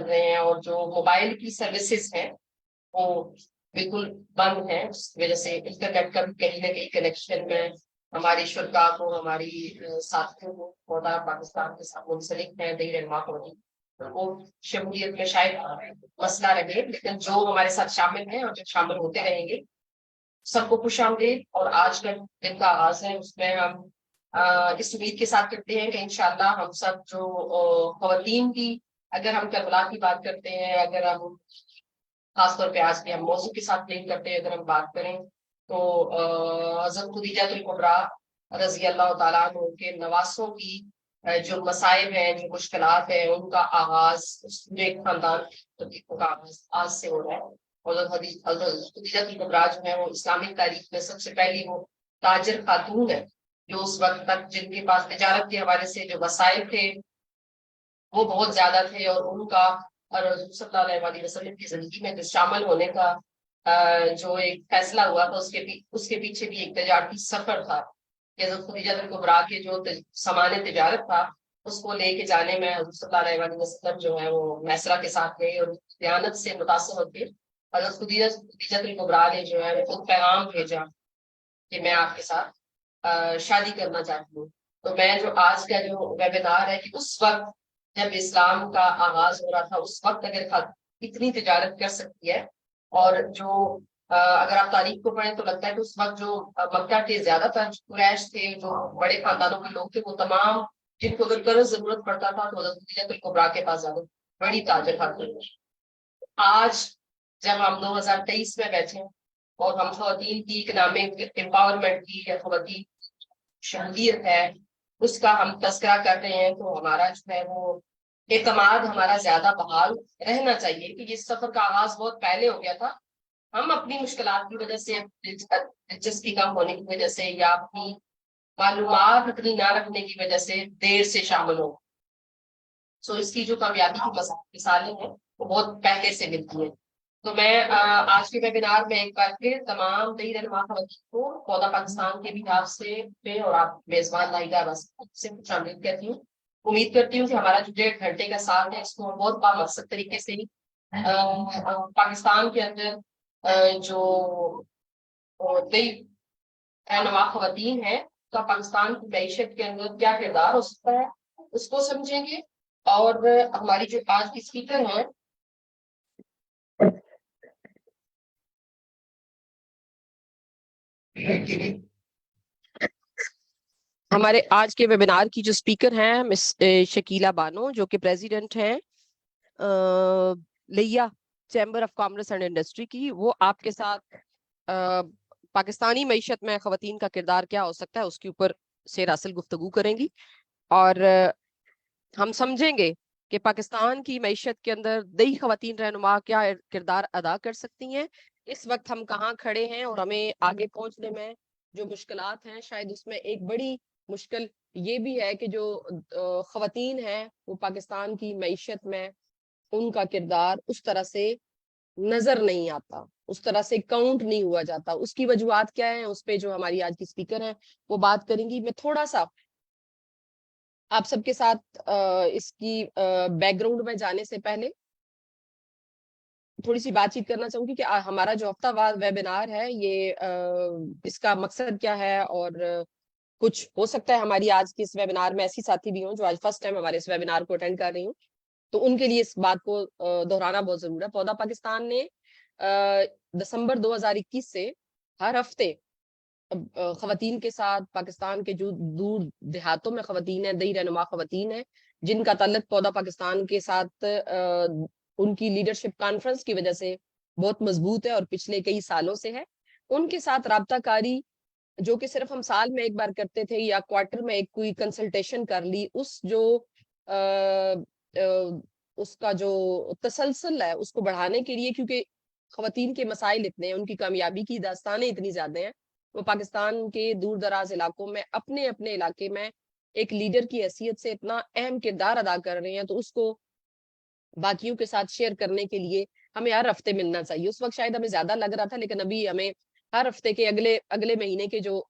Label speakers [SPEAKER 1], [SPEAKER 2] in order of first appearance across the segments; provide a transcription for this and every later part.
[SPEAKER 1] रहे हैं, اور جو موبائل کی سروسز ہیں وہ بالکل بند ہیں. اس کی وجہ سے انٹرنیٹ کا بھی کہیں نہ کہیں کنیکشن میں ہماری شرکا کو، ہماری ساتھیوں کو پودا پاکستان کے ساتھ منسلک ہیں دیر علما کو وہ شمولیت میں شاید مسئلہ رہے. لیکن جو ہمارے ساتھ شامل ہیں اور جو شامل ہوتے رہیں گے سب کو خوش آمدید. اور آج کا دن کا آغاز ہے اس میں ہم اس امید کے ساتھ کرتے ہیں کہ انشاءاللہ ہم سب جو خواتین کی، اگر ہم کربلا کی بات کرتے ہیں، اگر ہم خاص طور پہ آج کے ہم موضوع کے ساتھ لنک کرتے ہیں، اگر ہم بات کریں تو حضرت خدیجہ الکبریٰ رضی اللہ تعالیٰ عنہ کے نواسوں کی جو مصائب ہیں، جو مشکلات ہیں، ان کا آغاز اس پورے خاندان کا آغاز سے ہو رہا ہے. حضرت خدیجہ الکبریٰ جو ہے وہ اسلامک تاریخ میں سب سے پہلی وہ تاجر خاتون ہے جو اس وقت تک جن کے پاس تجارت کے حوالے سے جو وسائل تھے وہ بہت زیادہ تھے، اور ان کا اور حضور صلی اللہ علیہ وسلم کی زندگی میں جو شامل ہونے کا جو ایک فیصلہ ہوا تھا اس کے پیچھے بھی ایک تجارتی سفر تھا. حضرت خدیجہ الکبریٰ کے جو سامان تجارت تھا اس کو لے کے جانے میں حضور صلی اللہ علیہ وسلم جو ہے وہ میسرہ کے ساتھ گئے اور دیانت سے متاثر ہو کے حضرت خدیجہ الکبریٰ نے جو ہے وہ پیغام بھیجا کہ میں آپ کے ساتھ شادی کرنا چاہتی ہوں. تو میں جو آج کا جو ویبینار ہے کہ اس وقت جب اسلام کا آغاز ہو رہا تھا اس وقت اگر اتنی تجارت کر سکتی ہے، اور جو اگر آپ تاریخ کو پڑھیں تو لگتا ہے کہ اس وقت جو مکہ کے زیادہ تر قریش تھے، جو بڑے خاندانوں کے لوگ تھے، وہ تمام جن کو اگر قرض ضرورت پڑتا تھا تو حضرت خدیجہ الکبریٰ کے پاس زیادہ بڑی تاجر خاتون. آج جب ہم 2023 میں بیٹھے اور ہم خواتین کی اکنامک امپاورمنٹ کی یا خواتین شمولیت ہے اس کا ہم تذکرہ کر رہے ہیں، تو ہمارا جو ہے وہ اعتماد ہمارا زیادہ بحال رہنا چاہیے کہ یہ سفر کا آغاز بہت پہلے ہو گیا تھا. ہم اپنی مشکلات کی وجہ سے، دلچسپی کم ہونے کی وجہ سے، یا اپنی معلومات اتنی نہ رکھنے کی وجہ سے دیر سے شامل ہو. سو اس کی جو کامیابی کی مثالیں ہیں وہ بہت پہلے سے ملتی ہیں. تو میں آج کے ویبینار میں ایک بار پھر تمام دیر علما خواتین کو پودا پاکستان کے بحاف سے اور آپ میزبان لائیگا سے شامل کرتی ہوں. امید کرتی ہوں کہ ہمارا جو 1.5 گھنٹے کا ساتھ ہے اس کو ہم بہت بامقصد طریقے سے پاکستان کے اندر جو کئی علما خواتین ہیں تو پاکستان کی معیشت کے اندر کیا کردار ہو سکتا ہے اس کو سمجھیں گے. اور ہماری جو آج کی اسپیکر ہیں ہمارے آج کے ویبینار کی جو اسپیکر ہیں مس شکیلہ بانو، جو کہ پریزیڈنٹ ہیں لیا chamber of commerce and industry کی، وہ آپ کے ساتھ پاکستانی معیشت میں خواتین کا کردار کیا ہو سکتا ہے اس کے اوپر سے راسل گفتگو کریں گی، اور ہم سمجھیں گے کہ پاکستان کی معیشت کے اندر دیہی خواتین رہنما کیا کردار ادا کر سکتی ہیں، اس وقت ہم کہاں کھڑے ہیں، اور ہمیں آگے پہنچنے میں جو مشکلات ہیں. شاید اس میں ایک بڑی مشکل یہ بھی ہے کہ جو خواتین ہیں وہ پاکستان کی معیشت میں ان کا کردار اس طرح سے نظر نہیں آتا، اس طرح سے کاؤنٹ نہیں ہوا جاتا. اس کی وجوہات کیا ہیں اس پہ جو ہماری آج کی اسپیکر ہیں وہ بات کریں گی. میں تھوڑا سا آپ سب کے ساتھ اس کی بیک گراؤنڈ میں جانے سے پہلے تھوڑی سی بات چیت کرنا چاہوں گی کہ ہمارا جو ہفتہ وار ویبینار ہے یہ اس کا مقصد کیا ہے، اور کچھ ہو سکتا ہے ہماری آج کی اس ویبینار میں ایسی ساتھی بھی ہوں جو آج فرسٹ ٹائم ہمارے اس ویبینار کو اٹینڈ کر رہی ہوں، تو ان کے لیے اس بات کو دہرانا بہت ضروری ہے. پودا پاکستان نے دسمبر 2021 سے ہر ہفتے خواتین کے ساتھ، پاکستان کے جو دور دیہاتوں میں خواتین ہیں، دیہی رہنما خواتین ہیں جن کا تعلق پودا پاکستان کے ساتھ ان کی لیڈرشپ کانفرنس کی وجہ سے بہت مضبوط ہے اور پچھلے کئی سالوں سے ہے، ان کے ساتھ رابطہ کاری جو کہ صرف ہم سال میں ایک بار کرتے تھے یا کوارٹر میں ایک کوئی کنسلٹیشن کر لی، اس کا جو تسلسل ہے اس کو بڑھانے کے لیے، کیونکہ خواتین کے مسائل اتنے ہیں، ان کی کامیابی کی داستانیں اتنی زیادہ ہیں، وہ پاکستان کے دور دراز علاقوں میں اپنے اپنے علاقے میں ایک لیڈر کی حیثیت سے اتنا اہم کردار ادا کر رہے ہیں، تو اس کو باقیوں کے ساتھ شیئر کرنے کے لیے ہمیں ہر ہفتے ملنا چاہیے. اس وقت شاید ہمیں زیادہ لگ رہا تھا، لیکن ابھی ہمیں ہر ہفتے کے اگلے مہینے کے جو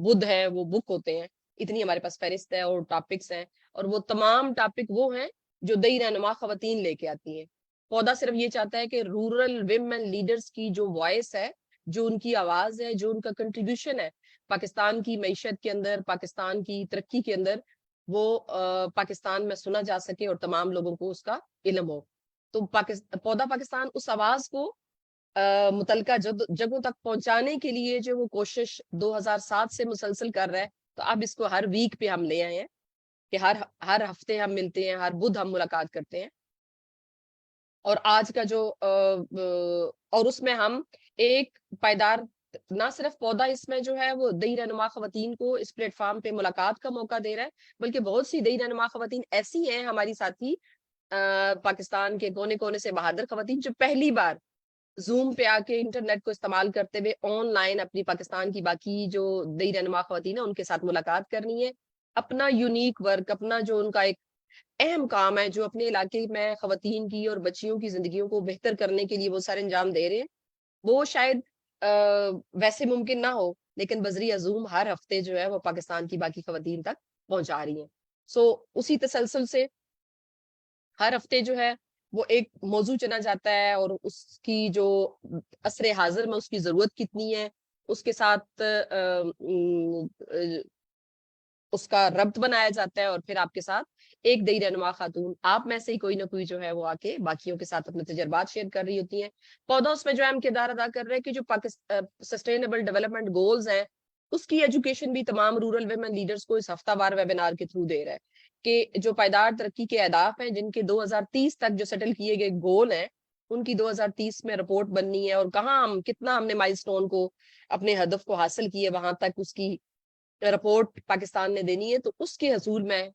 [SPEAKER 1] بدھ ہیں وہ بک ہوتے ہیں، اتنی ہمارے پاس فہرست ہے اور ٹاپکس ہیں، اور وہ تمام ٹاپک وہ ہیں
[SPEAKER 2] جو دئی رہنما خواتین لے کے آتی ہیں. پودا صرف یہ چاہتا ہے کہ رورل ویمن لیڈرز کی جو وائس ہے، جو ان کی آواز ہے، جو ان کا کنٹریبیوشن ہے پاکستان کی معیشت کے اندر، پاکستان کی ترقی کے اندر، وہ پاکستان میں سنا جا سکے اور تمام لوگوں کو اس کا علم ہو. تو پودا پاکستان اس آواز کو متعلقہ جگہوں تک پہنچانے کے لیے جو وہ کوشش 2007 سے مسلسل کر رہا ہے. تو اب اس کو ہر ویک پہ ہم لے آئے ہیں کہ ہر ہفتے ہم ملتے ہیں، ہر بدھ ہم ملاقات کرتے ہیں. اور آج کا جو اور اس میں ہم ایک پائیدار، نہ صرف پودا اس میں جو ہے وہ دئی رہنما خواتین کو اس پلیٹ فارم پہ ملاقات کا موقع دے رہا ہے، بلکہ بہت سی دئی رہنما خواتین ایسی ہیں ہماری ساتھی پاکستان کے کونے کونے سے بہادر خواتین، جو پہلی بار زوم پہ آ کے انٹرنیٹ کو استعمال کرتے ہوئے آن لائن اپنی پاکستان کی باقی جو دئی رہنما خواتین ہیں ان کے ساتھ ملاقات کرنی ہے. اپنا یونیک ورک، اپنا جو ان کا ایک اہم کام ہے جو اپنے علاقے میں خواتین کی اور بچیوں کی زندگیوں کو بہتر کرنے کے لیے وہ سارے انجام دے رہے ہیں، وہ شاید ویسے ممکن نہ ہو، لیکن بذریعہ زوم ہر ہفتے جو ہے وہ پاکستان کی باقی خواتین تک پہنچا رہی ہیں. اسی تسلسل سے ہر ہفتے جو ہے وہ ایک موضوع چنا جاتا ہے، اور اس کی جو عصر حاضر میں اس کی ضرورت کتنی ہے، اس کے ساتھ اس کا ربط بنایا جاتا ہے، اور پھر آپ کے ساتھ ایک دئی رہنما خاتون آپ میں سے ہی کوئی نہ کوئی جو ہے وہ آ کے باقیوں کے ساتھ اپنے تجربات شیئر کر رہی ہوتی ہیں. پودا اس میں جو اہم کردار ادا کر رہے ہیں کہ جو سسٹینیبل ڈیولپمنٹ گولز ہیں اس کی ایجوکیشن بھی تمام رورل ویمن لیڈرز کو اس ہفتہ وار ویبینار کے تھرو دے رہا ہے، کہ جو پائیدار ترقی کے اہداف ہیں جن کے 2030 تک جو سیٹل کیے گئے گول ہیں ان کی 2030 میں رپورٹ بننی ہے، اور کہاں کتنا ہم نے مائل سٹون کو اپنے ہدف کو حاصل کیے وہاں تک اس کی رپورٹ پاکستان نے دینی ہے. تو اس کے حصول میں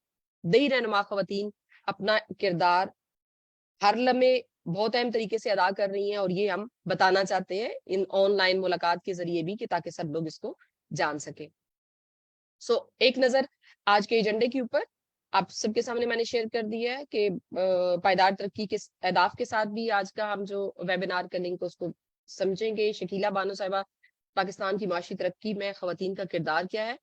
[SPEAKER 2] دئی رہنما خواتین اپنا کردار ہر لمحے بہت اہم طریقے سے ادا کر رہی ہیں، اور یہ ہم بتانا چاہتے ہیں ان آن لائن ملاقات کے ذریعے بھی، کہ تاکہ سب لوگ اس کو جان سکیں. ایک نظر آج کے ایجنڈے کے اوپر آپ سب کے سامنے میں نے شیئر کر دیا ہے کہ پائیدار ترقی کے اہداف کے ساتھ بھی آج کا ہم جو ویبینار کریں گے اس کو سمجھیں گے. شکیلہ بانو صاحبہ پاکستان کی معاشی ترقی میں خواتین کا کردار کیا ہے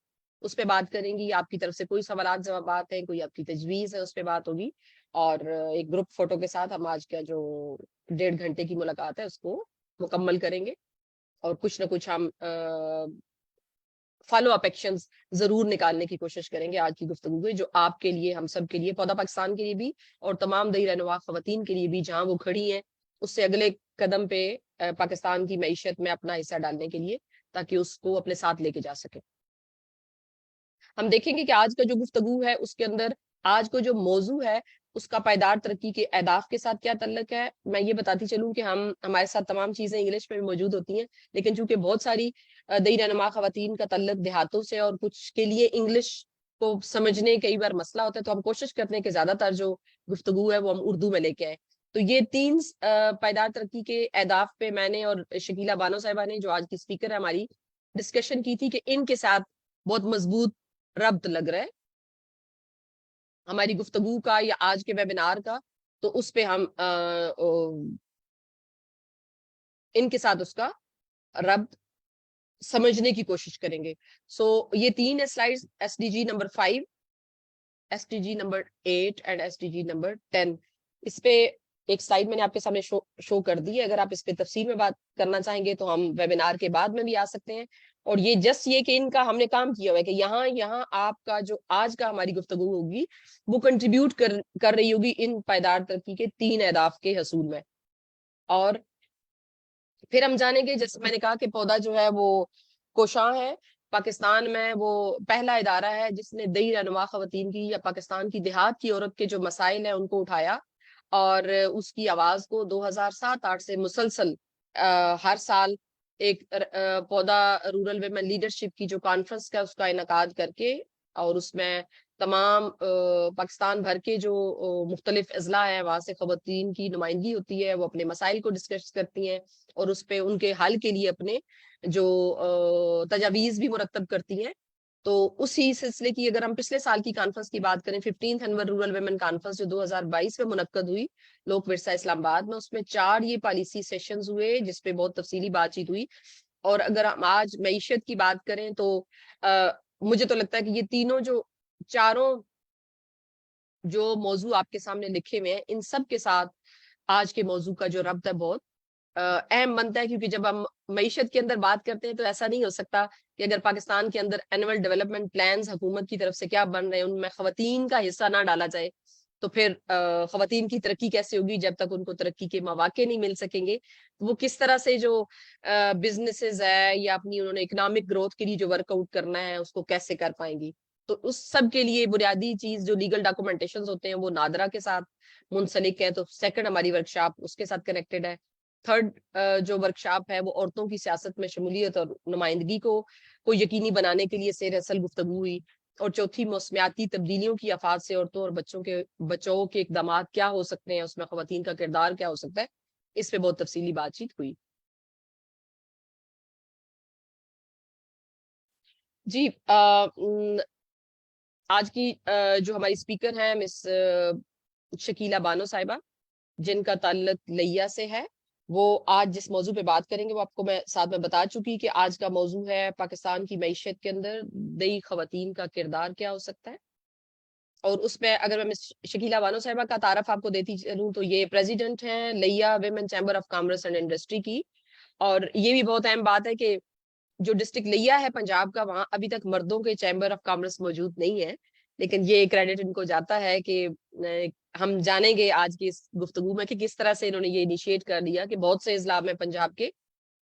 [SPEAKER 2] اس پہ بات کریں گی. آپ کی طرف سے کوئی سوالات جوابات ہیں، کوئی آپ کی تجویز ہے، اس پہ بات ہوگی. اور ایک گروپ فوٹو کے ساتھ ہم آج کا جو 1.5 گھنٹے کی ملاقات ہے اس کو مکمل کریں گے، اور کچھ نہ کچھ ہم فالو اپ ایکشنز ضرور نکالنے کی کوشش کریں گے آج کی گفتگو میں، جو آپ کے لیے، ہم سب کے لیے، پودا پاکستان کے لیے بھی اور تمام دئی رہنما خواتین کے لیے بھی جہاں وہ کھڑی ہیں اس سے اگلے قدم پہ پاکستان کی معیشت میں اپنا حصہ ڈالنے کے لیے، تاکہ اس کو اپنے ساتھ لے کے جا سکے. ہم دیکھیں گے کہ آج کا جو گفتگو ہے اس کے اندر آج کو جو موضوع ہے اس کا پائیدار ترقی کے اہداف کے ساتھ کیا تعلق ہے. میں یہ بتاتی چلوں کہ ہمارے ساتھ تمام چیزیں انگلش میں بھی موجود ہوتی ہیں، لیکن چونکہ بہت ساری دئی رہنما خواتین کا تعلق دیہاتوں سے، اور کچھ کے لیے انگلش کو سمجھنے کئی بار مسئلہ ہوتا ہے، تو ہم کوشش کرتے ہیں کہ زیادہ تر جو گفتگو ہے وہ ہم اردو میں لے کے آئیں. تو یہ 3 پائیدار ترقی کے اہداف پہ میں نے اور شکیلہ بانو صاحبہ نے جو آج کی اسپیکر ہے ہماری ڈسکشن کی تھی، کہ ان کے ساتھ بہت مضبوط ربط لگ رہا ہے ہماری گفتگو کا یا آج کے ویبینار کا. تو اس پہ ہم ان کے ساتھ اس کا ربط سمجھنے کی کوشش کریں گے. یہ 3 slides, S D G number 5، S D G number 8 and S D G number 10. اس پہ ایک سلائیڈ میں نے آپ کے سامنے شو کر دی ہے. اگر آپ اس پہ تفصیل میں بات کرنا چاہیں گے تو ہم ویبینار کے بعد میں بھی آ سکتے ہیں. اور یہ جسٹ یہ کہ ان کا ہم نے کام کیا ہوا ہے کہ یہاں آپ کا جو آج کا ہماری گفتگو ہوگی وہ کنٹریبیوٹ کر رہی ہوگی ان پائیدار ترقی کے 3 اہداف کے حصول میں. اور پھر ہم جانیں گے، جیسے میں نے کہا کہ پودا جو ہے وہ کوشاں ہے پاکستان میں، وہ پہلا ادارہ ہے جس نے دئی رہنما خواتین کی یا پاکستان کی دیہات کی عورت کے جو مسائل ہیں ان کو اٹھایا، اور اس کی آواز کو 2007-8 سے مسلسل ہر سال ایک پودا رورل ویمن لیڈرشپ کی جو کانفرنس کا اس کا انعقاد کر کے، اور اس میں تمام پاکستان بھر کے جو مختلف اضلاع ہیں وہاں سے خواتین کی نمائندگی ہوتی ہے، وہ اپنے مسائل کو ڈسکس کرتی ہیں اور اس پہ ان کے حل کے لیے اپنے جو تجاویز بھی مرتب کرتی ہیں. تو اسی سلسلے کی اگر ہم پچھلے سال کی کانفرنس کی بات کریں، 15th annual rural women conference جو 2022 میں منعقد ہوئی لوک ورثہ اسلام آباد میں، اس میں 4 یہ پالیسی سیشنز ہوئے جس پہ بہت تفصیلی بات چیت ہوئی. اور اگر ہم آج معیشت کی بات کریں تو مجھے تو لگتا ہے کہ یہ تینوں جو چاروں جو موضوع آپ کے سامنے لکھے ہوئے ہیں ان سب کے ساتھ آج کے موضوع کا جو ربط ہے بہت اہم بنتا ہے، کیونکہ جب ہم معیشت کے اندر بات کرتے ہیں تو ایسا نہیں ہو سکتا کہ اگر پاکستان کے اندر اینول ڈیولپمنٹ پلانز حکومت کی طرف سے کیا بن رہے ہیں ان میں خواتین کا حصہ نہ ڈالا جائے تو پھر خواتین کی ترقی کیسے ہوگی جب تک ان کو ترقی کے مواقع نہیں مل سکیں گے. وہ کس طرح سے جو بزنسز ہے یا اپنی انہوں نے اکنامک گروتھ کے لیے جو ورک آؤٹ کرنا ہے اس کو کیسے کر پائیں گی. تو اس سب کے لیے بنیادی چیز جو لیگل ڈاکومنٹیشن ہوتے ہیں وہ نادرا کے ساتھ منسلک ہے. تو سیکنڈ ہماری ورکشاپ اس کے ساتھ کنیکٹڈ ہے. تھرڈ جو ورکشاپ ہے وہ عورتوں کی سیاست میں شمولیت اور نمائندگی کو یقینی بنانے کے لیے سیر اصل گفتگو ہوئی. اور چوتھی موسمیاتی تبدیلیوں کی آفات سے عورتوں اور بچوں کے اقدامات کیا ہو سکتے ہیں، اس میں خواتین کا کردار کیا ہو سکتا ہے، اس پہ بہت تفصیلی بات چیت ہوئی. جی آج کی جو ہماری اسپیکر ہیں مس شکیلہ بانو صاحبہ جن کا تعلق لیا سے ہے، وہ آج جس موضوع پہ بات کریں گے وہ آپ کو میں ساتھ میں بتا چکی کہ آج کا موضوع ہے پاکستان کی معیشت کے اندر دیہی خواتین کا کردار کیا ہو سکتا ہے. اور اس میں اگر میں شکیلہ بانو صاحبہ کا تعارف آپ کو دیتی چلوں تو یہ پریزیڈنٹ ہیں لیا women chamber of commerce and industry کی. اور یہ بھی بہت اہم بات ہے کہ جو ڈسٹرکٹ لیا ہے پنجاب کا وہاں ابھی تک مردوں کے چیمبر آف کامرس موجود نہیں ہے، لیکن یہ کریڈٹ ان کو جاتا ہے کہ ہم جانیں گے آج کی اس گفتگو میں کہ کس طرح سے انہوں نے یہ انیشیٹ کر لیا کہ بہت سے اضلاع میں پنجاب کے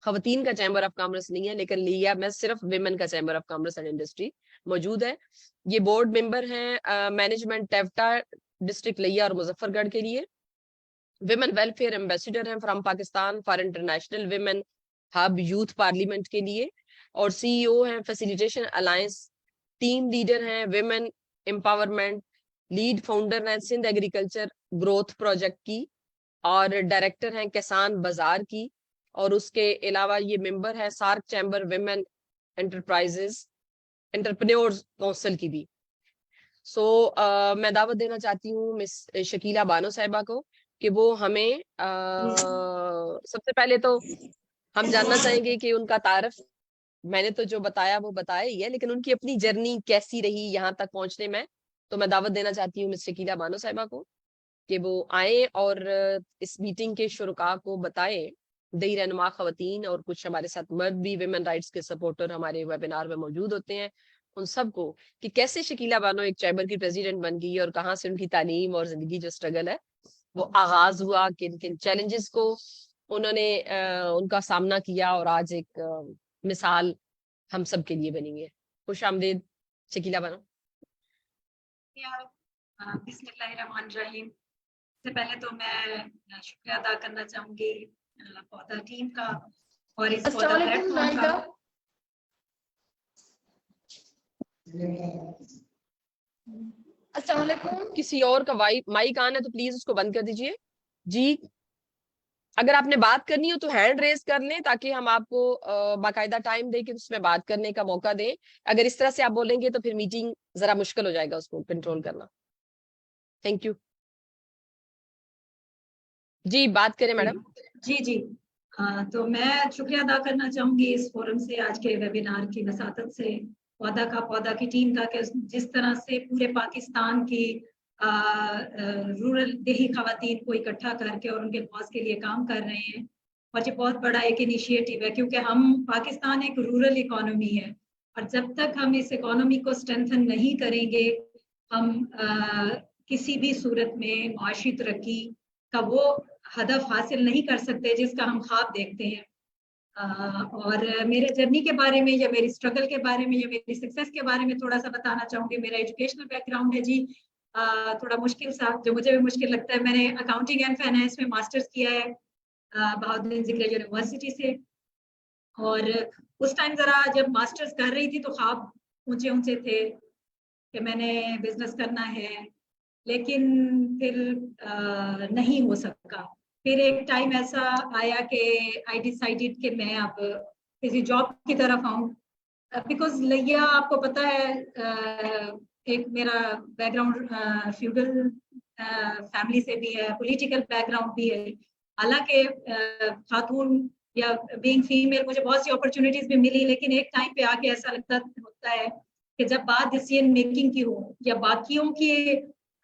[SPEAKER 2] خواتین کا چیمبر آف کامرس نہیں ہے لیکن لیا میں صرف ویمن کا chamber of commerce and industry موجود ہے. یہ بورڈ ممبر ہیں مینجمنٹ ٹیفٹا ڈسٹرکٹ لیا اور مظفر گڑھ کے لیے. ویمن ویلفیئر ایمبیسیڈر ہیں from Pakistan for international women hub youth parliament کے لیے. اور سی ای او ہیں فیسیلیٹیشن الائنس. ٹیم لیڈر ہیں ویمن امپاورمنٹ. لیڈ فاؤنڈر ہیں سندھ ایگریکلچر گروتھ پروجیکٹ کی. اور ڈائریکٹر ہیں کسان بازار کی. اور اس کے علاوہ یہ ممبر ہے SAARC chamber women enterprises entrepreneurs council کی بھی. سو میں دعوت دینا چاہتی ہوں مس شکیلہ بانو صاحبہ کو کہ وہ ہمیں سب سے پہلے تو ہم جاننا چاہیں گے کہ ان کا تعارف میں نے تو جو بتایا وہ بتایا ہی ہے، لیکن ان کی اپنی جرنی کیسی رہی یہاں تک پہنچنے میں. تو میں دعوت دینا چاہتی ہوں مس شکیلہ بانو صاحبہ کو کہ وہ آئیں اور اس میٹنگ کے شرکاء کو بتائیں، دیہی رہنما خواتین اور کچھ ہمارے ساتھ مرد بھی ویمن رائٹس کے سپورٹر ہمارے ویبینار میں موجود ہوتے ہیں، ان سب کو کہ کیسے شکیلہ بانو ایک چیمبر کی پریزیڈنٹ بن گئی اور کہاں سے ان کی تعلیم اور زندگی جو اسٹرگل ہے وہ آغاز ہوا، کن کن چیلنجز کو انہوں نے ان کا سامنا کیا اور آج ایک مثال ہم سب کے لیے بنی ہے. خوش آمدید شکیلہ بانو.
[SPEAKER 3] بسم اللہ الرحمن الرحیم. سے پہلے تو میں شکریہ ادا کرنا چاہوں گی پودا ٹیم کا اور اس پودا پلیٹ فارم کا.
[SPEAKER 2] السلام علیکم. کسی اور کا مائک آن ہے تو پلیز اس کو بند کر دیجئے. جی اگر آپ نے بات کرنی ہو تو ہینڈ ریز کر لیں تاکہ ہم آپ کو باقاعدہ ٹائم دیں کہ اس میں بات کرنے کا موقع دیں. اگر اس طرح سے آپ بولیں گے تو پھر میٹنگ ذرا مشکل ہو جائے گا اس کو کنٹرول کرنا. Thank you. جی بات کریں میڈم.
[SPEAKER 3] جی تو میں شکریہ ادا کرنا چاہوں گی اس فورم سے آج کے ویبینار کی وساطت سے پودا کی ٹیم کا کہ جس طرح سے پورے پاکستان کی رورل دیہی خواتین کو اکٹھا کر کے اور ان کے کاز کے لیے کام کر رہے ہیں. اور یہ بہت بڑا ایک انیشیٹو ہے کیونکہ پاکستان ایک رورل اکانومی ہے اور جب تک ہم اس اکانومی کو اسٹرینتھن نہیں کریں گے ہم کسی بھی صورت میں معاشی ترقی کا وہ ہدف حاصل نہیں کر سکتے جس کا ہم خواب دیکھتے ہیں. اور میرے جرنی کے بارے میں یا میری اسٹرگل کے بارے میں یا میری سکسیس کے بارے میں تھوڑا سا بتانا چاہوں گی. میرا ایجوکیشنل بیک گراؤنڈ ہے جی تھوڑا مشکل سا جو مجھے بھی مشکل لگتا ہے. میں نے اکاؤنٹنگ اینڈ فائنانس میں ماسٹرز کیا ہے بہاؤالدین ذکریہ یونیورسٹی سے. اور اس ٹائم ذرا جب ماسٹرز کر رہی تھی تو خواب اونچے تھے کہ میں نے بزنس کرنا ہے لیکن پھر نہیں ہو سکا. پھر ایک ٹائم ایسا آیا کہ آئی ڈیسائیڈڈ کہ میں اب کسی جاب کی طرف آؤں بیکاز لیا آپ کو پتا ہے ایک میرا بیک گراؤنڈ فیوڈل فیملی سے بھی ہے, پولیٹیکل بیک گراؤنڈ بھی ہے. حالانکہ خاتون یا بینگ فیمیل مجھے بہت سی اپرچونیٹیز بھی ملی لیکن ایک ٹائم پہ آ کے ایسا ہوتا ہے کہ جب بات ڈیسیژن میکنگ کی ہو یا باقیوں کی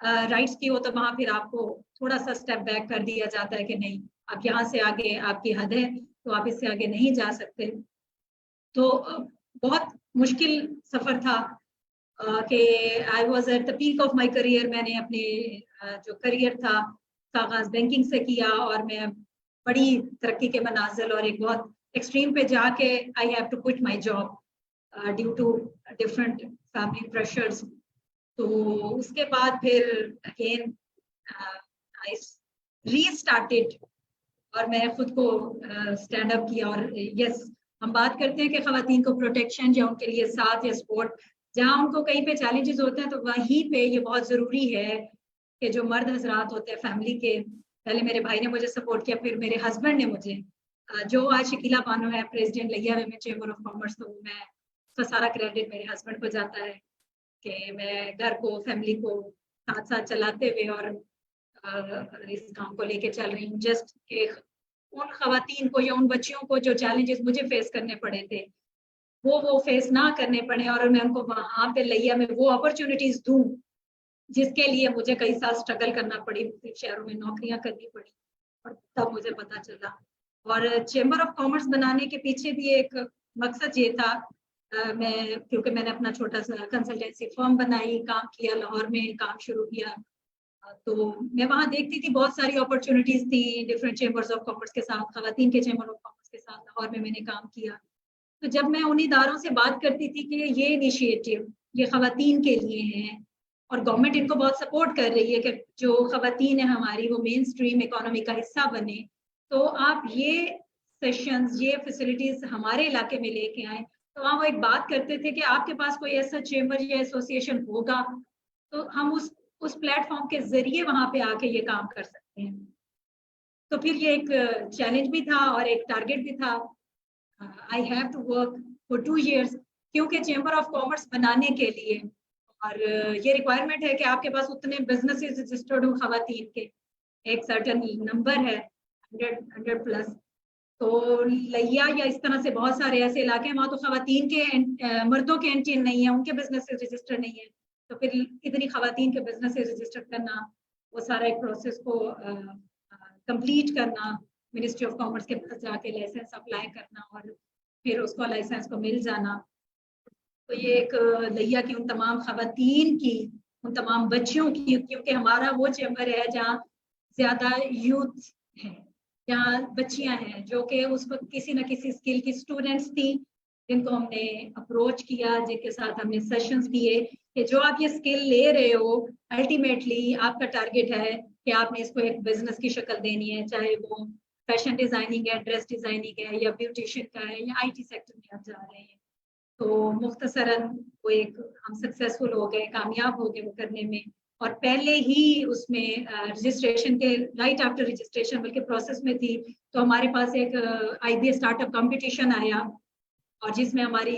[SPEAKER 3] राइट्स की हो तो वहाँ फिर आपको थोड़ा सा स्टेप बैक कर दिया जाता है कि नहीं, अब यहाँ से आगे आपकी हद है, तो आप इससे आगे नहीं जा सकते। तो बहुत मुश्किल सफर था कि I was at the peak of my career. मैंने अपने जो करियर था का आगाज बैंकिंग से किया और मैं बड़ी तरक्की के मनाजिल और एक बहुत एक्सट्रीम पे जाके I have to quit my job due to different family pressures. तो उसके बाद फिर अगेन आई रीस्टार्टेड और मैंने खुद को स्टैंड अप किया। और यस, हम बात करते हैं कि खवातीन को प्रोटेक्शन या उनके लिए साथ या सपोर्ट, जहाँ उनको कहीं पे चैलेंजेस होते हैं तो वहीं पे ये बहुत जरूरी है कि जो मर्द हजरात होते हैं फैमिली के, पहले मेरे भाई ने मुझे सपोर्ट किया, फिर मेरे हस्बैंड ने मुझे, जो आज शकीला बानो है प्रेसिडेंट लिया विमेन चेंबर ऑफ कॉमर्स, तो मैं उसका सारा क्रेडिट मेरे हस्बैंड को जाता है कि मैं घर को फैमिली को साथ साथ चलाते हुए और इस काम को लेके चल रही हूँ। जस्ट उन खवातीन को या उन बच्चियों को जो चैलेंजेस मुझे फेस करने पड़े थे वो फेस ना करने पड़े, और मैं उनको वहां पे लिया में वो अपॉर्चुनिटीज दूं जिसके लिए मुझे कई साल स्ट्रगल करना पड़ी, शहरों में नौकरियां करनी पड़ी, और तब मुझे पता चला। और चेंबर ऑफ कॉमर्स बनाने के पीछे भी एक मकसद ये था, मैं क्योंकि मैंने अपना छोटा सा कंसल्टेंसी फर्म बनाई, काम किया, लाहौर में काम शुरू किया, तो मैं वहां देखती थी बहुत सारी अपॉर्चुनिटीज थी डिफरेंट चेंबर्स ऑफ कॉमर्स के साथ, खवातीन के चेंबर ऑफ कॉमर्स के साथ लाहौर में मैंने काम किया। तो जब मैं उन इदारों से बात करती थी कि ये इनिशिएटिव ये खवातीन के लिए है और गवर्नमेंट इनको बहुत सपोर्ट कर रही है कि जो खवातीन है हमारी वो मेन स्ट्रीम इकोनॉमी का हिस्सा बने, तो आप ये सेशंस ये फैसिलिटीज हमारे इलाके में लेके आए। तो वहाँ वो एक बात करते थे कि आपके पास कोई ऐसा चेंबर या एसोसिएशन होगा तो हम उस प्लेटफॉर्म के जरिए वहां पे आके ये काम कर सकते हैं। तो फिर ये एक चैलेंज भी था और एक टारगेट भी था। I have to work for 2 years, क्योंकि चेंबर ऑफ कॉमर्स बनाने के लिए और ये रिक्वायरमेंट है कि आपके पास उतने बिजनेसेस रजिस्टर्ड हो खवातीन के, एक सर्टेन नंबर है 100 प्लस। तो लिया या इस तरह से बहुत सारे ऐसे इलाके हैं वहाँ तो खवातीन के मर्दों के एंट्री नहीं है, उनके बिजनेसेस रजिस्टर नहीं है, तो फिर इतनी खवातीन के बिजनेसेस रजिस्टर करना, वो सारा एक प्रोसेस को कंप्लीट करना, मिनिस्ट्री ऑफ कॉमर्स के पास जाके लाइसेंस अप्लाई करना और फिर उसको लाइसेंस को मिल जाना। तो ये एक लिया की उन तमाम खवातीन की, उन तमाम बच्चियों की, क्योंकि हमारा वो चैम्बर है जहाँ ज्यादा यूथ है, जहाँ बच्चियां हैं जो कि उस वक्त किसी न किसी स्किल की स्टूडेंट्स थी, जिनको हमने अप्रोच किया, जिनके साथ हमने सेशंस किए कि जो आप ये स्किल ले रहे हो अल्टीमेटली आपका टारगेट है कि आपने इसको एक बिजनेस की शक्ल देनी है, चाहे वो फैशन डिजाइनिंग है, ड्रेस डिजाइनिंग है, या ब्यूटिशियन का है, या आईटी सेक्टर में आप जा रहे हैं। तो मुख्तसरन वो एक हम सक्सेसफुल हो गए, कामयाब हो गए वो करने में, और पहले ही उसमें रजिस्ट्रेशन के राइट आफ्टर रजिस्ट्रेशन बल्कि प्रोसेस में थी, तो हमारे पास एक आईबीए स्टार्टअप कंपटीशन आया और जिसमें हमारी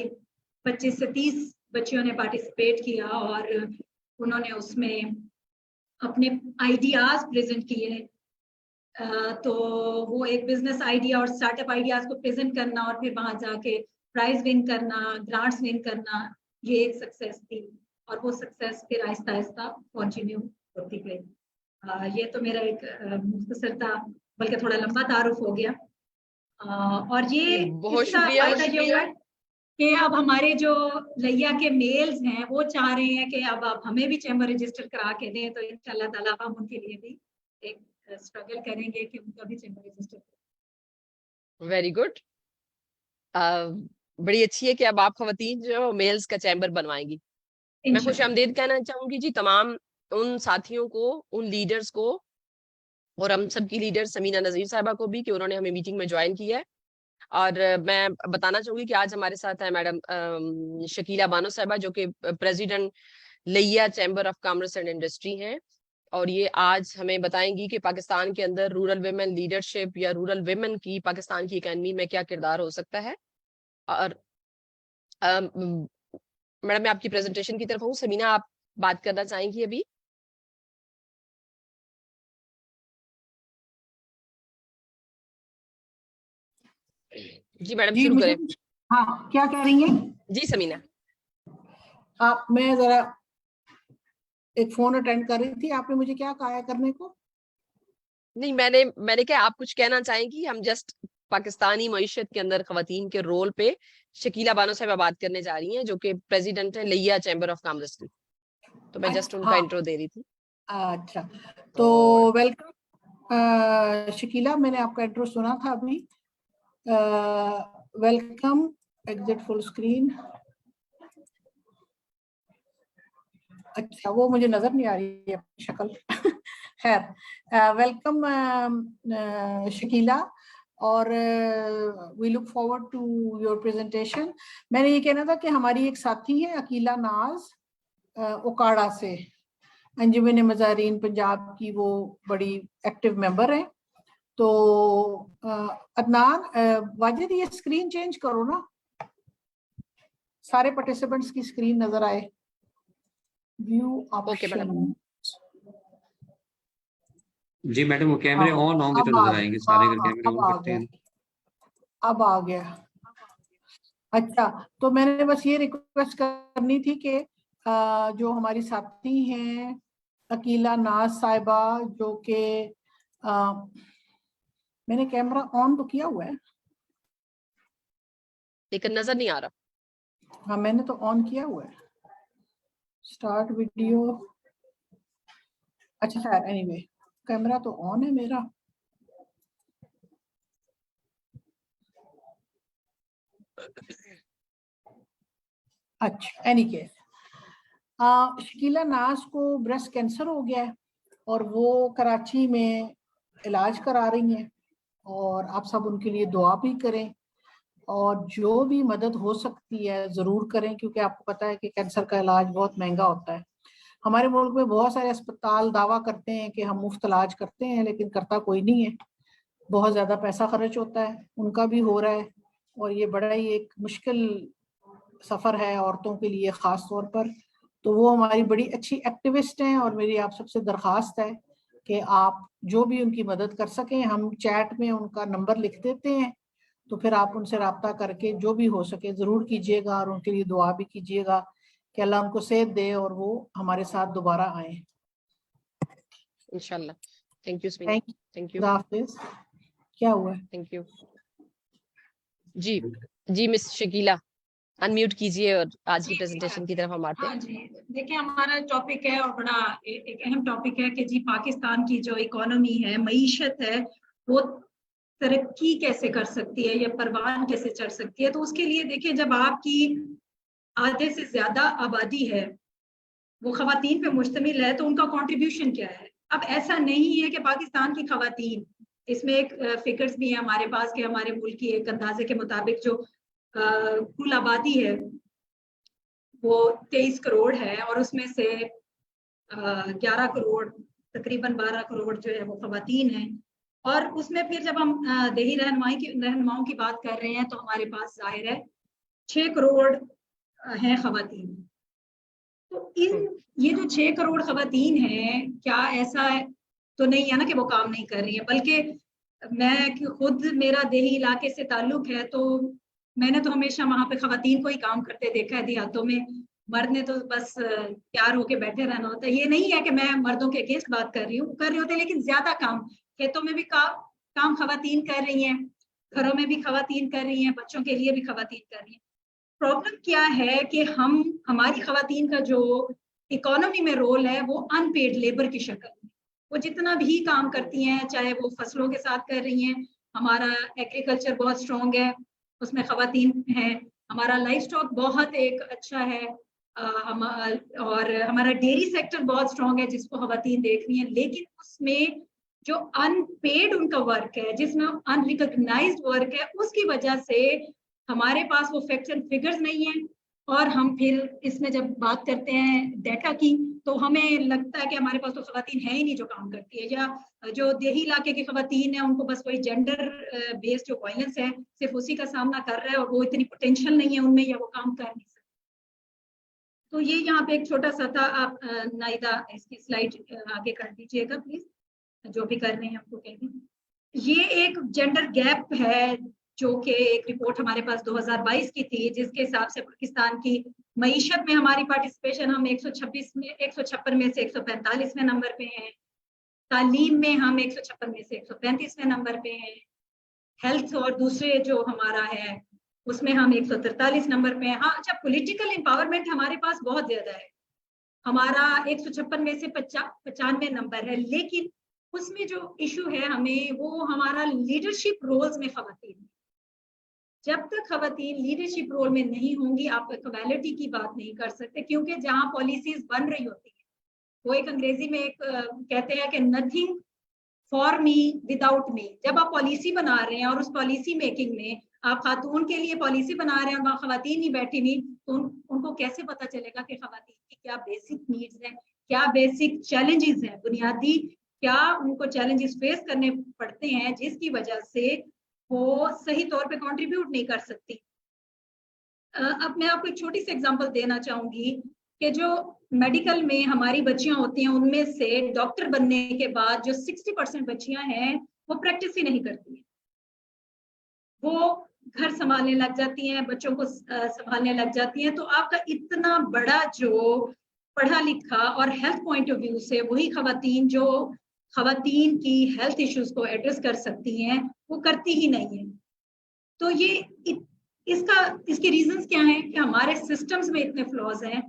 [SPEAKER 3] 25 से 30 बच्चियों ने पार्टिसिपेट किया और उन्होंने उसमें अपने आइडियाज प्रेजेंट किए। तो वो एक बिजनेस आइडिया और स्टार्टअप आइडियाज को प्रेजेंट करना और फिर वहां जाके प्राइज विन करना, ग्रांट्स विन करना, ये एक सक्सेस थी, और वो सक्सेस फिर आहिस्ता आहिस्ता कंटिन्यू होती गई। ये तो मेरा एक मुख्तसर था, बल्कि थोड़ा लंबा तारुफ हो गया। और ये
[SPEAKER 2] बहुत
[SPEAKER 3] इसका
[SPEAKER 2] शुक्रिया।
[SPEAKER 3] फायदा ये हुआ कि अब हमारे जो लिया के मेल्स हैं वो चाह रहे हैं कि अब आप हमें भी चैम्बर रजिस्टर करा के दें, तो इंशाल्लाह ताला हम उनके लिए भी एक स्ट्रगल करेंगे कि उनका भी चैम्बर रजिस्टर करें।
[SPEAKER 2] Very good. बड़ी अच्छी है कि अब आप खवातीन जो मेल्स का चैम्बर बनवाएंगी। मैं खुश आमदीद कहना चाहूंगी जी तमाम उन साथियों को, उन लीडर्स को, और हम सबकी लीडर समीना नजीर साहिबा को भी कि उन्होंने हमें मीटिंग में ज्वाइन किया है। और मैं बताना चाहूंगी कि आज हमारे साथ है मैडम शकीला बानो साहिबा, जो कि प्रेसिडेंट लिया chamber of commerce and industry हैं, और ये आज हमें बताएंगी कि पाकिस्तान के अंदर रूरल विमेन लीडरशिप या रूरल विमेन की पाकिस्तान की इकॉनमी में क्या किरदार हो सकता है। और मैडम मैं आपकी प्रेजेंटेशन की तरफ हूँ। समीना आप बात करना चाहेंगी अभी? जी मैडम शुरू करें।
[SPEAKER 4] हाँ, क्या कह रही हैं?
[SPEAKER 2] जी समीना।
[SPEAKER 4] आप मैं जरा एक फोन अटेंड कर रही थी, आपने मुझे क्या कहा है करने को?
[SPEAKER 2] नहीं, मैंने क्या, आप कुछ कहना चाहेंगी? हम जस्ट पाकिस्तानी मईशत के अंदर खवातीन के रोल पे शकीला बानो साहिबा बात करने जा रही हैं, जो कि प्रेसिडेंट है लिया चैम्बर ऑफ कॉमर्स की, तो मैं जस्ट उनका इंट्रो दे रही थी।
[SPEAKER 4] अच्छा, तो वेलकम शकीला, मैंने आपका इंट्रो सुना था अभी। Welcome, exit full screen. अच्छा, वो मुझे नजर नहीं आ रही है शक्ल। खैर, वेलकम शकीला, और we look forward to your presentation. मैंने ये कहना था कि हमारी एक साथी है अकीला नाज ओकाड़ा से, अंजुमन मज़ारीन पंजाब की वो बड़ी एक्टिव मेंबर है। तो अदनान, वाजिद ये स्क्रीन चेंज करो ना, सारे पार्टिसिपेंट्स की स्क्रीन नजर आए। View option.
[SPEAKER 5] जी मैडम, वो कैमरे ऑन होंगे तो नजर आएंगे सारे, अगर कैमरे ऑन करते हैं।
[SPEAKER 4] अब आ गया। अच्छा, तो मैंने बस ये रिक्वेस्ट करनी थी कि जो हमारी साथी हैं अकीला नाज साहिबा, जो कि मैंने कैमरा ऑन तो किया हुआ है
[SPEAKER 2] लेकिन नजर नहीं आ रहा।
[SPEAKER 4] हाँ, मैंने तो ऑन किया हुआ है, स्टार्ट वीडियो। अच्छा खैर, एनीवे कैमरा तो ऑन है मेरा। अच्छा, एनी केस, शकीला नाज को ब्रेस्ट कैंसर हो गया है और वो कराची में इलाज करा रही हैं, और आप सब उनके लिए दुआ भी करें, और जो भी मदद हो सकती है ज़रूर करें, क्योंकि आपको पता है कि कैंसर का इलाज बहुत महंगा होता है। हमारे मुल्क में बहुत सारे अस्पताल दावा करते हैं कि हम मुफ्त इलाज करते हैं, लेकिन करता कोई नहीं है, बहुत ज़्यादा पैसा खर्च होता है, उनका भी हो रहा है, और ये बड़ा ही एक मुश्किल सफ़र है औरतों के लिए ख़ास तौर पर। तो वो हमारी बड़ी अच्छी एक्टिविस्ट हैं, और मेरी आप सबसे दरख्वास्त है कि आप जो भी उनकी मदद कर सकें, हम चैट में उनका नंबर लिख देते हैं, तो फिर आप उनसे रब्ता करके जो भी हो सके ज़रूर कीजिएगा, और उनके लिए दुआ भी कीजिएगा कि अल्लाह उनको सेहत दे और वो हमारे साथ दोबारा आए
[SPEAKER 2] इंशाल्लाह। Thank you. Thank you.
[SPEAKER 4] हाफिज। क्या हुआ है?
[SPEAKER 2] थैंक यू जी। जी मिस शकीला, अनम्यूट कीजिए और आज की प्रेजेंटेशन की तरफ हम आते हैं।
[SPEAKER 3] हाँ जी, देखिए हमारा टॉपिक है और बड़ा एक अहम टॉपिक है कि जी पाकिस्तान की जो इकोनॉमी है, मईशत है, वो तरक्की कैसे कर सकती है या परवान कैसे चढ़ सकती है। तो उसके लिए देखिए, जब आपकी आधे से ज्यादा आबादी है वो खवातीन पे मुश्तमिल है, तो उनका कंट्रीब्यूशन क्या है। अब ऐसा नहीं है कि पाकिस्तान की खवातीन, इसमें एक फिगर्स भी है हमारे पास कि हमारे मुल्क की एक अंदाजे के मुताबिक जो कुल आबादी है वो 23 करोड़ है, और उसमें से 11 करोड़, तकरीबन 12 करोड़ जो है वो खवातीन है। और उसमें फिर जब हम देही रहनुमाओं की बात कर रहे हैं, तो हमारे पास जाहिर है 6 करोड़ हैं खवातीन। तो ये जो 6 करोड़ खवातीन हैं, क्या ऐसा तो नहीं है ना कि वो काम नहीं कर रही है, बल्कि मैं खुद, मेरा देही इलाके से ताल्लुक है, तो मैंने तो हमेशा वहां पे खवातीन को ही काम करते देखा है देहातों में। मर्द ने तो बस तैयार होके बैठे रहना होता है। ये नहीं है कि मैं मर्दों के अगेंस्ट बात कर रही हूँ, कर रहे होते, लेकिन ज्यादा काम खेतों में भी काम खवातीन कर रही हैं, घरों में भी खवातीन कर रही हैं, बच्चों के लिए भी खवातीन कर रही हैं। प्रॉब्लम क्या है कि हमारी खवातीन का जो इकोनॉमी में रोल है वो अनपेड लेबर की शक्ल में, वो जितना भी काम करती हैं, चाहे वो फसलों के साथ कर रही हैं, हमारा एग्रीकल्चर बहुत स्ट्रॉन्ग है, उसमें खवातीन हैं, हमारा लाइफ स्टॉक बहुत एक अच्छा है, और हमारा डेयरी सेक्टर बहुत स्ट्रॉन्ग है जिसको खवातीन देख रही हैं। लेकिन उसमें जो अनपेड उनका वर्क है, जिसमें अनरिकॉग्नाइज्ड वर्क है, उसकी वजह से हमारे पास वो फैक्ट्स एंड फिगर्स नहीं है। और हम फिर इसमें जब बात करते हैं डाटा की, तो हमें लगता है कि हमारे पास तो खवातीन है ही नहीं जो काम करती है, या जो देही इलाके की खवातीन है उनको बस कोई जेंडर बेस्ड जो वायलेंस है सिर्फ उसी का सामना कर रहा है, और वो इतनी पोटेंशियल नहीं है उनमें, या वो काम कर नहीं सकते। तो ये यहाँ पे एक छोटा सा था। आप नाइदा इसकी स्लाइड आगे कर दीजिएगा प्लीज, जो भी कर रहे हैं आपको कह दें। ये एक जेंडर गैप है जो कि एक रिपोर्ट हमारे पास 2022 की थी, जिसके हिसाब से पाकिस्तान की मईशत में हमारी पार्टिसिपेशन हम 156 में से 145वें नंबर पे हैं। तालीम में हम 156 में से 135वें नंबर पे हैं। हेल्थ और दूसरे जो हमारा है उसमें हम 143 नंबर पे हैं। हाँ, अच्छा, पॉलिटिकल एम्पावरमेंट हमारे पास बहुत ज्यादा है, हमारा 156 में से 95 नंबर है, लेकिन उसमें जो इशू है हमें वो हमारा लीडरशिप रोल्स में खवातीन। जब तक खवातीन लीडरशिप रोल में नहीं होंगी आप इक्वालिटी की बात नहीं कर सकते, क्योंकि जहां पॉलिसीज बन रही होती है वो एक अंग्रेजी में एक कहते हैं कि nothing for me without me. जब आप पॉलिसी बना रहे हैं और उस पॉलिसी मेकिंग में आप खातून के लिए पॉलिसी बना रहे हैं और वहां खवातीन नहीं बैठी हुई, तो उनको कैसे पता चलेगा कि खवातीन की क्या बेसिक नीड्स हैं, क्या बेसिक चैलेंजेस हैं, बुनियादी क्या उनको चैलेंजेस फेस करने पड़ते हैं जिसकी वजह से वो सही तौर पे कंट्रीब्यूट नहीं कर सकती। अब मैं आपको एक छोटी सी एग्जांपल देना चाहूंगी कि जो मेडिकल में हमारी बच्चियां होती हैं उनमें से डॉक्टर बनने के बाद जो 60% बच्चियां हैं वो प्रैक्टिस ही नहीं करती हैं, वो घर संभालने लग जाती हैं, बच्चों को संभालने लग जाती हैं। तो आपका इतना बड़ा जो पढ़ा लिखा और हेल्थ पॉइंट ऑफ व्यू से वही खवातीन जो खवातीन की हेल्थ इश्यूज को एड्रेस कर सकती हैं वो करती ही नहीं है। तो ये इसके रीजंस क्या हैं कि हमारे सिस्टम्स में इतने फ्लॉज हैं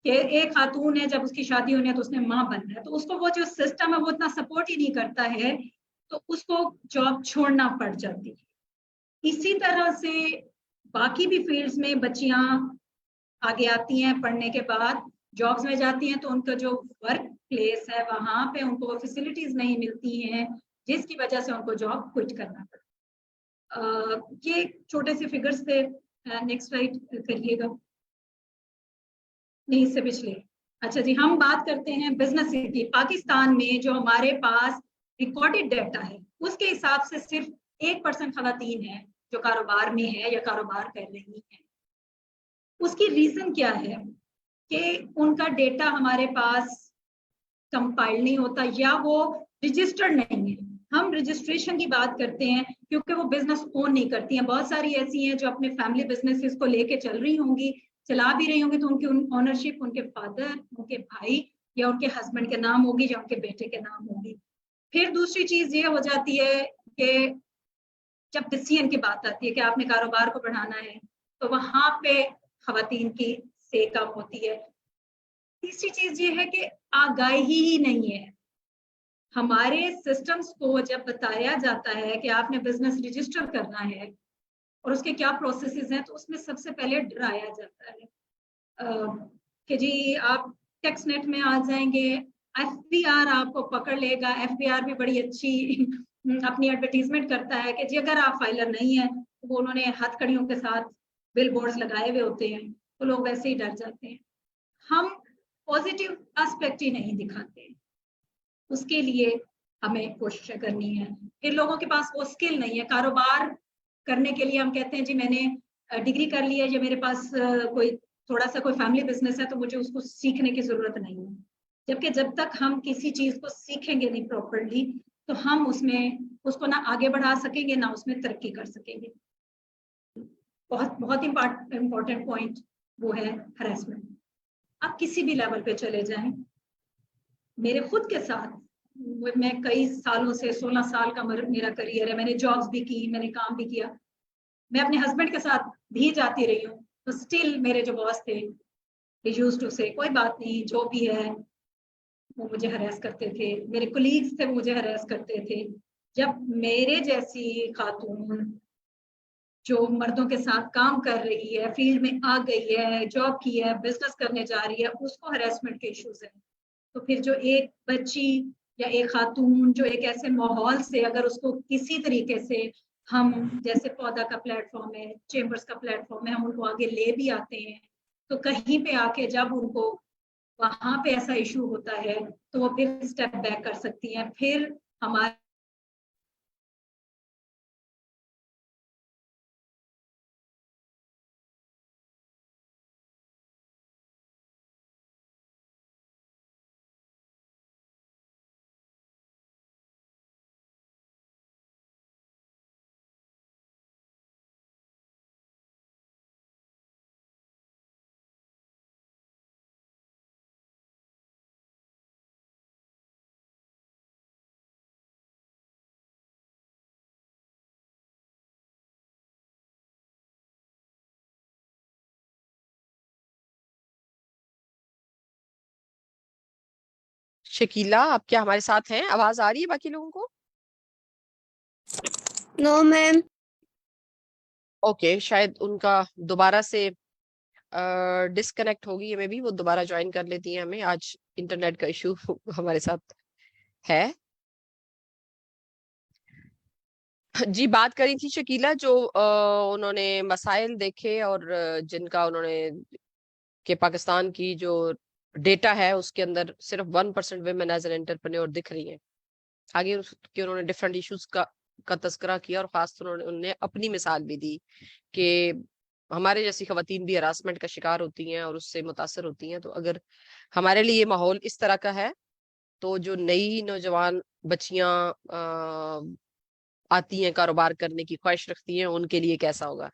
[SPEAKER 3] कि एक खातून है जब उसकी शादी होनी है तो उसने माँ बनना है, तो उसको वो जो सिस्टम है वो इतना सपोर्ट ही नहीं करता है, तो उसको जॉब छोड़ना पड़ जाती है। इसी तरह से बाकी भी फील्ड्स में बच्चियां आगे आती हैं, पढ़ने के बाद जॉब्स में जाती हैं, तो उनका जो वर्क प्लेस है वहां पे उनको फैसिलिटीज नहीं मिलती हैं जिसकी वजह से उनको जॉब क्विट करना पड़ता है। ये छोटे से फिगर्स थे। नेक्स्ट स्लाइड करिएगा, नहीं इससे पिछले। अच्छा जी, हम बात करते हैं बिजनेस की। पाकिस्तान में जो हमारे पास रिकॉर्डेड डाटा है उसके हिसाब से सिर्फ 1% खवातीन है जो कारोबार में है या कारोबार कर रही है। उसकी रीजन क्या है कि उनका डेटा हमारे पास कंपाइल नहीं होता या वो रजिस्टर्ड नहीं है। हम रजिस्ट्रेशन की बात करते हैं क्योंकि वो बिजनेस ओन नहीं करती हैं। बहुत सारी ऐसी हैं जो अपने फैमिली बिजनेसेस को लेके चल रही होंगी, चला भी रही होंगी, तो उनकी ओनरशिप उनके फादर, उनके भाई या उनके हस्बैंड के नाम होगी या उनके बेटे के नाम होगी। फिर दूसरी चीज ये हो जाती है कि जब डिसीजन की बात आती है कि आपने कारोबार को बढ़ाना है तो वहां पे खवातीन की से कम होती है। तीसरी चीज ये है कि आगाही ही नहीं है। हमारे सिस्टम्स को जब बताया जाता है कि आपने बिजनेस रजिस्टर करना है और उसके क्या प्रोसेसेस हैं, तो उसमें सबसे पहले डराया जाता है कि जी आप टैक्स नेट में आ जाएंगे, एफबीआर आपको पकड़ लेगा। एफबीआर भी बड़ी अच्छी अपनी एडवर्टीजमेंट करता है कि जी अगर आप फाइलर नहीं है, तो वो उन्होंने हथकड़ियों के साथ बिल बोर्ड्स लगाए हुए होते हैं, तो लोग वैसे ही डर जाते हैं। हम पॉजिटिव एस्पेक्ट ही नहीं दिखाते, उसके लिए हमें कोशिश करनी है। फिर लोगों के पास वो स्किल नहीं है कारोबार करने के लिए। हम कहते हैं जी मैंने डिग्री कर ली है या मेरे पास कोई थोड़ा सा कोई फैमिली बिजनेस है तो मुझे उसको सीखने की जरूरत नहीं है। जबकि जब तक हम किसी चीज को सीखेंगे नहीं प्रॉपरली तो हम उसमें उसको ना आगे बढ़ा सकेंगे ना उसमें तरक्की कर सकेंगे। बहुत बहुत इंपॉर्टेंट पॉइंट वो है हरेसमेंट। आप किसी भी लेवल पे चले जाएं, मेरे खुद के साथ मैं कई सालों से 16 साल का मेरा करियर है, मैंने जॉब्स भी की, मैंने काम भी किया, मैं अपने हस्बैंड के साथ भी जाती रही हूँ, तो स्टिल मेरे जो बॉस थे यूज्ड टू से कोई बात नहीं जो भी है, वो मुझे हरास करते थे। मेरे कोलीग्स थे वो मुझे हरास करते थे। जब मेरे जैसी खातून जो मर्दों के साथ काम कर रही है, फील्ड में आ गई है, जॉब की है, बिजनेस करने जा रही है, उसको हरासमेंट के इश्यूज हैं, तो फिर जो एक बच्ची या एक खातून जो एक ऐसे माहौल से अगर उसको किसी तरीके से हम जैसे पौधा का प्लेटफॉर्म है, चेंबर्स का प्लेटफॉर्म है, हम उनको आगे ले भी आते हैं, तो कहीं पे आके जब उनको वहां पे ऐसा इशू होता है तो वो फिर स्टेप बैक कर सकती हैं। फिर हमारे
[SPEAKER 2] شکیلا آپ کیا ہمارے ساتھ ہیں؟ آواز آ رہی ہے باقی لوگوں کو؟
[SPEAKER 6] نو میم.
[SPEAKER 2] اوکے شاید ان کا دوبارہ سے ڈسکنیکٹ ہوگی، میں بھی وہ دوبارہ جوائن کر لیتی ہیں، ہمیں آج انٹرنیٹ کا ایشو ہمارے ساتھ ہے. جی بات کری تھی شکیلا جو انہوں نے مسائل دیکھے اور جن کا انہوں نے کہ پاکستان کی جو ڈیٹا ہے اس کے اندر صرف 1% ویمن ایز این انٹرپرینور دکھ رہی ہیں. آگے کہ انہوں نے ڈفرینٹ ایشوز کا تذکرہ کیا اور خاص طور انہوں نے اپنی مثال بھی دی کہ ہمارے جیسی خواتین بھی ہراسمنٹ کا شکار ہوتی ہیں اور اس سے متاثر ہوتی ہیں. تو اگر ہمارے لیے یہ ماحول اس طرح کا ہے تو جو نئی نوجوان بچیاں آتی ہیں کاروبار کرنے کی خواہش رکھتی ہیں ان کے لیے کیسا ہوگا.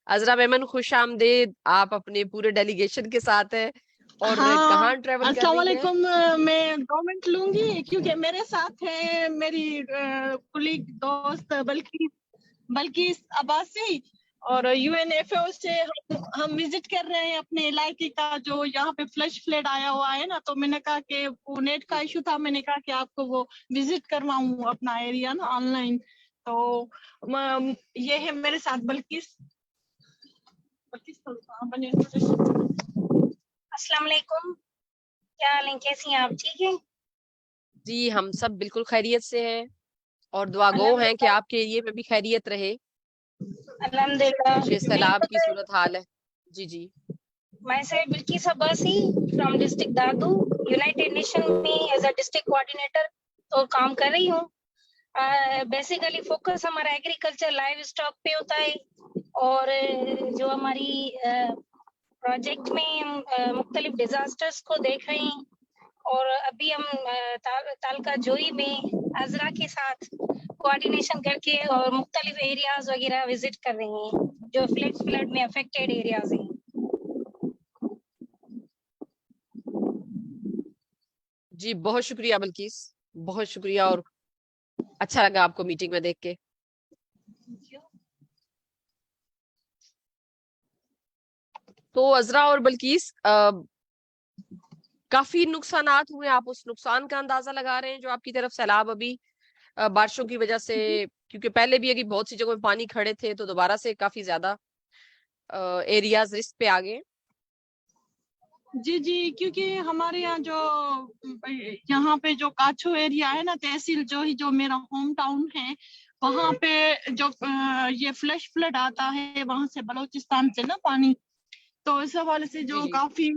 [SPEAKER 2] عذرا میمن خوش آمدید، آپ اپنے پورے ڈیلیگیشن کے ساتھ ہیں اور کہاں ٹریول کر
[SPEAKER 7] السلام
[SPEAKER 2] رہی ہیں؟
[SPEAKER 7] علیکم. میں 2 منٹ لوں گی کیونکہ میرے ساتھ ہے میری کولیگ دوست بلکیس عباسی اور UNFO سے ہم وزٹ کر رہے ہیں اپنے علاقے کا جو یہاں پہ فلش فلڈ آیا ہوا ہے نا. تو میں نے کہا کہ وہ نیٹ کا ایشو تھا، میں نے کہا کہ آپ کو وہ وزٹ کرواؤں اپنا ایریا نا آن لائن. تو یہ ہے میرے ساتھ بلکیس.
[SPEAKER 6] السلام علیکم. کیا حال ہے؟ کیسی ہیں آپ؟ ٹھیک ہے
[SPEAKER 2] جی ہم سب بالکل خیریت سے ہیں اور دعا گو ہیں کہ آپ کے ایریے میں بھی خیریت رہے.
[SPEAKER 6] الحمد للہ.
[SPEAKER 2] پیچھے سیلاب کی صورت حال ہے. جی جی
[SPEAKER 6] میں سے Bilqis Abbasi from district Dadu, United nation میں ایز اے ڈسٹرکٹ کوآرڈینیٹر تو کام کر رہی ہوں. بیسیکلی فوکس ہمارا ایگریکلچر لائیو اسٹاک پہ ہوتا ہے اور جو ہماری پروجیکٹ میں ہم مختلف ڈیزاسٹرز کو دیکھ رہے ہیں اور ابھی ہم تالکا جوئی میں عذرا کے ساتھ کوآرڈینیشن کر کے اور مختلف ایریاز وغیرہ وزٹ کر رہے ہیں جو فلڈ میں افیکٹڈ ایریاز ہیں.
[SPEAKER 2] جی بہت شکریہ بلکیس، بہت شکریہ اور اچھا لگا آپ کو میٹنگ میں دیکھ کے. تو عذرا اور بلکیس کافی نقصانات ہوئے، آپ اس نقصان کا اندازہ لگا رہے ہیں جو آپ کی طرف سیلاب ابھی بارشوں کی وجہ سے، کیونکہ پہلے بھی اگر بہت سی جگہوں میں پانی کھڑے تھے تو دوبارہ سے کافی زیادہ ایریاز رسک پہ آگئے.
[SPEAKER 7] جی کیونکہ ہمارے یہاں پہ جو کاچھو ایریا ہے نا، تحصیل جو میرا ہوم ٹاؤن ہے، وہاں پہ جو یہ فلش فلڈ آتا ہے وہاں سے بلوچستان سے نا پانی. تو اس حوالے سے جو کافی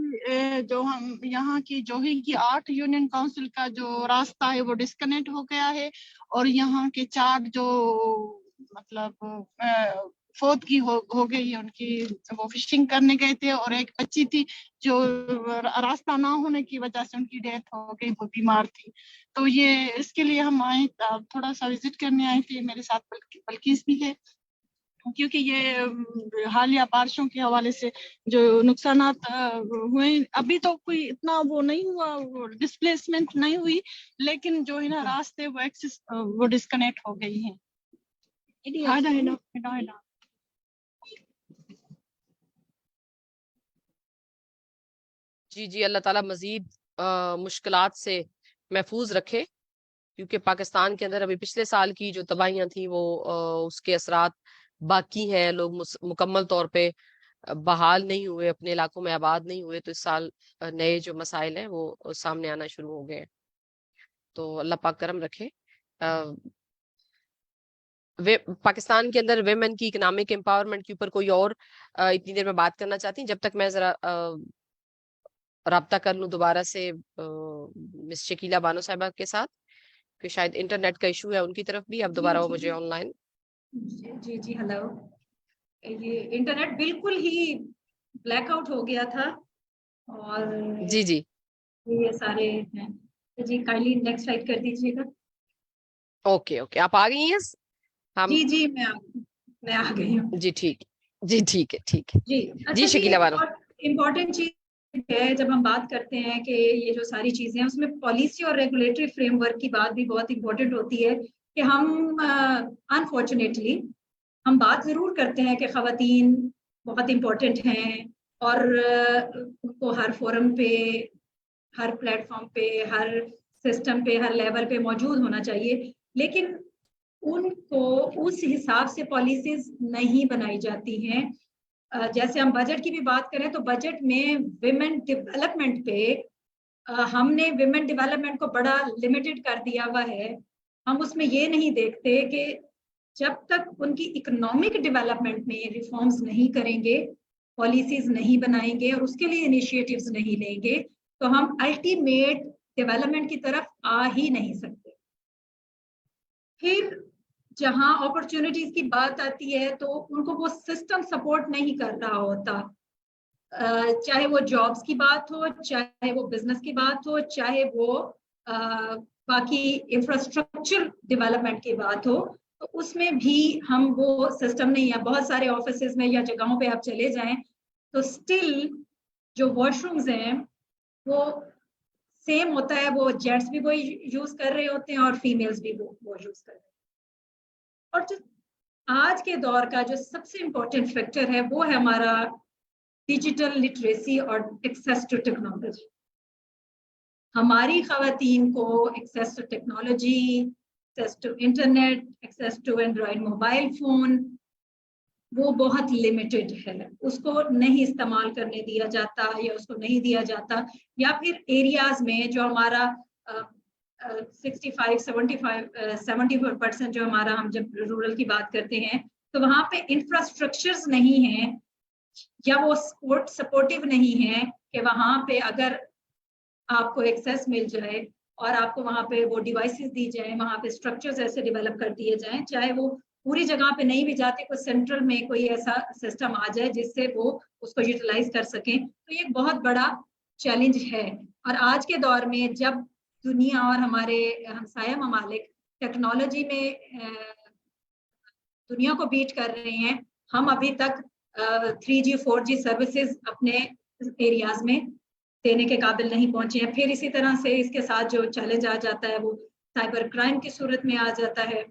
[SPEAKER 7] جو ہم یہاں کی جو ہی کی 8 یونین کاؤنسل کا جو راستہ ہے وہ ڈسکنیکٹ ہو گیا ہے اور یہاں کے 4 جو مطلب فوت کی ہو گئی ہے، ان کی وہ فشنگ کرنے گئے تھے اور ایک بچی تھی جو راستہ نہ ہونے کی وجہ سے ان کی ڈیتھ ہو گئی، وہ بیمار تھی. تو یہ اس کے لیے ہم آئے، تھوڑا سا وزٹ کرنے آئے تھے. میرے ساتھ بلکیس بھی ہے کیونکہ یہ حالیہ بارشوں کے حوالے سے جو نقصانات ہوئے، ابھی تو کوئی اتنا وہ نہیں ہوا، ڈسپلیسمنٹ نہیں ہوئی، لیکن جو ہے نا راستے وہ ڈسکنیکٹ ہو گئی ہیں.
[SPEAKER 2] جی اللہ تعالیٰ مزید مشکلات سے محفوظ رکھے، کیونکہ پاکستان کے اندر ابھی پچھلے سال کی جو تباہیاں تھیں وہ اس کے اثرات باقی ہیں. لوگ مکمل طور پہ بحال نہیں ہوئے، اپنے علاقوں میں آباد نہیں ہوئے، تو اس سال نئے جو مسائل ہیں وہ سامنے آنا شروع ہو گئے. تو اللہ پاک کرم رکھے. پاکستان کے اندر ویمن کی اکنامک امپاورمنٹ کے اوپر کوئی اور اتنی دیر میں بات کرنا چاہتی ہیں؟ جب تک میں ذرا رابطہ کر لوں دوبارہ سے مس شکیلا بانو صاحبہ کے ساتھ، کہ شاید انٹرنیٹ کا ایشو ہے ان کی طرف بھی. اب دوبارہ وہ مجھے آن لائن.
[SPEAKER 3] جی ہلو. یہ انٹرنیٹ بالکل ہی بلیک آؤٹ ہو گیا تھا اور
[SPEAKER 2] جی
[SPEAKER 3] یہ سارے ہیں. جی کائنڈلی نیکسٹ سلائیڈ کر دیجیے گا.
[SPEAKER 2] اوکے آپ آ گئی ہیں؟
[SPEAKER 3] جی میں آ گئی ہوں.
[SPEAKER 2] جی ٹھیک ہے.
[SPEAKER 3] جی
[SPEAKER 2] شکیلا بانو.
[SPEAKER 3] امپورٹنٹ چیز ہے جب ہم بات کرتے ہیں کہ یہ جو ساری چیزیں ہیں اس میں پالیسی اور ریگولیٹری فریم ورک کی بات بھی بہت امپورٹنٹ ہوتی ہے کہ ہم انفارچونیٹلی ہم بات ضرور کرتے ہیں کہ خواتین بہت امپورٹنٹ ہیں اور ان کو ہر فورم پہ، ہر پلیٹ فارم پہ، ہر सिस्टम पे हर लेवल पे मौजूद होना चाहिए, लेकिन उनको उस हिसाब से पॉलिसीज नहीं बनाई जाती हैं। जैसे हम बजट की भी बात करें तो बजट में विमेन डेवलपमेंट पे हमने विमेन डेवलपमेंट को बड़ा लिमिटेड कर दिया हुआ है। हम उसमें ये नहीं देखते कि जब तक उनकी इकोनॉमिक डेवलपमेंट में रिफॉर्म्स नहीं करेंगे, पॉलिसीज नहीं बनाएंगे और उसके लिए इनिशिएटिव्स नहीं लेंगे, तो हम अल्टीमेट डेवलपमेंट की तरफ आ ही नहीं सकते। फिर जहां अपॉर्चुनिटीज की बात आती है तो उनको वो सिस्टम सपोर्ट नहीं कर रहा होता, चाहे वो जॉब्स की बात हो, चाहे वो बिजनेस की बात हो, चाहे वो बाकी इंफ्रास्ट्रक्चर डेवलपमेंट की बात हो, तो उसमें भी हम वो सिस्टम नहीं है। बहुत सारे ऑफिसेज में या जगहों पे आप चले जाएं तो स्टिल जो वॉशरूम्स हैं वो सेम होता है, वो जेंट्स भी वही यूज कर रहे होते हैं और फीमेल्स भी वो यूज कर रहे हैं। और जो आज के दौर का जो सबसे इम्पोर्टेंट फैक्टर है वो है हमारा डिजिटल लिटरेसी और एक्सेस टू टेक्नोलॉजी। हमारी खवातीन को access to technology, access to internet, access to Android mobile phone वो बहुत लिमिटेड है, उसको नहीं इस्तेमाल करने दिया जाता या उसको नहीं दिया जाता, या फिर एरियाज में जो हमारा 65-70% जो हमारा, हम जब रूरल की बात करते हैं तो वहाँ पे इंफ्रास्ट्रक्चर्स नहीं हैं या वो सपोर्टिव नहीं है कि वहाँ पे अगर आपको एक्सेस मिल जाए और आपको वहाँ पे वो डिवाइसेस दी जाए, वहाँ पे स्ट्रक्चर्स ऐसे डेवलप कर दिए जाएं, चाहे वो पूरी जगह पे नहीं भी जाते, कोई सेंट्रल में कोई ऐसा सिस्टम आ जाए जिससे वो उसको यूटिलाइज कर सकें, तो ये बहुत बड़ा चैलेंज है। और आज के दौर में जब दुनिया और हमारे हमसाया ममालिक टेक्नोलॉजी में दुनिया को बीट कर रहे हैं, हम अभी तक 3G 4G सर्विसेज अपने एरियाज में देने के काबिल नहीं पहुंचे हैं। फिर इसी तरह से इसके साथ जो चैलेंज आ जाता है वो साइबर क्राइम की सूरत में आ जाता है।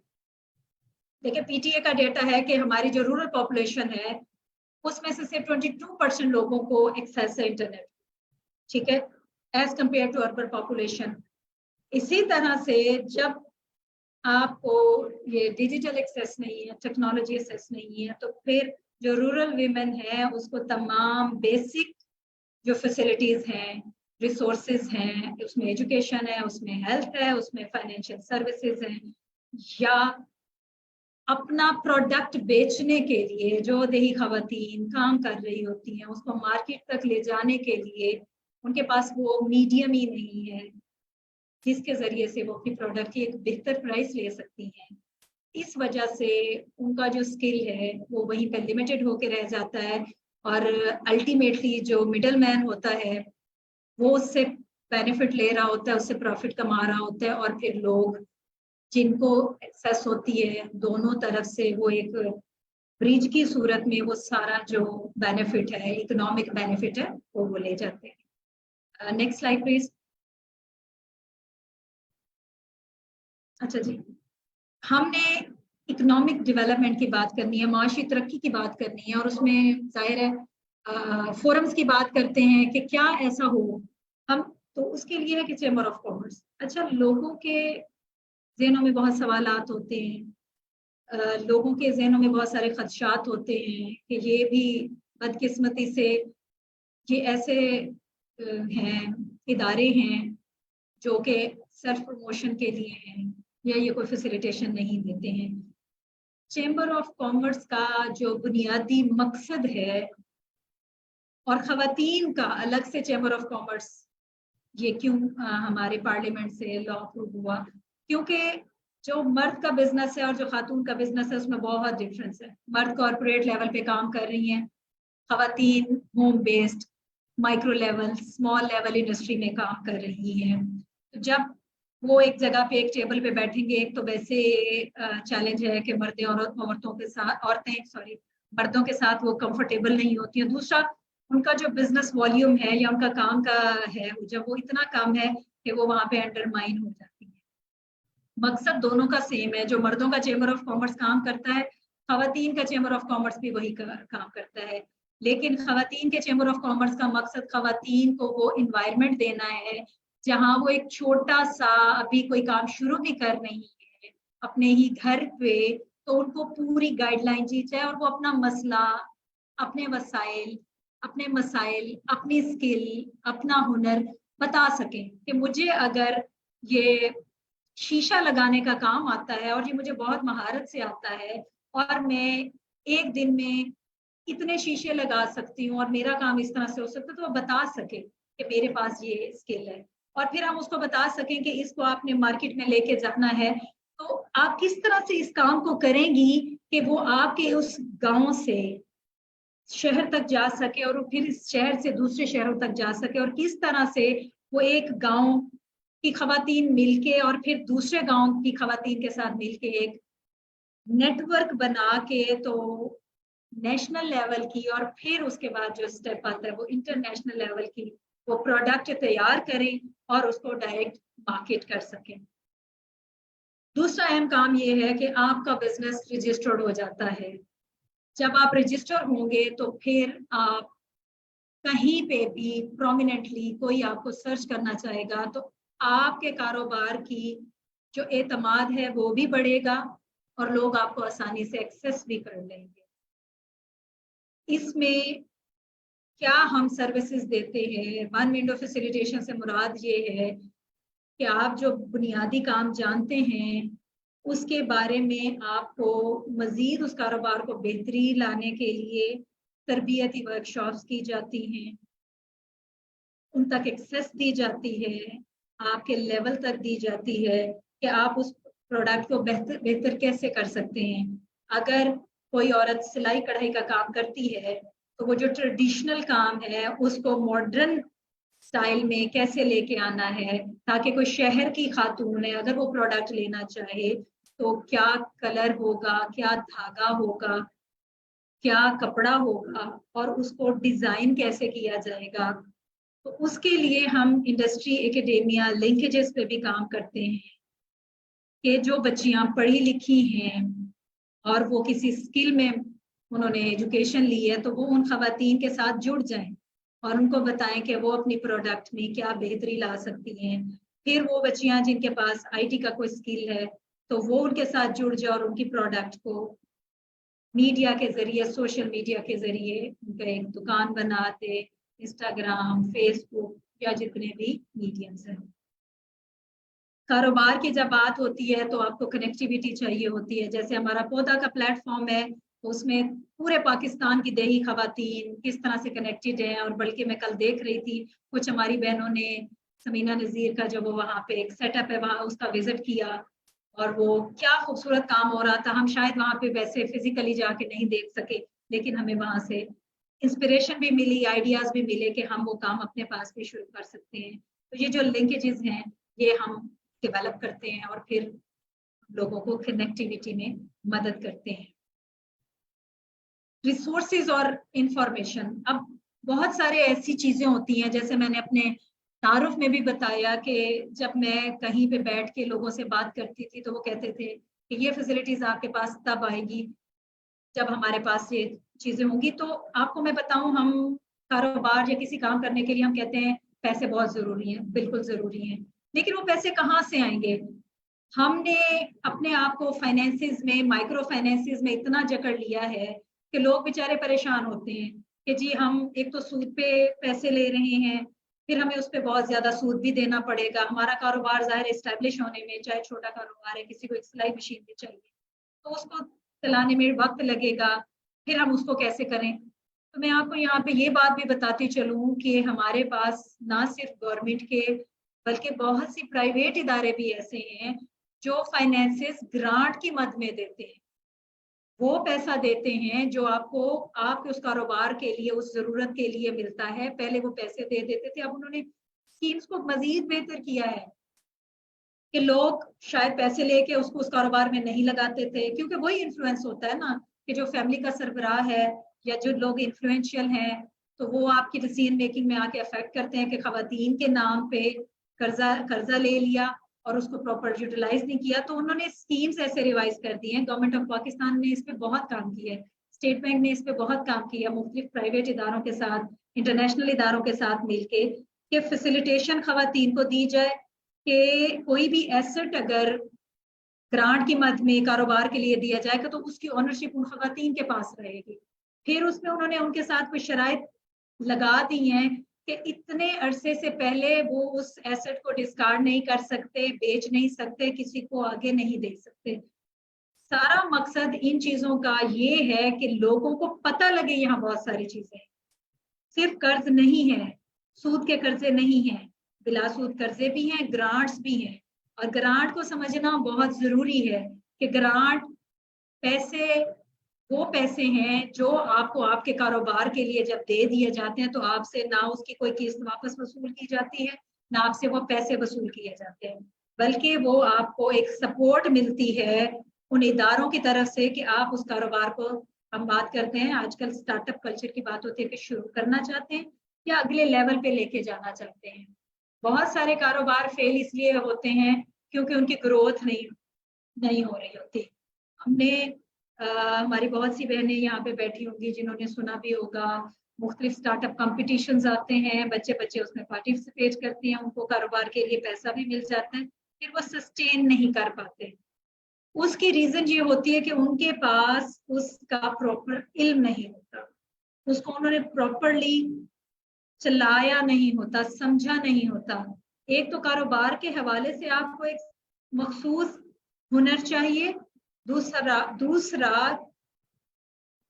[SPEAKER 3] देखिए PTA का डेटा है कि हमारी जो रूरल पॉपुलेशन है उसमें से सिर्फ 22% लोगों को एक्सेस है इंटरनेट, ठीक है, as compare to urban population. इसी तरह से जब आपको ये डिजिटल एक्सेस नहीं है, टेक्नोलॉजी एक्सेस नहीं है, तो फिर जो रूरल वीमेन है उसको तमाम बेसिक जो फैसिलिटीज हैं, रिसोर्सेज हैं, उसमें एजुकेशन है, उसमें हेल्थ है, उसमें फाइनेंशियल सर्विसेज हैं, या अपना प्रोडक्ट बेचने के लिए जो देही खवातीन काम कर रही होती हैं उसको मार्केट तक ले जाने के लिए उनके पास वो मीडियम ही नहीं है जिसके जरिए से वो अपनी प्रोडक्ट की एक बेहतर प्राइस ले सकती हैं। इस वजह से उनका जो स्किल है वो वहीं पर लिमिटेड होकर रह जाता है और अल्टीमेटली जो मिडल मैन होता है वो उससे बेनिफिट ले रहा होता है, उससे प्रॉफिट कमा रहा होता है, और फिर लोग जिनको एक्सेस होती है दोनों तरफ से वो एक ब्रिज की सूरत में वो सारा जो बेनिफिट है, इकोनॉमिक बेनिफिट है, वो ले जाते हैं। Next slide please. अच्छा जी, हमने इकोनॉमिक डेवलपमेंट की बात करनी है, माशी तरक्की की बात करनी है, और उसमें जाहिर है फोरम्स की बात करते हैं कि क्या ऐसा हो हम, तो उसके लिए है कि चैम्बर ऑफ कॉमर्स। अच्छा, लोगों के ज़हनों में बहुत सवालात होते हैं, लोगों के ज़हनों में बहुत सारे खदशात होते हैं कि ये भी बदकिस्मती से ये ऐसे हैं इदारे हैं जो कि सेल्फ प्रमोशन के लिए हैं या ये कोई फैसिलिटेशन नहीं देते हैं। चैम्बर ऑफ कॉमर्स का जो बुनियादी मकसद है, और खवातीन का अलग से चैम्बर ऑफ कॉमर्स ये क्यों हमारे पार्लियामेंट से लॉ अप्रूव हुआ, क्योंकि जो मर्द का बिजनेस है और जो खातून का बिजनेस है उसमें बहुत डिफरेंस है। मर्द कॉर्पोरेट लेवल पे काम कर रही हैं, खवातीन home based micro level small level industry में काम कर रही हैं। तो जब वो एक जगह पे एक टेबल पे बैठेंगे, एक तो वैसे चैलेंज है कि मर्दों के साथ वो कंफर्टेबल नहीं होती है। दूसरा, उनका जो बिजनेस वॉल्यूम है या उनका काम का है, जब वो इतना कम है कि वो वहाँ पे अंडरमाइन हो जाती है। मकसद दोनों का सेम है, जो मर्दों का चैम्बर ऑफ कॉमर्स काम करता है, खवातीन का चैम्बर ऑफ कॉमर्स भी वही काम करता है। लेकिन खवातीन के चैम्बर ऑफ कॉमर्स का मकसद खवातीन को वो इन्वायरमेंट देना है जहाँ वो एक छोटा सा अभी कोई काम शुरू भी कर रही है अपने ही घर पे, तो उनको पूरी गाइडलाइन दी जाए और वो अपना मसला, अपने वसाइल, अपने मसाइल, अपनी स्किल, अपना हुनर बता सकें कि मुझे अगर ये शीशा लगाने का काम आता है और ये मुझे बहुत महारत से आता है और मैं एक दिन में इतने शीशे लगा सकती हूँ और मेरा काम इस तरह से हो सकता है, तो वो बता सके कि मेरे पास ये स्किल है। और फिर हम उसको बता सकें कि इसको आपने मार्केट में लेके जाना है, तो आप किस तरह से इस काम को करेंगी कि वो आपके उस गांव से शहर तक जा सके और फिर इस शहर से दूसरे शहरों तक जा सके, और किस तरह से वो एक गांव की खवातीन मिलके और फिर दूसरे गांव की खवातीन के साथ मिलके एक नेटवर्क बना के तो नेशनल लेवल की और फिर उसके बाद जो स्टेप आता है वो इंटरनेशनल लेवल की वो प्रोडक्ट तैयार करें और उसको डायरेक्ट मार्केट कर सकें। दूसरा अहम काम ये है कि आपका बिजनेस रजिस्टर्ड हो जाता है। जब आप रजिस्टर होंगे तो फिर आप कहीं पे भी प्रोमिनेंटली कोई आपको सर्च करना चाहेगा तो आपके कारोबार की जो एतमाद है वो भी बढ़ेगा और लोग आपको आसानी से एक्सेस भी कर लेंगे। इसमें क्या हम सर्विसेज देते हैं, वन विंडो फैसिलिटेशन से मुराद ये है कि आप जो बुनियादी काम जानते हैं उसके बारे में आपको मजीद उस कारोबार को बेहतरी लाने के लिए तरबियती वर्कशॉप्स की जाती हैं, उन तक एक्सेस दी जाती है, आपके लेवल तक दी जाती है कि आप उस प्रोडक्ट को बेहतर कैसे कर सकते हैं। अगर कोई औरत सिलाई कढ़ाई का काम करती है तो वो जो ट्रेडिशनल काम है उसको मॉडर्न स्टाइल में कैसे लेके आना है ताकि कोई शहर की खातून है अगर वो प्रोडक्ट लेना चाहे तो क्या कलर होगा, क्या धागा होगा, क्या कपड़ा होगा और उसको डिजाइन कैसे किया जाएगा। तो उसके लिए हम इंडस्ट्री एकेडेमिया लिंकेजेस पे भी काम करते हैं कि जो बच्चियां पढ़ी लिखी हैं और वो किसी स्किल में उन्होंने एजुकेशन ली है तो वो उन खवातीन के साथ जुड़ जाएं और उनको बताएं कि वो अपनी प्रोडक्ट में क्या बेहतरी ला सकती हैं। फिर वो बच्चियां जिनके पास आईटी का कोई स्किल है तो वो उनके साथ जुड़ जाए और उनकी प्रोडक्ट को मीडिया के जरिए, सोशल मीडिया के जरिए उनका एक दुकान बना दे, इंस्टाग्राम, फेसबुक या जितने भी मीडियम्स हैं। कारोबार की जब बात होती है तो आपको कनेक्टिविटी चाहिए होती है। जैसे हमारा पौधा का प्लेटफॉर्म है तो उसमें पूरे पाकिस्तान की देही खवातीन किस तरह से कनेक्टेड हैं और बल्कि मैं कल देख रही थी कुछ हमारी बहनों ने समीना नज़ीर का जो वो वहाँ पे एक सेटअप है वहाँ उसका विजिट किया और वो क्या खूबसूरत काम हो रहा था। हम शायद वहाँ पे वैसे फिजिकली जाके नहीं देख सके लेकिन हमें वहाँ से इंस्पिरेशन भी मिली, आइडियाज भी मिले कि हम वो काम अपने पास भी शुरू कर सकते हैं। तो ये जो लिंकेजेस हैं ये हम डेवलप करते हैं और फिर लोगों को कनेक्टिविटी में मदद करते हैं। रिसोर्सेज और इंफॉर्मेशन, अब बहुत सारे ऐसी चीजें होती हैं जैसे मैंने अपने तारुफ में भी बताया कि जब मैं कहीं पे बैठ के लोगों से बात करती थी तो वो कहते थे कि ये फैसिलिटीज आपके पास तब आएगी जब हमारे पास ये चीजें होंगी। तो आपको मैं बताऊं, हम कारोबार या किसी काम करने के लिए हम कहते हैं पैसे बहुत जरूरी हैं, बिल्कुल जरूरी हैं, लेकिन वो पैसे कहाँ से आएंगे? हमने अपने आप को फाइनेंसेस में, माइक्रो फाइनेंसेस में इतना जकड़ लिया है कि लोग बेचारे परेशान होते हैं कि जी हम एक तो सूद पे पैसे ले रहे हैं, फिर हमें उस पर बहुत ज्यादा सूद भी देना पड़ेगा। हमारा कारोबार ज़ाहिर एस्टेब्लिश होने में, चाहे छोटा कारोबार है, किसी को एक सिलाई मशीन भी चाहिए तो उसको चलाने में वक्त लगेगा, फिर हम उसको कैसे करें। तो मैं आपको यहाँ पे ये बात भी बताती चलूँ कि हमारे पास ना सिर्फ गवर्नमेंट के बल्कि बहुत सी प्राइवेट इदारे भी ऐसे हैं जो फाइनेंसेस ग्रांट की मद में देते हैं। वो पैसा देते हैं जो आपको आपके उस कारोबार के लिए, उस जरूरत के लिए मिलता है। पहले वो पैसे दे देते थे, अब उन्होंने स्कीम्स को मजीद बेहतर किया है कि लोग शायद पैसे लेके उसको उस कारोबार में नहीं लगाते थे, क्योंकि वही इन्फ्लुएंस होता है ना कि जो फैमिली का सरबराह है या जो लोग इन्फ्लुएंशियल हैं तो वो आपकी डिसीजन मेकिंग में आके अफेक्ट करते हैं कि खवातीन के नाम पे कर्जा ले लिया और उसको प्रॉपर यूटिलाइज नहीं किया। तो उन्होंने स्कीम्स ऐसे रिवाइज कर दी हैं। गवर्नमेंट ऑफ पाकिस्तान ने इस पे बहुत काम किया है, स्टेट बैंक ने इस पे बहुत काम किया, मुख्तलिफ प्राइवेट इदारों के साथ, इंटरनेशनल इदारों के साथ मिलके, कि फैसिलिटेशन खवातीन को दी जाए कि कोई भी एसेट अगर ग्रांट की मद में कारोबार के लिए दिया जाएगा तो उसकी ओनरशिप उन खवातीन के पास रहेगी। फिर उसमें उन्होंने उनके साथ कुछ शराइत लगा दी हैं कि इतने अरसे से पहले वो उस एसेट को डिस्कार्ड नहीं कर सकते, बेच नहीं सकते, किसी को आगे नहीं दे सकते। सारा मकसद इन चीजों का ये है कि लोगों को पता लगे यहाँ बहुत सारी चीजें, सिर्फ कर्ज नहीं है, सूद के कर्जे नहीं हैं, बिला सूद कर्जे भी हैं, ग्रांट्स भी हैं। और ग्रांट को समझना बहुत जरूरी है कि ग्रांट पैसे वो पैसे हैं जो आपको आपके कारोबार के लिए जब दे दिए जाते हैं तो आपसे ना उसकी कोई किस्त वापस वसूल की जाती है, ना आपसे वो पैसे वसूल किए जाते हैं, बल्कि वो आपको एक सपोर्ट मिलती है उन इदारों की तरफ से कि आप उस कारोबार को, हम बात करते हैं आजकल स्टार्टअप कल्चर की बात होती है कि शुरू करना चाहते हैं या अगले लेवल पे लेके जाना चाहते हैं। बहुत सारे कारोबार फेल इसलिए होते हैं क्योंकि उनकी ग्रोथ नहीं हो रही होती। हमने हमारी बहुत सी बहनें यहाँ पे बैठी होंगी जिन्होंने सुना भी होगा, मुख्तलिफ स्टार्टअप कॉम्पिटिशन्स आते हैं, बच्चे उसमें पार्टिसिपेट करते हैं, उनको कारोबार के लिए पैसा भी मिल जाता है, फिर वो सस्टेन नहीं कर पाते। उसकी रीजन ये होती है कि उनके पास उसका प्रॉपर इल्म नहीं होता, उसको उन्होंने प्रॉपरली चलाया नहीं होता, समझा नहीं होता। एक तो कारोबार के हवाले से आपको एक मखसूस हुनर चाहिए, दूसरा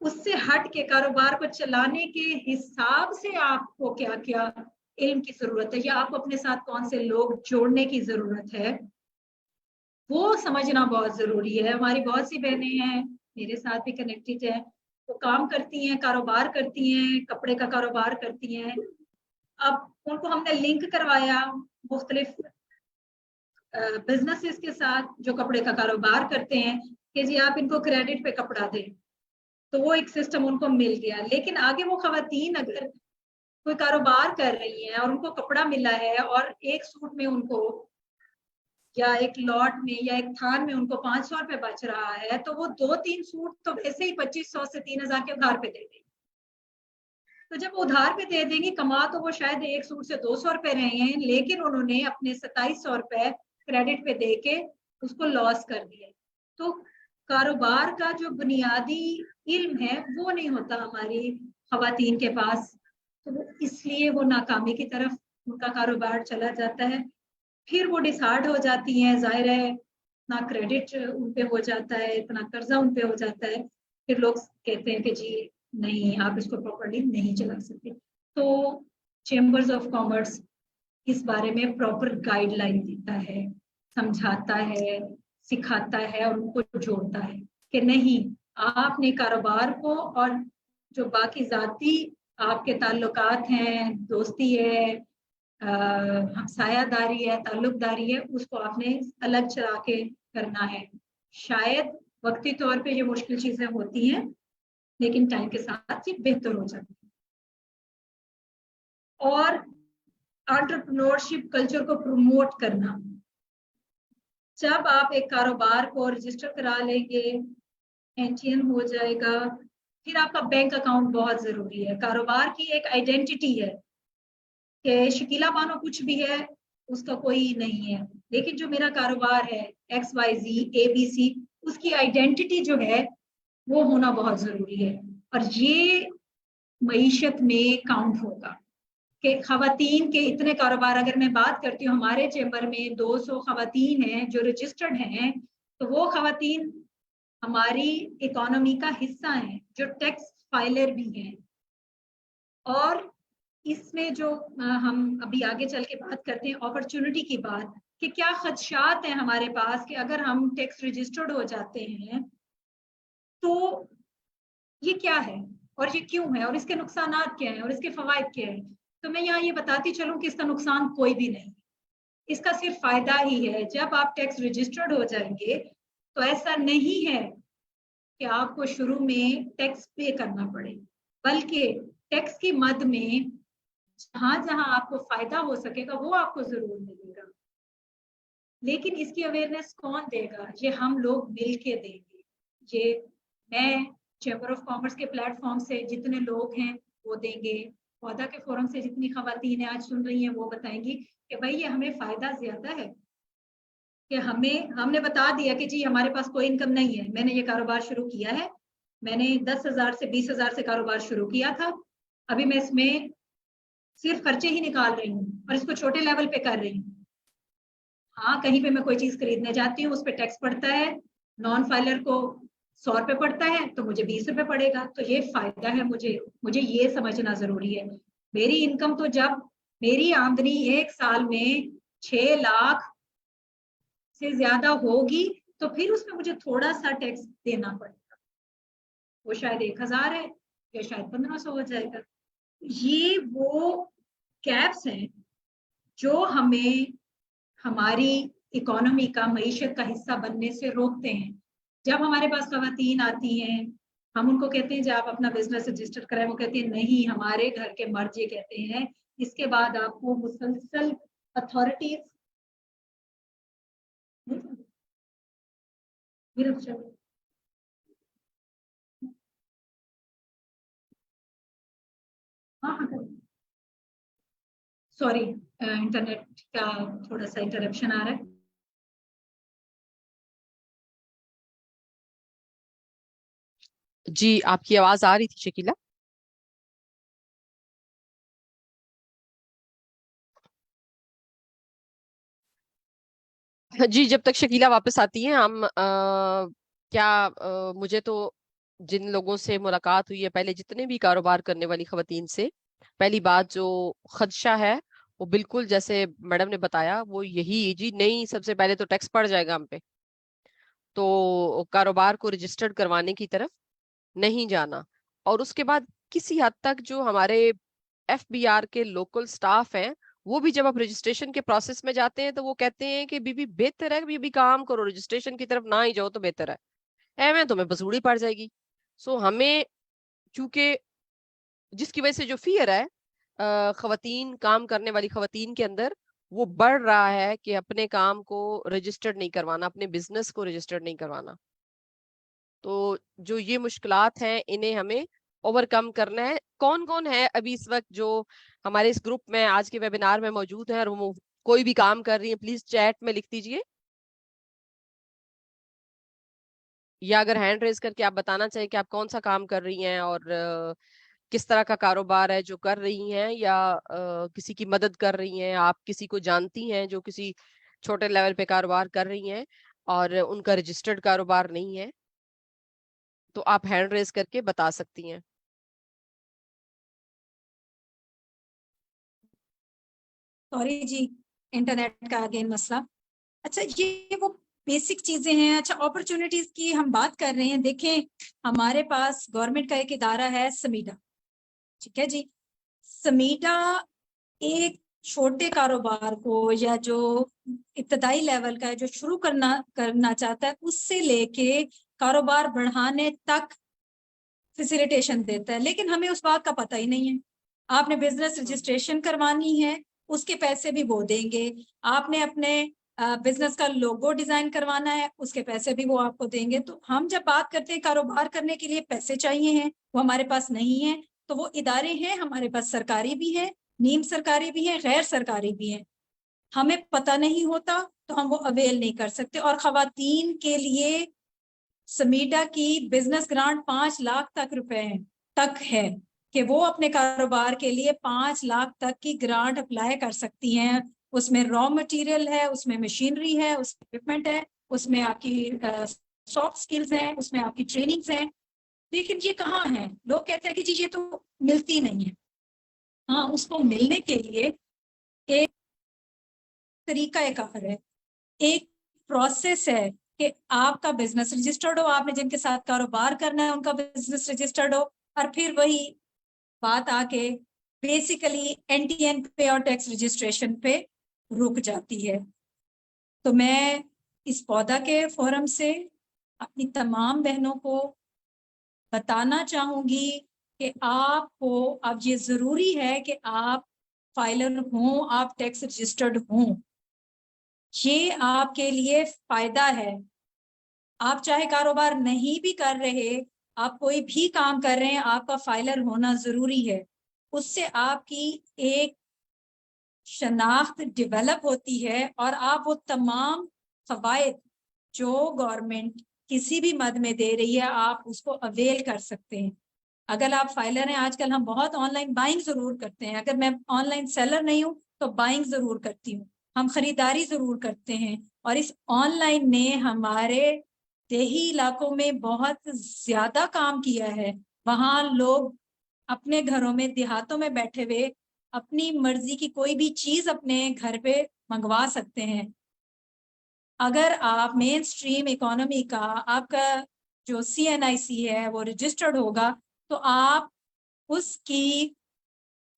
[SPEAKER 3] उससे हट के कारोबार को चलाने के हिसाब से आपको क्या क्या इल्म की जरूरत है या आपको अपने साथ कौन से लोग जोड़ने की जरूरत है, वो समझना बहुत जरूरी है। हमारी बहुत सी बहनें हैं, मेरे साथ भी कनेक्टेड है, वो काम करती हैं, कारोबार करती हैं, कपड़े का कारोबार करती हैं। अब उनको हमने लिंक करवाया मुख्तलिफ बिजनेसेस के साथ जो कपड़े का कारोबार करते हैं कि जी आप इनको क्रेडिट पे कपड़ा दें, तो वो एक सिस्टम उनको मिल गया। लेकिन आगे वो खवातीन अगर कोई कारोबार कर रही हैं और उनको कपड़ा मिला है और एक सूट में उनको या एक लॉट में या एक थान में उनको 500 रुपए बच रहा है, तो वो 2-3 सूट तो वैसे ही 2500 से 3000 के उधार पे दे देंगे। तो जब उधार पे दे देंगी, कमा तो वो शायद एक सूट से 200 रुपए रहे हैं, लेकिन उन्होंने अपने 2700 रुपए क्रेडिट पे दे के उसको लॉस कर दिया। तो कारोबार का जो बुनियादी इल्म है वो नहीं होता हमारी खवातीन के पास, तो इसलिए वो नाकामी की तरफ उनका कारोबार चला जाता है। फिर वो डिसहार्ड हो जाती हैं, जाहिर है ना क्रेडिट उन पे हो जाता है, इतना कर्जा उन पे हो जाता है, फिर लोग कहते हैं कि जी नहीं आप इसको प्रॉपर्ली नहीं चला सकते। तो चेंबर्स ऑफ कॉमर्स इस बारे में प्रॉपर गाइडलाइन देता है, समझाता है, सिखाता है और उनको जोड़ता है कि नहीं आपने कारोबार को और जो बाकी जाती आपके ताल्लुकात हैं, दोस्ती है, हमसायादारी है, ताल्लुकदारी है, उसको आपने अलग चला के करना है। शायद वक्ती तौर पे ये मुश्किल चीजें होती हैं, लेकिन टाइम के साथ ये बेहतर हो जाती है। और एंटरप्रेन्योरशिप कल्चर को प्रमोट करना, जब आप एक कारोबार को रजिस्टर करा लेंगे, एनटीएन हो जाएगा, फिर आपका बैंक अकाउंट बहुत जरूरी है। कारोबार की एक आइडेंटिटी है कि शकीला बानो कुछ भी है उसका कोई नहीं है, लेकिन जो मेरा कारोबार है XYZ ABC, उसकी आइडेंटिटी जो है वो होना बहुत जरूरी है। और ये मईशत में काउंट होगा कि खवातीन के इतने कारोबार, अगर मैं बात करती हूँ हमारे चेंबर में 200 खवातीन हैं जो रजिस्टर्ड हैं, तो वो खवातीन हमारी इकोनॉमी का हिस्सा हैं, जो टैक्स फाइलर भी हैं। और इसमें जो हम अभी आगे चल के बात करते हैं अपॉर्चुनिटी की बात, कि क्या खदशात हैं हमारे पास कि अगर हम टैक्स रजिस्टर्ड हो जाते हैं तो ये क्या है और ये क्यों है और इसके नुकसानात क्या हैं और इसके फवायद क्या हैं। तो मैं यहाँ ये बताती चलूं कि इसका नुकसान कोई भी नहीं, इसका सिर्फ फायदा ही है। जब आप टैक्स रजिस्टर्ड हो जाएंगे तो ऐसा नहीं है कि आपको शुरू में टैक्स पे करना पड़े, बल्कि टैक्स की मद में जहां जहां आपको फायदा हो सकेगा वो आपको जरूर मिलेगा। लेकिन इसकी अवेयरनेस कौन देगा? ये हम लोग मिल के देंगे। ये मैं चैम्बर ऑफ कॉमर्स के प्लेटफॉर्म से जितने लोग हैं वो देंगे, पौधा के फोरम से जितनी खवातीन आज सुन रही हैं वो बताएंगी कि भाई ये हमें फायदा ज्यादा है कि हमने बता दिया कि जी हमारे पास कोई इनकम नहीं है, मैंने ये कारोबार शुरू किया है, मैंने 10,000 से 20,000 से कारोबार शुरू किया था, अभी मैं इसमें सिर्फ खर्चे ही निकाल रही हूँ और इसको छोटे लेवल पे कर रही हूँ। हाँ, कहीं पे मैं कोई चीज खरीदने जाती हूँ, उस पर टैक्स पड़ता है, नॉन फाइलर को 100 रुपए पड़ता है तो मुझे 20 रुपए पड़ेगा, तो ये फायदा है। मुझे ये समझना जरूरी है। मेरी इनकम तो जब मेरी आमदनी एक साल में 6 लाख से ज्यादा होगी तो फिर उसमें मुझे थोड़ा सा टैक्स देना पड़ेगा, वो शायद 1,000 है या शायद 1,500 हो जाएगा। ये वो कैप्स हैं जो हमें हमारी इकोनॉमी का, मईशत का हिस्सा बनने से रोकते हैं। जब हमारे पास खवातीन आती हैं, हम उनको कहते हैं जब आप अपना बिजनेस रजिस्टर कराएं, वो कहती हैं नहीं, हमारे घर के मर्द ये कहते हैं, इसके बाद आपको मुसलसल अथॉरिटीज सॉरी, इंटरनेट का थोड़ा सा इंटरप्शन आ रहा है।
[SPEAKER 2] जी, आपकी आवाज आ रही थी शकीला। जी, जब तक शकीला वापस आती हैं हम मुझे तो जिन लोगों से मुलाकात हुई है पहले, जितने भी कारोबार करने वाली खवातीन से, पहली बात जो खदशा है वो बिल्कुल जैसे मैडम ने बताया वो यही जी, नहीं सबसे पहले तो टैक्स पड़ जाएगा हम पे, तो कारोबार को रजिस्टर्ड करवाने की तरफ नहीं जाना। और उसके बाद किसी हद तक जो हमारे FBR के लोकल स्टाफ हैं, वो भी जब आप रजिस्ट्रेशन के प्रोसेस में जाते हैं तो वो कहते हैं कि बीबी बेहतर है बीबी काम करो, रजिस्ट्रेशन की तरफ ना ही जाओ तो बेहतर है, मैं तुम्हें बसूड़ी पड़ जाएगी। सो हमें, चूंकि जिसकी वजह से जो फियर है खवातीन, काम करने वाली खवातीन के अंदर, वो बढ़ रहा है कि अपने काम को रजिस्टर्ड नहीं करवाना, अपने बिजनेस को रजिस्टर्ड नहीं करवाना। तो जो ये मुश्किलात हैं इन्हें हमें ओवरकम करना है। कौन कौन है अभी इस वक्त जो हमारे इस ग्रुप में आज के वेबिनार में मौजूद है और वो कोई भी काम कर रही है, प्लीज चैट में लिख दीजिए, या अगर हैंड रेज करके आप बताना चाहिए कि आप कौन सा काम कर रही हैं और किस तरह का कारोबार है जो कर रही हैं, या किसी की मदद कर रही हैं, आप किसी को जानती हैं जो किसी छोटे लेवल पे कारोबार कर रही हैं और उनका रजिस्टर्ड कारोबार नहीं है, तो आप हैंड रेज करके बता सकती हैं।
[SPEAKER 3] सॉरी जी, इंटरनेट का अगेन मसला। अच्छा, ये वो बेसिक चीजें हैं। अच्छा, अपॉर्चुनिटीज की हम बात कर रहे हैं। देखें, हमारे पास गवर्नमेंट का एक इदारा है समीडा, ठीक है जी। समीडा एक छोटे कारोबार को या जो इब्तदाई लेवल का है, जो शुरू करना चाहता है, उससे लेके कारोबार बढ़ाने तक फैसिलिटेशन देता है। लेकिन हमें उस बात का पता ही नहीं है। आपने बिजनेस रजिस्ट्रेशन करवानी है, उसके पैसे भी वो देंगे। आपने अपने बिजनेस का लोगो डिजाइन करवाना है, उसके पैसे भी वो आपको देंगे। तो हम जब बात करते हैं कारोबार करने के लिए पैसे चाहिए हैं, वो हमारे पास नहीं है। तो वो इदारे हैं हमारे पास, सरकारी भी हैं, नीम सरकारी भी हैं, गैर सरकारी भी हैं। हमें पता नहीं होता तो हम वो अवेल नहीं कर सकते। और खवातीन के लिए समीडा की बिजनेस ग्रांट 5 लाख तक है कि वो अपने कारोबार के लिए 5 लाख तक की ग्रांट अप्लाई कर सकती हैं। उसमें रॉ मटेरियल है, उसमें मशीनरी है, उसमें इक्विपमेंट है, उसमें आपकी सॉफ्ट स्किल्स हैं, उसमें आपकी ट्रेनिंग्स हैं। लेकिन ये कहाँ है? लोग कहते हैं कि जी ये तो मिलती नहीं है। हाँ, उसको मिलने के लिए एक तरीकाकार है, एक प्रोसेस है कि आपका बिजनेस रजिस्टर्ड हो, आपने जिनके साथ कारोबार करना है उनका बिजनेस रजिस्टर्ड हो। और फिर वही बात आके बेसिकली NTN पे और टैक्स रजिस्ट्रेशन पे रुक जाती है। तो मैं इस पौधा के फोरम से अपनी तमाम बहनों को बताना चाहूंगी कि आपको अब ये जरूरी है कि आप फाइलर हों, आप टैक्स रजिस्टर्ड हों। ये आपके लिए फायदा है। आप चाहे कारोबार नहीं भी कर रहे, आप कोई भी काम कर रहे हैं, आपका फाइलर होना जरूरी है। اس سے آپ کی ایک شناخت ڈیولپ ہوتی ہے اور آپ وہ تمام فوائد جو گورنمنٹ کسی بھی مد میں دے رہی ہے آپ اس کو اویل کر سکتے ہیں. اگر آپ فائلر ہیں، آج کل ہم بہت آن لائن بائنگ ضرور کرتے ہیں، اگر میں آن لائن سیلر نہیں ہوں تو بائنگ ضرور کرتی ہوں، ہم خریداری ضرور کرتے ہیں. اور اس آن لائن نے ہمارے دیہی علاقوں میں بہت زیادہ کام کیا ہے. وہاں لوگ اپنے گھروں میں دیہاتوں میں بیٹھے ہوئے اپنی مرضی کی کوئی بھی چیز اپنے گھر پہ منگوا سکتے ہیں. اگر آپ مین سٹریم اکانومی کا آپ کا جو CNIC ہے وہ رجسٹرڈ ہوگا تو آپ اس کی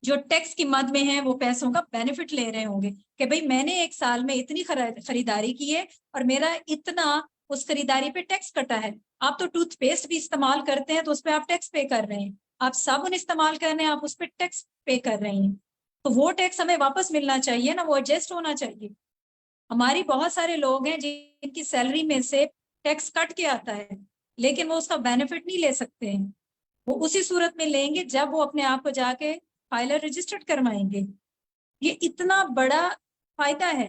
[SPEAKER 3] جو ٹیکس کی مد میں ہیں وہ پیسوں کا بینیفٹ لے رہے ہوں گے کہ بھئی میں نے ایک سال میں اتنی خریداری کی ہے اور میرا اتنا اس خریداری پہ ٹیکس کٹا ہے. آپ تو ٹوتھ پیسٹ بھی استعمال کرتے ہیں تو اس پہ آپ ٹیکس پے کر رہے ہیں، آپ صابن استعمال کر رہے ہیں آپ اس پہ ٹیکس پے کر رہے ہیں. تو وہ ٹیکس ہمیں واپس ملنا چاہیے نا، وہ ایڈجسٹ ہونا چاہیے. ہماری بہت سارے لوگ ہیں جن کی سیلری میں سے ٹیکس کٹ کے آتا ہے لیکن وہ اس کا بینیفٹ نہیں لے سکتے ہیں. وہ اسی صورت میں لیں گے جب وہ اپنے آپ کو جا کے فائلر رجسٹرڈ کروائیں گے. یہ اتنا بڑا فائدہ ہے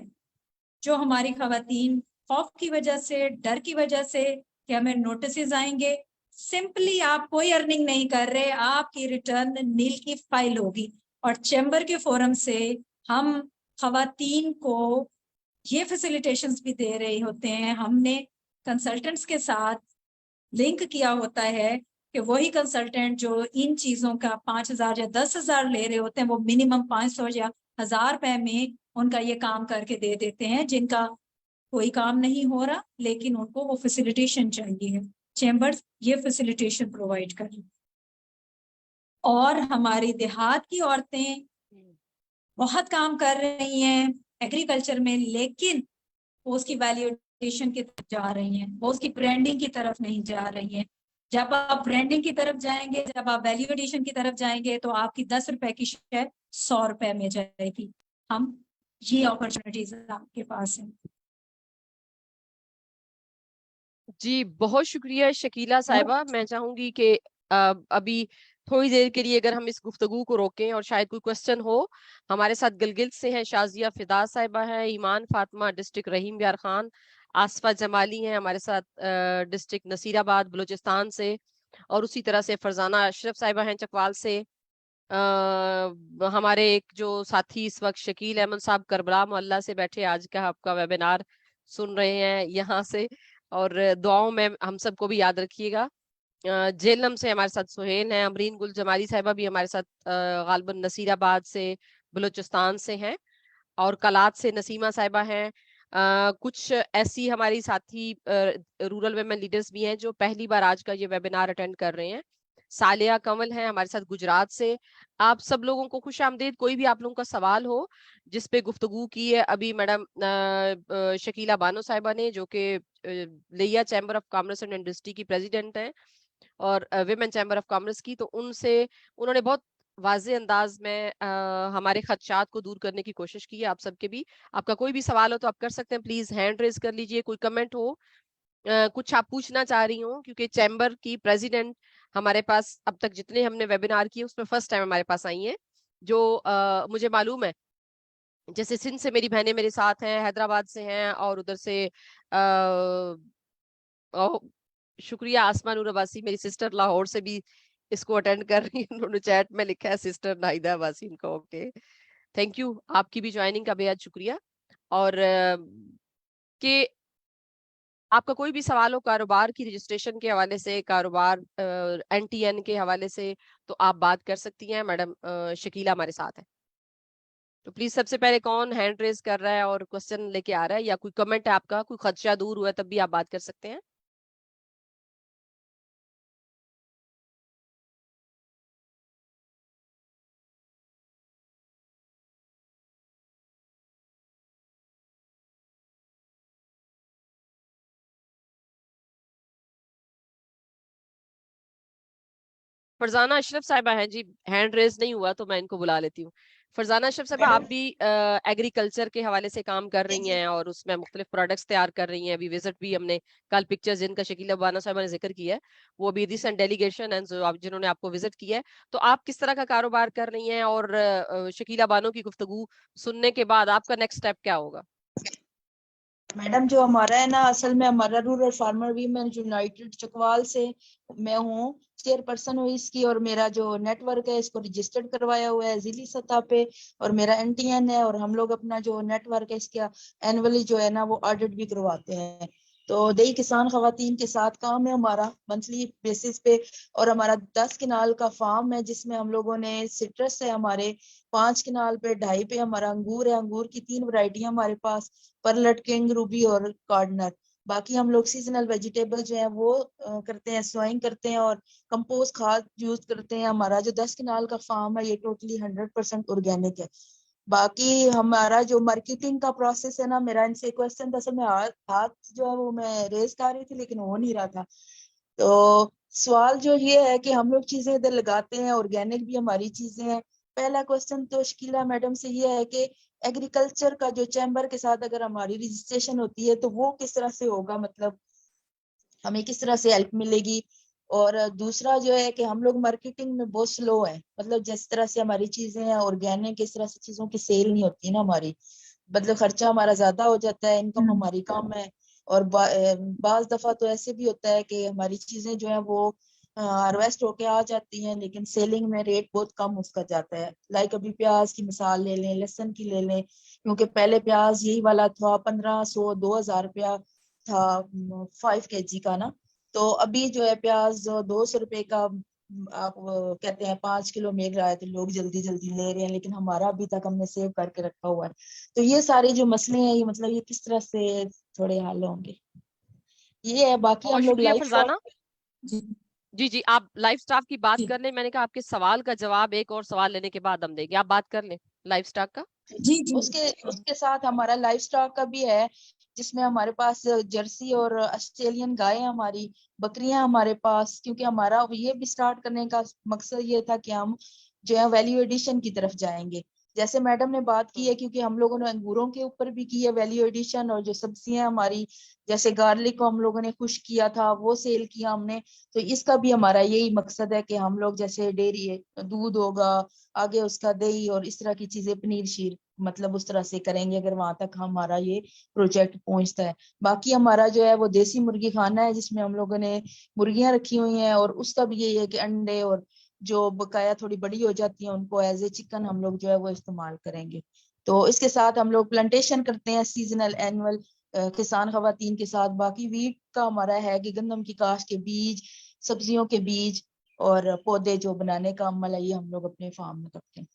[SPEAKER 3] جو ہماری خواتین خوف کی وجہ سے، ڈر کی وجہ سے کہ ہمیں نوٹسز آئیں گے، سمپلی آپ کوئی ارننگ نہیں کر رہے، آپ کی ریٹرن نیل کی فائل ہوگی. اور چیمبر کے فورم سے ہم خواتین کو یہ فیسیلیٹیشنز بھی دے رہے ہوتے ہیں. ہم نے کنسلٹنٹس کے ساتھ لنک کیا ہوتا ہے کہ وہی کنسلٹنٹ جو ان چیزوں کا 5,000 یا 10,000 لے رہے ہوتے ہیں وہ منیمم 500 یا 1,000 روپے میں ان کا یہ کام کر کے دے دیتے ہیں، جن کا کوئی کام نہیں ہو رہا لیکن ان کو وہ فیسیلیٹیشن چاہیے ہے. چیمبرز یہ فیسیلیٹیشن پرووائڈ کریں. اور ہماری دیہات کی عورتیں بہت کام کر رہی ہیں ایگریکلچر میں، لیکن وہ اس کی ویلیوڈیشن کی طرف جا رہی ہیں، وہ اس کی برانڈنگ کی طرف نہیں جا رہی ہیں. جب آپ برانڈنگ کی طرف جائیں گے، جب آپ ویلیوڈیشن کی طرف جائیں گے تو آپ کی 10 روپے کی شے 100 روپے میں جائے گی. ہم یہ اپرچونٹیز آپ کے پاس ہیں.
[SPEAKER 2] جی بہت شکریہ شکیلا صاحبہ. میں چاہوں گی کہ ابھی تھوڑی دیر کے لیے اگر ہم اس گفتگو کو روکیں اور شاید کوئی کوسچن ہو. ہمارے ساتھ گلگت سے ہیں شازیہ فدا صاحبہ ہیں، ایمان فاطمہ ڈسٹرکٹ رحیم یار خان، آصفہ جمالی ہیں ہمارے ساتھ ڈسٹرکٹ نصیر آباد بلوچستان سے، اور اسی طرح سے فرزانہ اشرف صاحبہ ہیں چکوال سے. ہمارے ایک جو ساتھی اس وقت شکیل احمد صاحب کربلا محلہ سے بیٹھے آج کا آپ کا ویبینار سن رہے ہیں یہاں سے، اور دعاؤں میں ہم سب کو بھی یاد رکھیے گا. جیلم سے ہمارے ساتھ سہیل ہیں، امرین گل جمالی صاحبہ بھی ہمارے ساتھ غالباً نصیر آباد سے بلوچستان سے ہیں، اور کلات سے نسیمہ صاحبہ ہیں. کچھ ایسی ہماری ساتھی رورل ویمن لیڈرز بھی ہیں جو پہلی بار آج کا یہ ویبینار اٹینڈ کر رہے ہیں. سالیہ کنول ہیں ہمارے ساتھ گجرات سے. آپ سب لوگوں کو خوش آمدید. کوئی بھی آپ لوگوں کا سوال ہو جس پہ گفتگو کی ہے ابھی میڈم شکیلا بانو صاحبہ نے، جو کہ لیا chamber of commerce and industry کی پریزیڈنٹ ہیں اور ویمن چیمبر آف کامرس کی، تو ان سے انہوں نے بہت واضح انداز میں ہمارے خدشات کو دور کرنے کی کوشش کی ہے. آپ سب کے بھی آپ کا کوئی بھی سوال ہو تو آپ کر سکتے ہیں، پلیز ہینڈ ریز کر لیجئے. کوئی کمنٹ ہو، کچھ آپ پوچھنا چاہ رہی ہوں، کیونکہ چیمبر کی پریزیڈنٹ ہمارے پاس اب تک جتنے ہم نے ویبینار کیے اس میں فرسٹ ٹائم ہمارے پاس آئی ہیں، جو مجھے معلوم ہے جیسے سندھ سے میری بہنیں میرے ساتھ ہیں، حیدرآباد سے ہیں، اور ادھر سے شکریہ آسما نور عباسی میری سسٹر لاہور سے بھی اس کو اٹینڈ کر رہی ہیں. انہوں نے چیٹ میں لکھا ہے سسٹر ناہیدہ عباسی ان کا. اوکے تھینک یو، آپ کی بھی جوائننگ کا بے حد شکریہ. اور کہ آپ کا کوئی بھی سوال ہو کاروبار کی رجسٹریشن کے حوالے سے، کاروبار NTN کے حوالے سے، تو آپ بات کر سکتی ہیں. میڈم شکیلا ہمارے ساتھ ہے، تو پلیز سب سے پہلے کون ہینڈ ریز کر رہا ہے اور کوسچن لے کے آ رہا ہے، یا کوئی کمنٹ ہے آپ کا، کوئی خدشہ دور ہوا ہے تب بھی آپ بات کر سکتے ہیں. فرزانہ اشرف صاحبہ ہیں جی، ہینڈ ریز نہیں ہوا تو میں ان کو بلا لیتی ہوں. فرزانہ اشرف صاحب آپ بھی ایگریکلچر کے حوالے سے کام کر رہی ہیں اور اس میں مختلف پروڈکٹس تیار کر رہی ہیں. ابھی وزٹ بھی ہم نے کل پکچرز جن کا شکیلہ بانو صاحبہ نے ذکر کیا ہے وہ بھی ریسنٹ ڈیلیگیشن ہے جنہوں نے آپ کو وزٹ کیا ہے. تو آپ کس طرح کا کاروبار کر رہی ہیں اور شکیلہ بانو کی گفتگو سننے کے بعد آپ کا نیکسٹ اسٹیپ کیا ہوگا؟
[SPEAKER 8] میڈم جو ہمارا ہے نا اصل میں ہمارا rural farmer women united Chakwal سے میں ہوں چیئر پرسن ہوں اس کی, اور میرا جو نیٹ ورک ہے اس کو رجسٹرڈ کروایا ہوا ہے ضلعی سطح پہ, اور میرا NTN ہے, اور ہم لوگ اپنا جو نیٹ ورک ہے اس کا اینولی جو ہے نا وہ آڈٹ بھی کرواتے ہیں. تو دیہی کسان خواتین کے ساتھ کام ہے ہمارا منتھلی بیسس پہ, اور ہمارا 10 کنال کا فارم ہے جس میں ہم لوگوں نے سٹرس ہے ہمارے 5 کنال پہ, 2.5 پہ ہمارا انگور ہے. انگور کی 3 ورائٹیاں ہمارے پاس, پرلٹ, کنگ, روبی اور کارڈنر. باقی ہم لوگ سیزنل ویجیٹیبل جو ہیں وہ کرتے ہیں, سوئنگ کرتے ہیں اور کمپوز کھاد یوز کرتے ہیں. ہمارا جو 10 کنال کا فارم ہے یہ ٹوٹلی 100% آرگینک ہے. باقی ہمارا جو مارکیٹنگ کا پروسیس ہے نا, میرا ان سے کوشچن تھا, میں ہاتھ جو ہے وہ میں ریز کر رہی تھی لیکن ہو نہیں رہا تھا. تو سوال جو یہ ہے کہ ہم لوگ چیزیں ادھر لگاتے ہیں, آرگینک بھی ہماری چیزیں ہیں. پہلا کوشچن تو شکیلہ میڈم سے یہ ہے کہ ایگریکلچر کا جو چیمبر کے ساتھ اگر ہماری رجسٹریشن ہوتی ہے تو وہ کس طرح سے ہوگا, مطلب ہمیں کس طرح سے ہیلپ ملے گی. اور دوسرا جو ہے کہ ہم لوگ مارکیٹنگ میں بہت سلو ہیں, مطلب جس طرح سے ہماری چیزیں ہیں آرگینک اس طرح سے چیزوں کی سیل نہیں ہوتی نا ہماری, مطلب خرچہ ہمارا زیادہ ہو جاتا ہے, انکم ہماری کم ہے. اور بعض دفعہ تو ایسے بھی ہوتا ہے کہ ہماری چیزیں جو ہیں وہ ہارویسٹ ہو کے آ جاتی ہیں لیکن سیلنگ میں ریٹ بہت کم اس کا جاتا ہے. لائک ابھی پیاز کی مثال لے لیں, لہسن کی لے لیں, کیونکہ پہلے پیاز یہی والا تھا 1500 2000 روپیہ تھا 5 kg کا نا, تو ابھی جو ہے پیاز 200 روپے کا آپ کہتے ہیں 5 کلو مل رہا ہے تو لوگ جلدی جلدی لے رہے ہیں, لیکن ہمارا ابھی تک ہم نے سیو کر کے رکھا ہوا ہے. تو یہ سارے جو مسئلے ہیں یہ مطلب یہ کس طرح سے تھوڑے حل ہوں گے یہ ہے. باقی
[SPEAKER 2] بہت
[SPEAKER 8] ہم لوگ
[SPEAKER 2] شکریہ
[SPEAKER 8] لائف
[SPEAKER 2] فرزانہ.
[SPEAKER 8] جی
[SPEAKER 2] جی آپ لائف سٹاک کی بات
[SPEAKER 8] جی
[SPEAKER 2] کر لیں, میں نے کہا آپ کے سوال کا جواب ایک اور سوال لینے کے بعد ہم دیں گے, آپ بات کر لیں لائف سٹاک کا.
[SPEAKER 8] جی اس کے ساتھ ہمارا لائف سٹاک کا بھی ہے جس میں ہمارے پاس جرسی اور آسٹریلین گائے ہماری, بکریاں ہمارے پاس, کیونکہ ہمارا یہ بھی سٹارٹ کرنے کا مقصد یہ تھا کہ ہم جو ہے ویلیو ایڈیشن کی طرف جائیں گے. جیسے میڈم نے بات کی ہے کیونکہ ہم لوگوں نے انگوروں کے اوپر بھی کی ہے ویلیو ایڈیشن, اور جو سبزیاں ہماری جیسے گارلک کو ہم لوگوں نے خشک کیا تھا وہ سیل کیا ہم نے, تو اس کا بھی ہمارا یہی مقصد ہے کہ ہم لوگ جیسے ڈیری دودھ ہوگا آگے اس کا دہی اور اس طرح کی چیزیں پنیر شیر مطلب اس طرح سے کریں گے اگر وہاں تک ہمارا یہ پروجیکٹ پہنچتا ہے. باقی ہمارا جو ہے وہ دیسی مرغی خانہ ہے جس میں ہم لوگوں نے مرغیاں رکھی ہوئی ہیں, اور اس کا بھی یہی ہے کہ انڈے اور جو بقایا تھوڑی بڑی ہو جاتی ہیں ان کو ایز اے چکن ہم لوگ جو ہے وہ استعمال کریں گے. تو اس کے ساتھ ہم لوگ پلانٹیشن کرتے ہیں سیزنل اینول کسان خواتین کے ساتھ. باقی ویٹ کا ہمارا ہے کہ گندم کی کاشت کے بیج, سبزیوں کے بیج اور پودے جو بنانے کا عمل ہے یہ ہم لوگ اپنے فارم میں کرتے ہیں.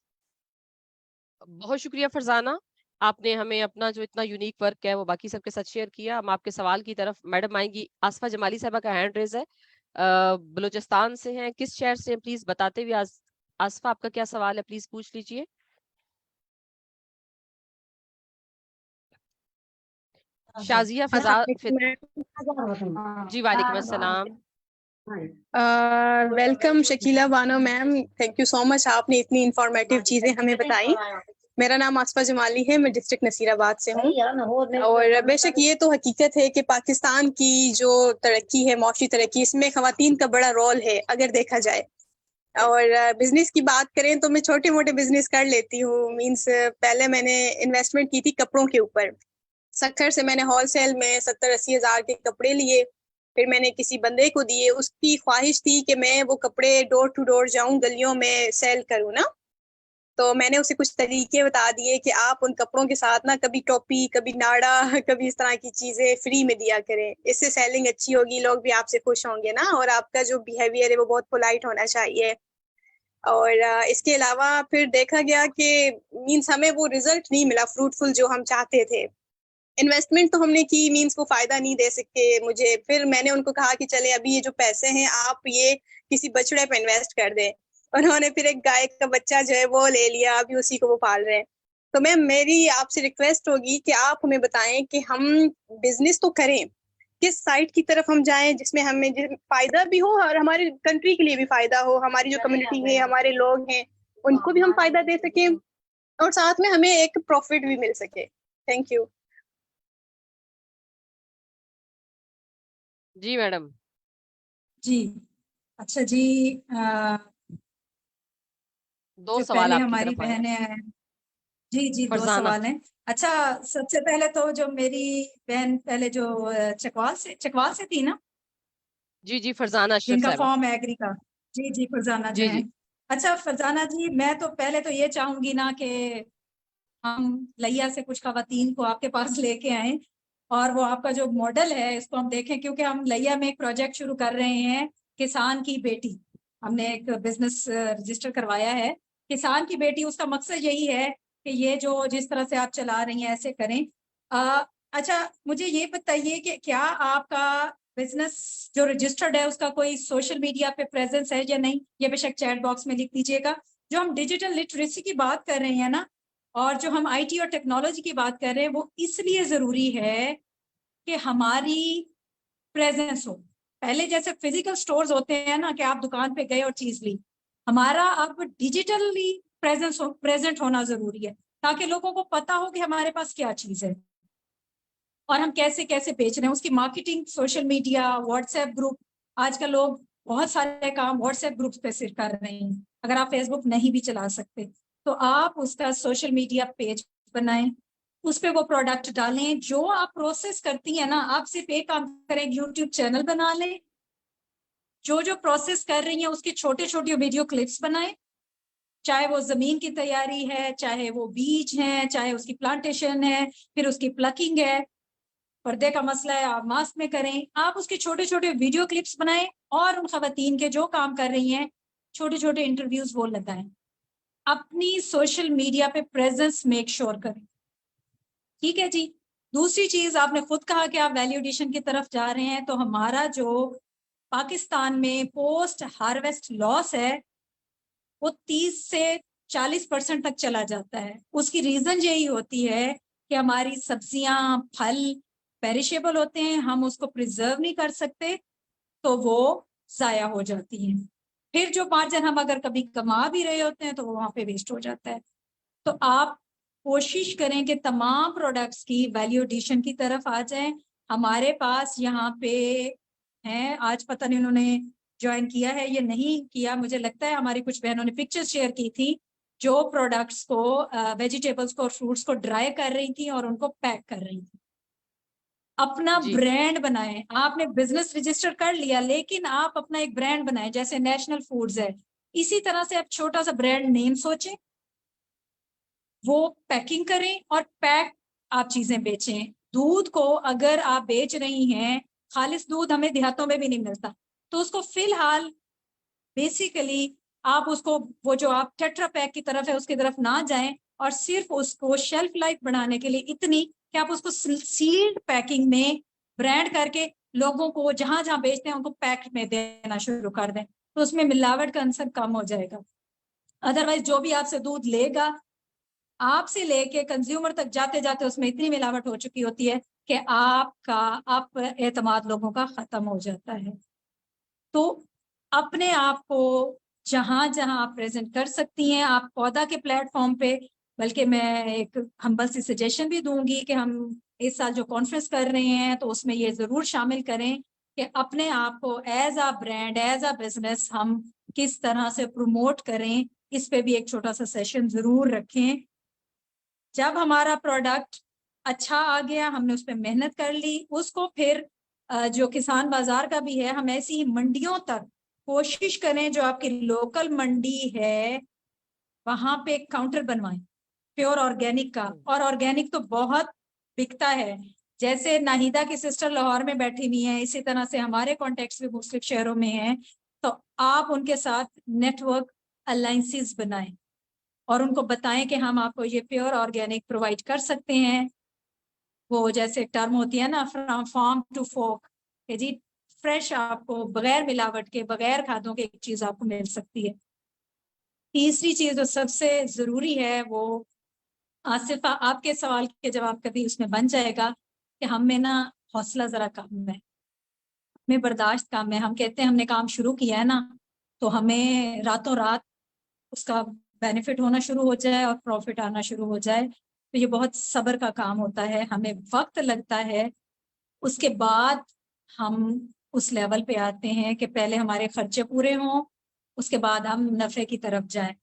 [SPEAKER 2] بہت شکریہ فرزانہ, آپ نے ہمیں اپنا جو اتنا یونیک ورک ہے وہ باقی سب کے ساتھ شیئر کیا. ہم آپ کے سوال کی طرف میڈم آئیں گی. آصفہ جمالی صاحبہ کا ہینڈ ریز ہے, بلوچستان سے ہیں, کس شہر سے پلیز بتاتے ہوئے. آصفہ آپ کا کیا سوال ہے پلیز پوچھ لیجئے. شازیہ جی وعلیکم السلام.
[SPEAKER 9] Welcome Shakeela Bano ma'am, thank you so much, آپ نے اتنی انفارمیٹیو چیزیں ہمیں بتائیں. میرا نام آصفہ جمالی ہے, میں ڈسٹرکٹ نصیر آباد سے ہوں. اور بے شک یہ تو حقیقت ہے کہ پاکستان کی جو ترقی ہے, معاشی ترقی, اس میں خواتین کا بڑا رول ہے اگر دیکھا جائے. اور بزنس کی بات کریں تو میں چھوٹے موٹے بزنس کر لیتی ہوں. مینس پہلے میں نے انویسٹمنٹ کی تھی کپڑوں کے اوپر. سکھر سے میں نے ہول سیل میں 70-80 ہزار کے کپڑے لیے, پھر میں نے کسی بندے کو دیے. اس کی خواہش تھی کہ میں وہ کپڑے ڈور ٹو ڈور جاؤں, گلیوں میں سیل کروں نا. تو میں نے اسے کچھ طریقے بتا دیے کہ آپ ان کپڑوں کے ساتھ نا کبھی ٹوپی, کبھی ناڑا, کبھی اس طرح کی چیزیں فری میں دیا کریں. اس سے سیلنگ اچھی ہوگی, لوگ بھی آپ سے خوش ہوں گے نا, اور آپ کا جو بیہیویئر ہے وہ بہت پولائٹ ہونا چاہیے. اور اس کے علاوہ پھر دیکھا گیا کہ مینس ہمیں وہ رزلٹ نہیں ملا فروٹفل جو ہم چاہتے تھے. انویسٹمنٹ تو ہم نے کی, مینس وہ فائدہ نہیں دے سکے مجھے. پھر میں نے ان کو کہا کہ چلے ابھی یہ جو پیسے ہیں آپ یہ کسی بچڑے پہ انویسٹ کر دیں. انہوں نے پھر ایک گائے کا بچہ جو ہے وہ لے لیا, ابھی اسی کو وہ پال رہے ہیں. تو میم میری آپ سے ریکویسٹ ہوگی کہ آپ ہمیں بتائیں کہ ہم بزنس تو کریں, کس سائٹ کی طرف ہم جائیں جس میں ہمیں فائدہ بھی ہو اور ہماری کنٹری کے لیے بھی فائدہ ہو, ہماری جو کمیونٹی ہے, ہمارے لوگ ہیں, ان کو بھی ہم فائدہ دے سکیں, اور ساتھ میں ہمیں ایک پروفٹ بھی مل سکے. Thank you.
[SPEAKER 2] جی میڈم.
[SPEAKER 3] جی اچھا جی،
[SPEAKER 2] دو
[SPEAKER 3] جو
[SPEAKER 2] سوال
[SPEAKER 3] پہلے
[SPEAKER 2] آپ کی
[SPEAKER 3] ہماری
[SPEAKER 2] طرف آئے ہیں.
[SPEAKER 3] بہنیں ہیں. جی جی، دو
[SPEAKER 2] فرزانہ.
[SPEAKER 3] سوال ہیں. اچھا سب سے پہلے تو جو میری بہن پہلے جو چکوال سے تھی نا،
[SPEAKER 2] جی جی فرزانہ
[SPEAKER 3] جن
[SPEAKER 2] اشرف
[SPEAKER 3] کا
[SPEAKER 2] صاحبہ.
[SPEAKER 3] فارم ایگری کا. جی جی فرزانہ جو
[SPEAKER 2] جی
[SPEAKER 3] ہیں.
[SPEAKER 2] جی.
[SPEAKER 3] اچھا فرزانہ جی، میں تو پہلے تو یہ چاہوں گی نا کہ ہم لیا سے کچھ خواتین کو آپ کے پاس لے کے آئیں اور وہ آپ کا جو ماڈل ہے اس کو ہم دیکھیں، کیونکہ ہم لیا میں ایک پروجیکٹ شروع کر رہے ہیں، کسان کی بیٹی. ہم نے ایک بزنس رجسٹر کروایا ہے، کسان کی بیٹی. اس کا مقصد یہی ہے کہ یہ جو جس طرح سے آپ چلا رہی ہیں ایسے کریں. اچھا مجھے یہ بتائیے کہ کیا آپ کا بزنس جو رجسٹرڈ ہے اس کا کوئی سوشل میڈیا پہ پریزنس ہے یا نہیں؟ یہ بے شک چیٹ باکس میں لکھ دیجیے گا. جو ہم ڈیجیٹل لٹریسی کی بات کر رہے ہیں نا، اور جو ہم آئی ٹی اور ٹیکنالوجی کی بات کر رہے ہیں، وہ اس لیے ضروری ہے کہ ہماری پریزنس ہو. پہلے جیسے فزیکل سٹورز ہوتے ہیں نا کہ آپ دکان پہ گئے اور چیز لی، ہمارا اب ڈیجیٹلی پریزنٹ ہونا ضروری ہے تاکہ لوگوں کو پتا ہو کہ ہمارے پاس کیا چیز ہے اور ہم کیسے کیسے بیچ رہے ہیں. اس کی marketing social media, what's app group. آج کل لوگ بہت سارے کام واٹس ایپ گروپ پہ صرف کر رہے ہیں. اگر آپ فیس بک نہیں بھی چلا سکتے تو آپ اس کا سوشل میڈیا پیج بنائیں، اس پہ وہ پروڈکٹ ڈالیں جو آپ پروسیس کرتی ہیں نا. آپ صرف ایک کام کریں، یوٹیوب چینل بنا لیں، جو پروسیس کر رہی ہیں اس کی چھوٹے چھوٹے ویڈیو کلپس بنائیں، چاہے وہ زمین کی تیاری ہے، چاہے وہ بیج ہے، چاہے اس کی پلانٹیشن ہے، پھر اس کی پلکنگ ہے، پردے کا مسئلہ ہے آپ ماسک میں کریں. آپ اس کے چھوٹے چھوٹے ویڈیو کلپس بنائیں اور ان خواتین کے جو کام کر رہی ہیں چھوٹے چھوٹے انٹرویوز وہ لگائیں. اپنی سوشل میڈیا پہ پریزنس میک شور کریں. ٹھیک ہے جی. دوسری چیز، آپ نے خود کہا کہ آپ ویلیو ایڈیشن کی طرف جا رہے ہیں، تو ہمارا جو پاکستان میں پوسٹ ہارویسٹ لاس ہے وہ 30 سے 40% تک چلا جاتا ہے. اس کی ریزن یہی ہوتی ہے کہ ہماری سبزیاں پھل پیریشیبل ہوتے ہیں، ہم اس کو پریزرو نہیں کر سکتے تو وہ ضائع ہو جاتی ہیں. پھر جو مارجن ہم اگر کبھی کما بھی رہے ہوتے ہیں تو وہ وہاں پہ ویسٹ ہو جاتا ہے. تو آپ کوشش کریں کہ تمام پروڈکٹس کی ویلیو ایڈیشن کی طرف آ جائیں. ہمارے پاس یہاں پہ ہیں، آج پتہ نہیں انہوں نے جوائن کیا ہے یا نہیں کیا، مجھے لگتا ہے ہماری کچھ بہنوں نے پکچر شیئر کی تھی جو پروڈکٹس کو ویجیٹیبلس کو اور فروٹس کو ڈرائی کر رہی تھی اور ان کو پیک کر رہی تھی. اپنا
[SPEAKER 2] جی.
[SPEAKER 3] برانڈ بنائیں. آپ نے بزنس رجسٹر کر لیا لیکن آپ اپنا ایک برانڈ بنائیں، جیسے نیشنل فوڈز ہے، اسی طرح سے آپ چھوٹا سا برانڈ نیم سوچیں، وہ پیکنگ کریں اور پیک آپ چیزیں بیچیں. دودھ کو اگر آپ بیچ رہی ہیں، خالص دودھ ہمیں دیہاتوں میں بھی نہیں ملتا، تو اس کو فی الحال بیسیکلی آپ اس کو وہ جو آپ ٹیٹرا پیک کی طرف ہے اس کی طرف نہ جائیں، اور صرف اس کو شیلف لائف بڑھانے کے لیے اتنی کہ آپ اس کو سیلڈ پیکنگ میں برانڈ کر کے لوگوں کو جہاں جہاں بیچتے ہیں ان کو پیک میں دینا شروع کر دیں، تو اس میں ملاوٹ کا عنصر کم ہو جائے گا. ادروائز جو بھی آپ سے دودھ لے گا، آپ سے لے کے کنزیومر تک جاتے جاتے اس میں اتنی ملاوٹ ہو چکی ہوتی ہے کہ آپ پر اعتماد لوگوں کا ختم ہو جاتا ہے. تو اپنے آپ کو جہاں جہاں آپ پریزنٹ کر سکتی ہیں، آپ پودا کے پلیٹ فارم پہ، بلکہ میں ایک ہمبل سی سجیشن بھی دوں گی کہ ہم اس سال جو کانفرنس کر رہے ہیں تو اس میں یہ ضرور شامل کریں کہ اپنے آپ کو as a brand, as a business ہم کس طرح سے پروموٹ کریں. اس پہ بھی ایک چھوٹا سا سیشن ضرور رکھیں. جب ہمارا پروڈکٹ اچھا آ گیا، ہم نے اس پہ محنت کر لی، اس کو پھر جو کسان بازار کا بھی ہے، ہم ایسی منڈیوں تک کوشش کریں، جو آپ کی لوکل منڈی ہے وہاں پہ ایک کاؤنٹر بنوائیں پیور آرگینک کا. اور آرگینک تو بہت بکتا ہے، جیسے ناہیدہ کی سسٹر لاہور میں بیٹھی ہوئی ہیں، اسی طرح سے ہمارے کانٹیکٹس بھی مختلف شہروں میں ہیں. تو آپ ان کے ساتھ نیٹ ورک الائنسز بنائیں اور ان کو بتائیں کہ ہم آپ کو یہ پیور آرگینک پرووائڈ کر سکتے ہیں. وہ جیسے ٹرم ہوتی ہے نا، فرام فارم ٹو فورک، کہ جی فریش آپ کو بغیر ملاوٹ کے، بغیر کھادوں کے ایک چیز آپ کو مل سکتی ہے. تیسری چیز جو سب سے ضروری ہے وہ آصف آپ کے سوال کے جواب کبھی اس میں بن جائے گا کہ ہم میں نا حوصلہ ذرا کم ہے، ہمیں برداشت کم ہے. ہم کہتے ہیں ہم نے کام شروع کیا ہے نا تو ہمیں راتوں رات اس کا बेनिफिट होना शुरू हो जाए और प्रॉफिट आना शुरू हो जाए, तो ये बहुत सब्र का काम होता है, हमें वक्त लगता है। उसके बाद हम उस लेवल पे आते हैं कि पहले हमारे खर्चे पूरे हों, उसके बाद हम नफ़े की तरफ जाएं।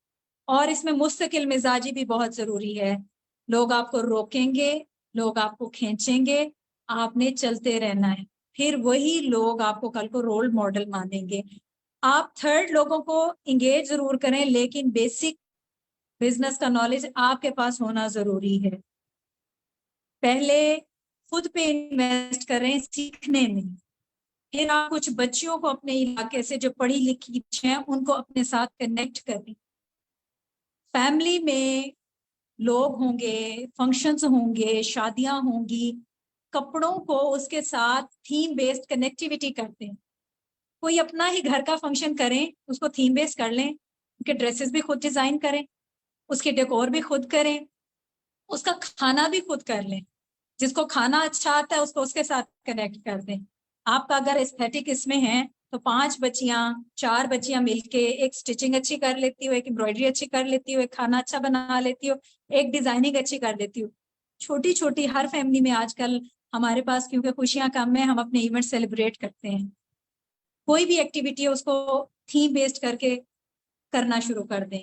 [SPEAKER 3] और इसमें मुस्तकिल मिजाजी भी बहुत ज़रूरी है। लोग आपको रोकेंगे, लोग आपको खींचेंगे, आपने चलते रहना है, फिर वही लोग आपको कल को रोल मॉडल मानेंगे। आप थर्ड लोगों को इंगेज जरूर करें, लेकिन बेसिक बिजनेस का नॉलेज आपके पास होना जरूरी है। पहले खुद पे इन्वेस्ट करें सीखने में, फिर आप कुछ बच्चियों को अपने इलाके से जो पढ़ी लिखी हैं उनको अपने साथ कनेक्ट करें। फैमिली में लोग होंगे, फंक्शंस होंगे, शादियां होंगी, कपड़ों को उसके साथ थीम बेस्ड कनेक्टिविटी करते हैं। कोई अपना ही घर का फंक्शन करें, उसको थीम बेस्ड कर लें, उनके ड्रेसेस भी खुद डिजाइन करें, उसके डेकोर भी खुद करें, उसका खाना भी खुद कर लें। जिसको खाना अच्छा आता है उसको उसके साथ कनेक्ट कर दें। आपका अगर एस्थेटिक इसमें है तो 5 बच्चियां 4 बच्चियां मिलके एक स्टिचिंग अच्छी कर लेती हो, एक एम्ब्रॉयडरी अच्छी कर लेती हो, एक खाना अच्छा बना लेती हो, एक डिजाइनिंग अच्छी कर लेती हो। छोटी छोटी हर फैमिली में आजकल हमारे पास, क्योंकि खुशियां कम है, हम अपने इवेंट सेलिब्रेट करते हैं। कोई भी एक्टिविटी है उसको थीम बेस्ड करके करना शुरू कर दें।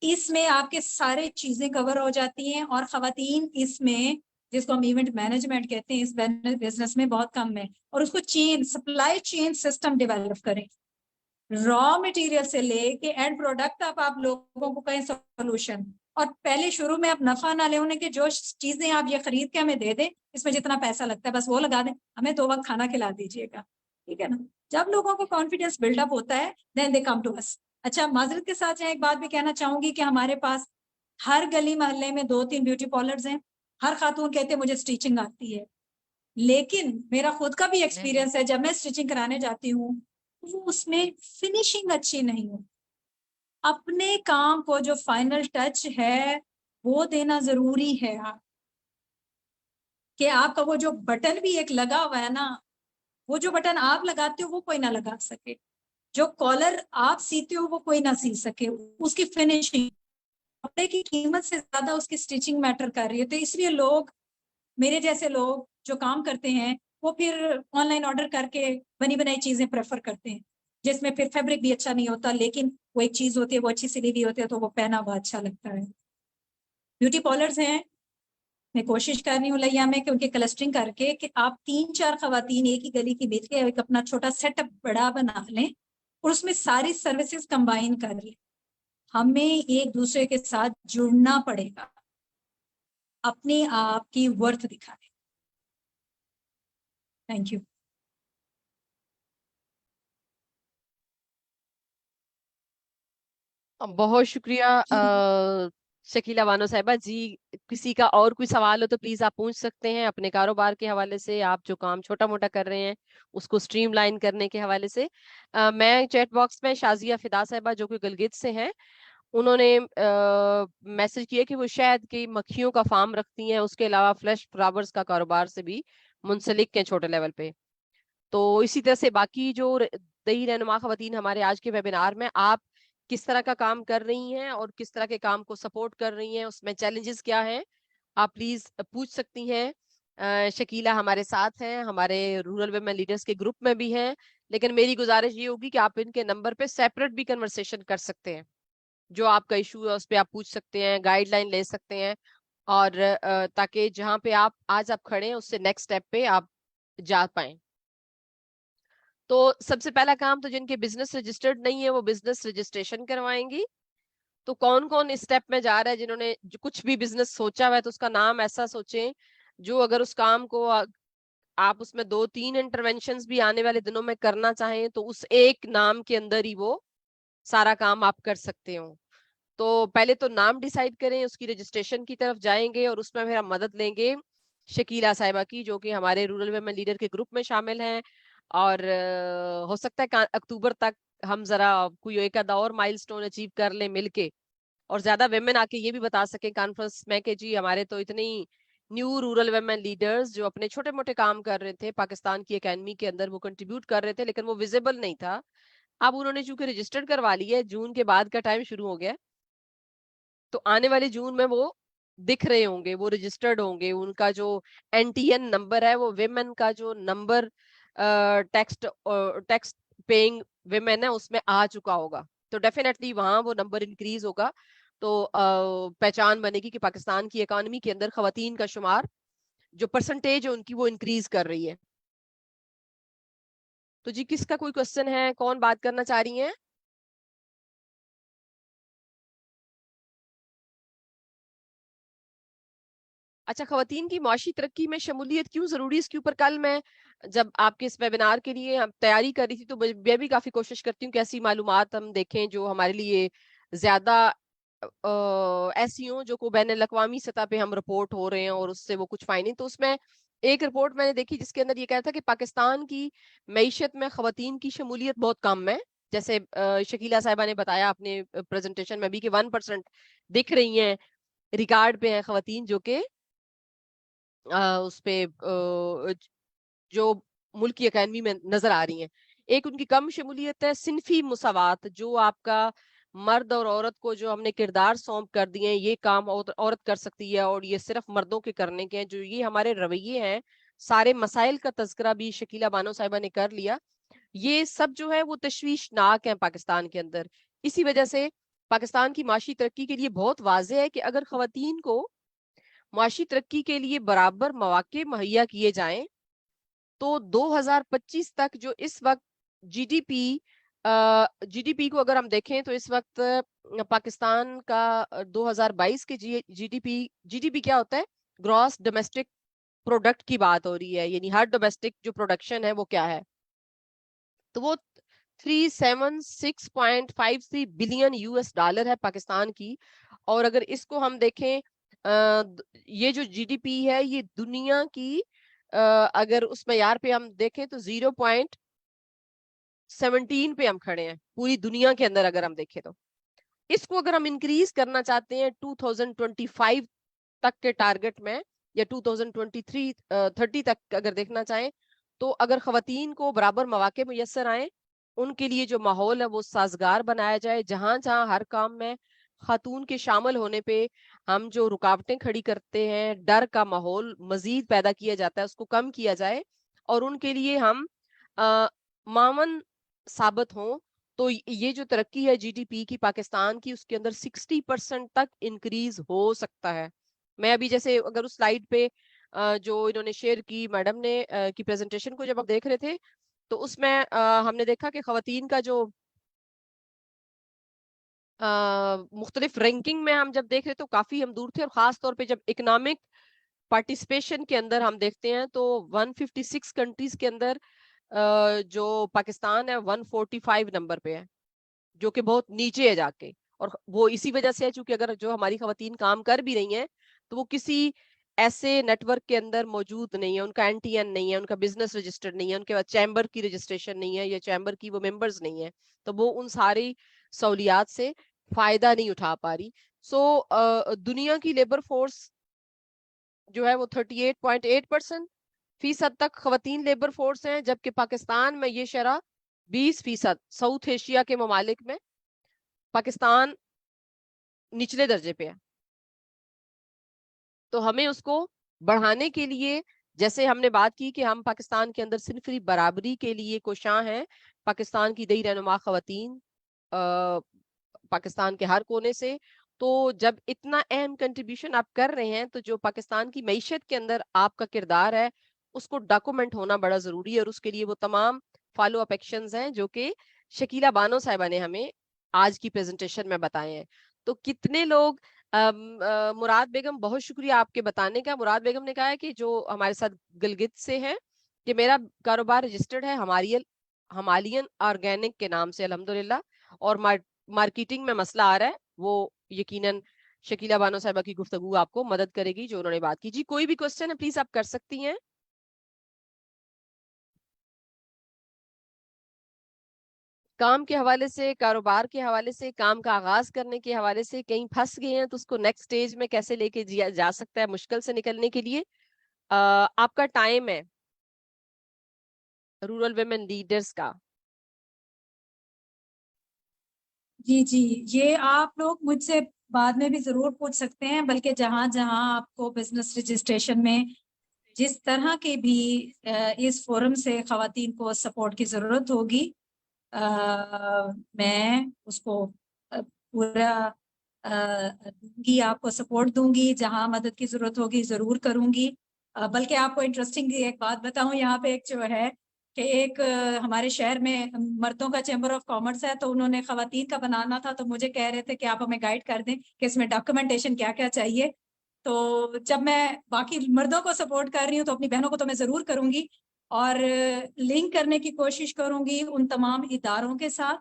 [SPEAKER 3] इसमें आपके सारे चीजें कवर हो जाती हैं। और खवातीन इसमें, जिसको हम इवेंट मैनेजमेंट कहते हैं, इस बिजनेस में बहुत कम है। और उसको सप्लाई चेन सिस्टम डेवलप करें, रॉ मटेरियल से लेके एंड प्रोडक्ट तक आप लोगों को कहें सोल्यूशन। और पहले शुरू में आप नफा ना ले, उन्हें कि जो चीजें आप ये खरीद के हमें दे दें, इसमें जितना पैसा लगता है बस वो लगा दें, हमें 2 वक्त खाना खिला दीजिएगा, ठीक है ना। जब लोगों को कॉन्फिडेंस बिल्डअप होता है then they come to us. अच्छा, माजरत के साथ एक बात भी कहना चाहूंगी कि हमारे पास हर गली मोहल्ले में 2-3 ब्यूटी पार्लर्स हैं। हर खातून कहते हैं मुझे स्टिचिंग आती है, लेकिन मेरा खुद का भी एक्सपीरियंस है, जब मैं स्टिचिंग कराने जाती हूँ वो उसमें फिनिशिंग अच्छी नहीं हो। अपने काम को जो फाइनल टच है वो देना जरूरी है। आप कि आपका वो जो बटन भी एक लगा हुआ है ना, वो जो बटन आप लगाते हो वो कोई ना लगा सके, जो कॉलर आप सीते हो वो कोई ना सी सके। उसकी फिनिशिंग, कपड़े की कीमत से ज्यादा उसकी स्टिचिंग मैटर कर रही है। तो इसलिए लोग, मेरे जैसे लोग जो काम करते हैं, वो फिर ऑनलाइन ऑर्डर करके बनी बनाई चीजें प्रेफर करते हैं, जिसमें फिर फैब्रिक भी अच्छा नहीं होता, लेकिन वो एक चीज होती है, वो अच्छी सिली हुई होती है, तो वो पहना हुआ अच्छा लगता है। ब्यूटी पार्लर्स हैं, मैं कोशिश कर रही हूँ लिया में कि उनके क्लस्टरिंग करके कि आप 3-4 खवातीन एक ही गली की मिल के एक अपना छोटा सेटअप बड़ा बना लें और उसमें सारी सर्विसेज कंबाइन कर लें। हमें एक दूसरे के साथ जुड़ना पड़ेगा, अपने आप की वर्थ दिखाने। Thank you.
[SPEAKER 10] बहुत शुक्रिया शकीला बानो साहिबा जी। किसी का और कोई सवाल हो तो प्लीज आप पूछ सकते हैं अपने कारोबार के हवाले से, आप जो काम छोटा मोटा कर रहे हैं उसको स्ट्रीमलाइन करने के हवाले से। मैं चैट बॉक्स में शाजिया फिदा साहिबा जो कि गिलगित से हैं, उन्होंने मैसेज किया कि वो शायद की मक्खियों का फार्म रखती हैं, उसके अलावा फ्लैश फ्लावर्स का कारोबार से भी मुंसलिक हैं छोटे लेवल पे। तो इसी तरह से बाकी जो दही रहनुमा खवातीन हमारे आज के वेबिनार में, आप किस तरह का काम कर रही हैं और किस तरह के काम को सपोर्ट कर रही हैं, उसमें चैलेंजेस क्या हैं, आप प्लीज पूछ सकती हैं। शकीला हमारे साथ हैं, हमारे रूरल वुमेन लीडर्स के ग्रुप में भी हैं, लेकिन मेरी गुजारिश ये होगी कि आप इनके नंबर पे सेपरेट भी कन्वर्सेशन कर सकते हैं। जो आपका इशू है उस पर आप पूछ सकते हैं, गाइडलाइन ले सकते हैं, और ताकि जहाँ पे आप आज आप खड़े हैं उससे नेक्स्ट स्टेप पे आप जा पाए। तो सबसे पहला काम, तो जिनके बिजनेस रजिस्टर्ड नहीं है वो बिजनेस रजिस्ट्रेशन करवाएंगी। तो कौन कौन इस स्टेप में जा रहा है, जिन्होंने जो कुछ भी बिजनेस सोचा हुआ है तो उसका नाम ऐसा सोचें जो अगर उस काम को आप उसमें 2-3 इंटरवेंशंस भी आने वाले दिनों में करना चाहें तो उस एक नाम के अंदर ही वो सारा काम आप कर सकते हो। तो पहले तो नाम डिसाइड करें, उसकी रजिस्ट्रेशन की तरफ जाएंगे और उसमें फिर हम मदद लेंगे शकीला साहिबा की, जो कि हमारे रूरल वुमेन लीडर के ग्रुप में शामिल हैं। और हो सकता है अक्टूबर तक हम जरा कोई एक आधा और माइलस्टोन अचीव कर ले मिलके, और ज्यादा वेमेन आके ये भी बता सके कॉन्फ्रेंस में कि जी हमारे तो इतनी न्यू रूरल वुमेन लीडर्स जो अपने छोटे मोटे काम कर रहे थे पाकिस्तान की एकेडमी के अंदर, वो कंट्रीब्यूट कर रहे थे लेकिन वो विजिबल नहीं था। अब उन्होंने चूंकि रजिस्टर्ड करवा लिया है, जून के बाद का टाइम शुरू हो गया, तो आने वाले जून में वो दिख रहे होंगे, वो रजिस्टर्ड होंगे, उनका जो NTN नंबर है, वो विमेन का जो नंबर टैक्स पेइंग विमेन है उसमें आ चुका होगा, तो डेफिनेटली वहां वो नंबर इंक्रीज होगा। तो पहचान बनेगी कि पाकिस्तान की इकोनॉमी के अंदर खवातीन का शुमार, जो परसेंटेज है उनकी, वो इंक्रीज कर रही है। तो जी किसका कोई क्वेश्चन है, कौन बात करना चाह रही हैं? अच्छा, खवातीन की माशी तरक्की में शमूलियत क्यों जरूरी, इसके ऊपर कल मैं जब आपके इस वेबिनार के लिए हम तैयारी कर रही थी तो मैं भी काफी कोशिश करती हूँ कि ऐसी मालूमात हम देखें जो हमारे लिए ज्यादा ऐसी हों जो को बैन अवी सतह पे हम रिपोर्ट हो रहे हैं और उससे वो कुछ फाइंडिंग। तो उसमें एक रिपोर्ट मैंने देखी जिसके अंदर ये कहता था कि पाकिस्तान की मईशत में खवातीन की शमूलियत बहुत कम है। जैसे शकीला साहिबा ने बताया अपने प्रेजेंटेशन में भी कि 1% दिख रही हैं, रिकॉर्ड पे हैं खवातीन जो कि उस पे जो मुल्क की इकॉनमी में नजर आ रही हैं। एक उनकी कम शमूलियत है सिनफी मुसावात, जो आपका मर्द और औरत को जो हमने किरदार सौंप कर दिए हैं, ये काम औरत कर सकती है और ये सिर्फ मर्दों के करने के हैं, जो ये हमारे रवैये हैं। सारे मसाइल का तज़किरा भी शकीला बानो साहिबा ने कर लिया। ये सब जो है वो तशवीशनाक है पाकिस्तान के अंदर। इसी वजह से पाकिस्तान की माशी तरक्की के लिए बहुत वाज़ेह है कि अगर खवातीन को माशी तरक्की के लिए बराबर मौके मुहैया किए जाएं तो 2025 तक जो इस वक्त जीडीपी को अगर हम देखें तो इस वक्त पाकिस्तान का 2022 के जीडीपी क्या होता है, ग्रॉस डोमेस्टिक प्रोडक्ट की बात हो रही है, यानी हर डोमेस्टिक जो प्रोडक्शन है वो क्या है, तो वो 376.53 बिलियन US$ है पाकिस्तान की। और अगर इसको हम देखें ये जो जीडीपी है ये दुनिया की अगर उस मैयार पे हम देखें तो 0.17 पे हम खड़े हैं पूरी दुनिया के अंदर। अगर हम देखें तो इसको अगर हम इंक्रीज करना चाहते हैं 2025 तक के टारगेट में या 2030 तक अगर देखना चाहें, तो अगर खवातीन को बराबर मौके मुयस्सर आए, उनके लिए जो माहौल है वो साजगार बनाया जाए, जहां जहां हर काम में खातून के शामिल होने पे हम जो रुकावटें खड़ी करते हैं, डर का माहौल मजीद पैदा किया जाता है, उसको कम किया जाए और उनके लिए हम मावन साबित हों, तो ये जो तरक्की है जीडीपी की पाकिस्तान की, उसके अंदर 60% तक इंक्रीज हो सकता है। मैं अभी जैसे अगर उस स्लाइड पे जो इन्होंने शेयर की मैडम ने की प्रेजेंटेशन को जब आप देख रहे थे तो उसमें हमने देखा कि खवातीन का जो मुख्तलिफ रैंकिंग में हम जब देख रहे तो काफी हम दूर थे, और खास तौर पे जब इकोनॉमिक पार्टिसिपेशन के अंदर हम देखते हैं तो 156 कंट्रीज के अंदर जो पाकिस्तान है 145 नंबर पे है, जो कि बहुत नीचे है जाके। और वो इसी वजह से है चूंकि अगर जो हमारी खवातीन काम कर भी रही हैं तो वो किसी ऐसे नेटवर्क के अंदर मौजूद नहीं है, उनका NTN नहीं है, उनका बिजनेस रजिस्टर्ड नहीं है, उनके पास चैम्बर की रजिस्ट्रेशन नहीं है या चैम्बर की वो मेंबर्स नहीं है, तो वो उन सारी सहूलियात से फायदा नहीं उठा पा रही। सो दुनिया की लेबर फोर्स जो है वो 38.8% तक खवातीन लेबर फोर्स हैं, जबकि पाकिस्तान में ये शरह 20%। साउथ एशिया के ममालिक में पाकिस्तान निचले दर्जे पे है। तो हमें उसको बढ़ाने के लिए, जैसे हमने बात की कि हम पाकिस्तान के अंदर सिनफी बराबरी के लिए कोशां हैं, पाकिस्तान की दई रहनुमा खवातीन पाकिस्तान के हर कोने से, तो जब इतना अहम कंट्रीब्यूशन आप कर रहे हैं तो जो पाकिस्तान की मईशत के अंदर आपका किरदार है उसको डॉक्यूमेंट होना बड़ा जरूरी है, और उसके लिए वो तमाम फॉलो अप एक्शंस हैं जो कि शकीला बानो साहिबा ने हमें आज की प्रेजेंटेशन में बताए हैं। तो कितने लोग मुराद बेगम, बहुत शुक्रिया आपके बताने का। मुराद बेगम ने कहा है कि जो हमारे साथ गिलगित से है कि मेरा कारोबार रजिस्टर्ड है हमालियन ऑर्गेनिक के नाम से अल्हम्दुलिल्लाह, और मार्केटिंग में मसला आ रहा है, वो यकीनन शकीला बानो साहिबा की गुफ्तगू आपको मदद करेगी जो उन्होंने बात की। जी कोई भी क्वेश्चन है प्लीज आप कर सकती हैं। काम के हवाले से, कारोबार के हवाले से, काम का आगाज करने के हवाले से कहीं फंस गए हैं तो उसको नेक्स्ट स्टेज में कैसे लेके जा सकता है मुश्किल से निकलने के लिए। आपका टाइम है रूरल वुमेन लीडर्स का।
[SPEAKER 3] जी जी, ये आप लोग मुझसे बाद में भी ज़रूर पूछ सकते हैं, बल्कि जहाँ जहाँ आपको बिजनेस रजिस्ट्रेशन में जिस तरह के भी इस फोरम से ख़वातीन को सपोर्ट की ज़रूरत होगी, मैं उसको पूरा दूंगी, आपको सपोर्ट दूंगी, जहाँ मदद की ज़रूरत होगी ज़रूर करूंगी। बल्कि आपको इंटरेस्टिंग एक बात बताऊं, यहाँ पे एक जो है कि एक हमारे शहर में मर्दों का चैम्बर ऑफ कॉमर्स है, तो उन्होंने ख़वातीन का बनाना था, तो मुझे कह रहे थे कि आप हमें गाइड कर दें कि इसमें डॉक्यूमेंटेशन क्या क्या चाहिए। तो जब मैं बाकी मर्दों को सपोर्ट कर रही हूँ तो अपनी बहनों को तो मैं ज़रूर करूँगी, और लिंक करने की कोशिश करूँगी उन तमाम इदारों के साथ।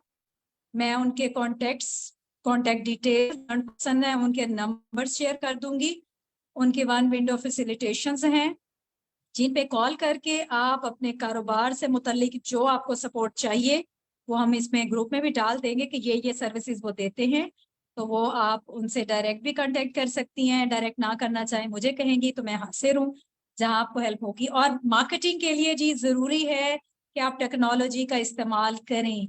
[SPEAKER 3] मैं उनके कॉन्टेक्ट डिटेल पसंद है, उनके नंबर शेयर कर दूंगी। उनके वन विंडो फैसिलिटेशंस हैं जिन पे कॉल करके आप अपने कारोबार से मुतल्लिक जो आपको सपोर्ट चाहिए वो हम इसमें ग्रुप में भी डाल देंगे कि ये सर्विसेज वो देते हैं, तो वो आप उनसे डायरेक्ट भी कांटेक्ट कर सकती हैं। डायरेक्ट ना करना चाहें मुझे कहेंगी तो मैं हाजिर हूँ जहाँ आपको हेल्प होगी। और मार्केटिंग के लिए जी ज़रूरी है कि आप टेक्नोलॉजी का इस्तेमाल करें,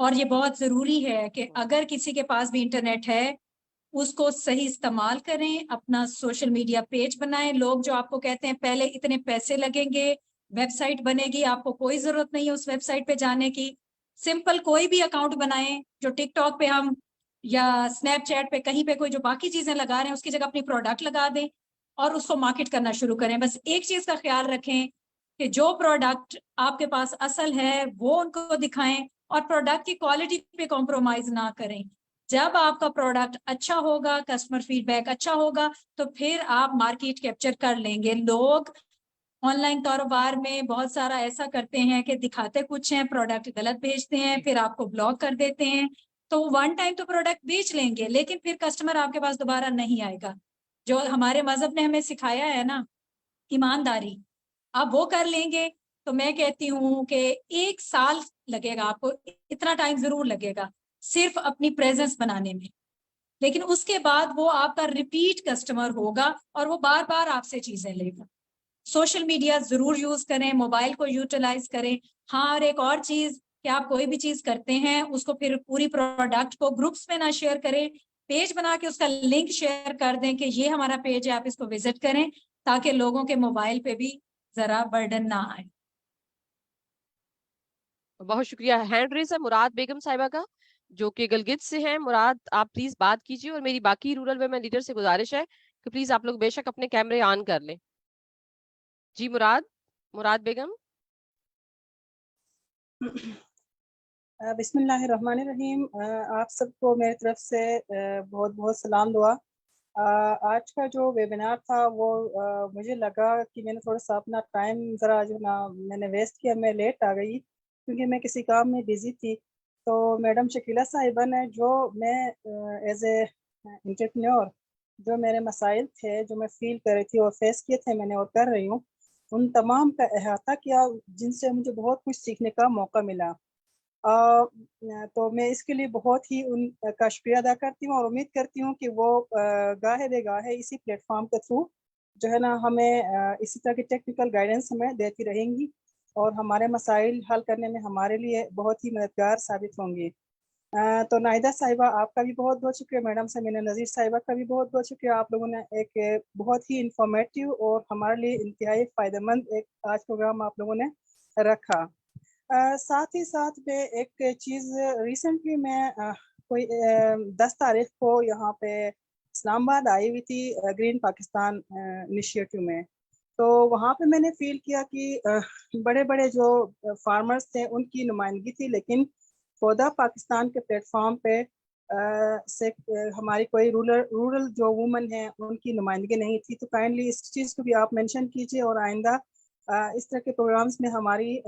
[SPEAKER 3] और ये बहुत ज़रूरी है कि अगर किसी के पास भी इंटरनेट है उसको सही इस्तेमाल करें। अपना सोशल मीडिया पेज बनाएं। लोग जो आपको कहते हैं पहले इतने पैसे लगेंगे, वेबसाइट बनेगी, आपको कोई ज़रूरत नहीं है उस वेबसाइट पे जाने की। सिंपल कोई भी अकाउंट बनाएं, जो टिकटॉक पे हम या स्नैपचैट पे कहीं पे कोई जो बाकी चीज़ें लगा रहे हैं उसकी जगह अपनी प्रोडक्ट लगा दें और उसको मार्केट करना शुरू करें। बस एक चीज़ का ख्याल रखें कि जो प्रोडक्ट आपके पास असल है वो उनको दिखाएं और प्रोडक्ट की क्वालिटी पे कॉम्प्रोमाइज ना करें। जब आपका प्रोडक्ट अच्छा होगा, कस्टमर फीडबैक अच्छा होगा, तो फिर आप मार्केट कैप्चर कर लेंगे। लोग ऑनलाइन कारोबार में बहुत सारा ऐसा करते हैं कि दिखाते कुछ हैं, प्रोडक्ट गलत भेजते हैं, फिर आपको ब्लॉक कर देते हैं। तो वन टाइम तो प्रोडक्ट बेच लेंगे लेकिन फिर कस्टमर आपके पास दोबारा नहीं आएगा। जो हमारे मजहब ने हमें सिखाया है ना, ईमानदारी, आप वो कर लेंगे तो मैं कहती हूँ कि 1 साल लगेगा आपको, इतना टाइम जरूर लगेगा सिर्फ अपनी प्रेजेंस बनाने में, लेकिन उसके बाद वो आपका रिपीट कस्टमर होगा और वो बार बार आपसे चीजें लेगा। सोशल मीडिया जरूर यूज करें, मोबाइल को यूटिलाइज करें। हाँ, और एक और चीज कि आप कोई भी चीज करते हैं उसको फिर पूरी प्रोडक्ट को ग्रुप्स में ना शेयर करें, पेज बना के उसका लिंक शेयर कर दें कि ये हमारा पेज है, आप इसको विजिट करें, ताकि लोगों के मोबाइल पे भी जरा बर्डन ना आए।
[SPEAKER 10] बहुत शुक्रिया। हैंड रेज है मुराद बेगम साहिबा का, जो कि गलगित से हैं। मुराद, आप प्लीज बात कीजिए, और मेरी बाकी रूरल वुमेन लीडर से गुजारिश है कि प्लीज आप लोग बेशक अपने कैमरे ऑन कर लें। जी मुराद बेगम।
[SPEAKER 11] बिस्मिल्लाहिर्रहमानिर्रहीम। आप सबको मेरी तरफ से बहुत बहुत सलाम दुआ। आज का जो वेबिनार था वो मुझे लगा कि मैंने थोड़ा सा अपना टाइम ज़रा जो ना मैंने वेस्ट किया, मैं लेट आ गई क्योंकि मैं किसी काम में बिज़ी थी। तो मैडम शकीला साहिबा ने जो मैं एज ए एंटरप्रेन्योर जो मेरे मसाइल थे जो मैं फील कर रही थी और फेस किए थे मैंने और कर रही हूँ, उन तमाम का अहाता किया जिनसे मुझे बहुत कुछ सीखने का मौका मिला। तो मैं इसके लिए बहुत ही उनका शुक्रिया अदा करती हूँ और उम्मीद करती हूँ कि वो गाहे बेगाहे इसी प्लेटफॉर्म के थ्रू जो है ना हमें इसी तरह की टेक्निकल गाइडेंस हमें देती रहेंगी और हमारे मसाइल हल करने में हमारे लिए बहुत ही मददगार साबित होंगी। तो नाहिदा साहिबा आपका भी बहुत बहुत शुक्रिया, मैडम से मैंने नज़ीर साहिबा का भी बहुत बहुत शुक्रिया। आप लोगों ने एक बहुत ही इंफॉर्मेटिव और हमारे लिए इंतहाई फ़ायदेमंद एक आज प्रोग्राम आप लोगों ने रखा। साथ ही साथ में एक चीज़ रिसेंटली मैं कोई 10 तारीख को यहाँ पे इस्लामाबाद आई हुई थी ग्रीन पाकिस्तान इनिशिएटिव में। तो वहाँ पे मैंने फील किया कि बड़े बड़े जो फार्मर्स थे उनकी नुमाइंदगी थी, लेकिन पौधा पाकिस्तान के प्लेटफॉर्म पे से हमारी कोई रूरल जो वुमन है उनकी नुमाइंदगी नहीं थी। तो काइंडली इस चीज़ को भी आप मेंशन कीजिए और आइंदा इस तरह के प्रोग्राम्स में हमारी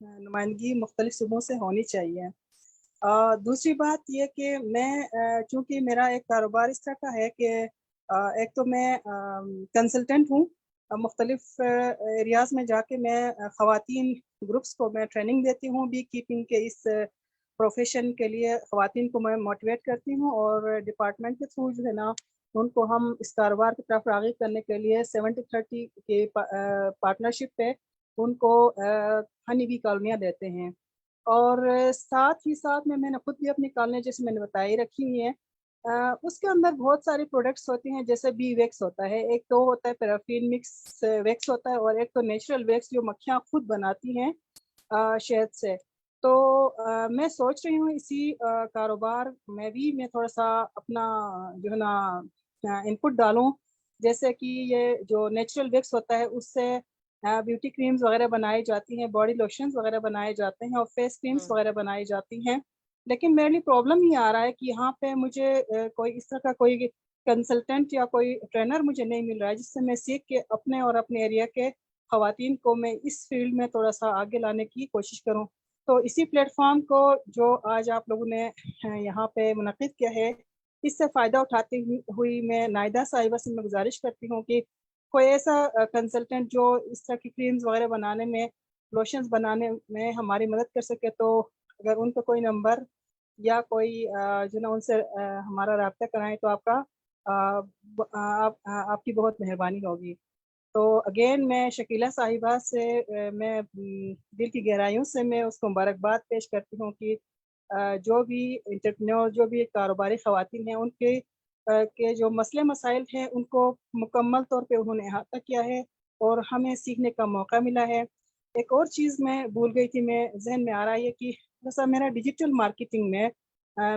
[SPEAKER 11] नुमाइंदगी मुख्तलिफ सूबों से होनी चाहिए। दूसरी बात ये कि मैं चूँकि मेरा एक कारोबार इस तरह का है कि एक तो मैं कंसल्टेंट हूँ, मुख्तलिफ एरियाज़ में जाके मैं ख़वातीन ग्रुप्स को मैं ट्रेनिंग देती हूँ बी कीपिंग के इस प्रोफेशन के लिए। ख़वातीन को मैं मोटिवेट करती हूँ और डिपार्टमेंट के थ्रू जो है ना उनको हम इस कारोबार की तरफ राग़िब करने के लिए 70-30 के पार्टनरशिप पे उनको हनी बी कॉलोनियाँ देते हैं। और साथ ही साथ में मैंने खुद भी अपनी कॉलोनी जैसे मैंने बताई रखी हुई है। उसके अंदर बहुत सारे प्रोडक्ट्स होती हैं, जैसे बी वैक्स होता है, एक तो होता है पैराफिन मिक्स वैक्स होता है, और एक तो नेचुरल वैक्स जो मक्खियाँ खुद बनाती हैं शहद से। तो मैं सोच रही हूँ इसी कारोबार में भी मैं थोड़ा सा अपना जो है ना इनपुट डालूं, जैसे कि ये जो नेचुरल वैक्स होता है उससे ब्यूटी क्रीम्स वगैरह बनाई जाती हैं, बॉडी लोशंस वगैरह बनाए जाते हैं, और फेस क्रीम्स वगैरह बनाई जाती हैं। लेकिन मेरे लिए प्रॉब्लम ये आ रहा है कि यहाँ पे मुझे कोई इस तरह का कोई कंसल्टेंट या कोई ट्रेनर मुझे नहीं मिल रहा है, जिससे मैं सीख के अपने और अपने एरिया के खवातीन को मैं इस फील्ड में थोड़ा सा आगे लाने की कोशिश करूं। तो इसी प्लेटफॉर्म को जो आज आप लोगों ने यहाँ पे मुनक़िद किया है, इससे फ़ायदा उठाती हुई मैं नायदा साहिबा से मैं गुजारिश करती हूँ कि कोई ऐसा कंसल्टेंट जो इस तरह की क्रीम्स वगैरह बनाने में, लोशंस बनाने में हमारी मदद कर सके, तो अगर उनका कोई नंबर या कोई जो ना उनसे हमारा रब्ता कराएं तो आपकी बहुत मेहरबानी होगी। तो अगेन मैं शकीला साहिबा से मैं दिल की गहराइयों से मैं उसको मुबारकबाद पेश करती हूँ कि जो भी एंटरप्रेन्योर, जो भी कारोबारी ख़वातीन हैं, उनके के जो मसले मसाइल हैं उनको मुकम्मल तौर पे उन्होंने अहाता किया है और हमें सीखने का मौका मिला है। एक और चीज़ मैं भूल गई थी, मैं जहन में आ रहा है कि जैसा मेरा डिजिटल मार्केटिंग में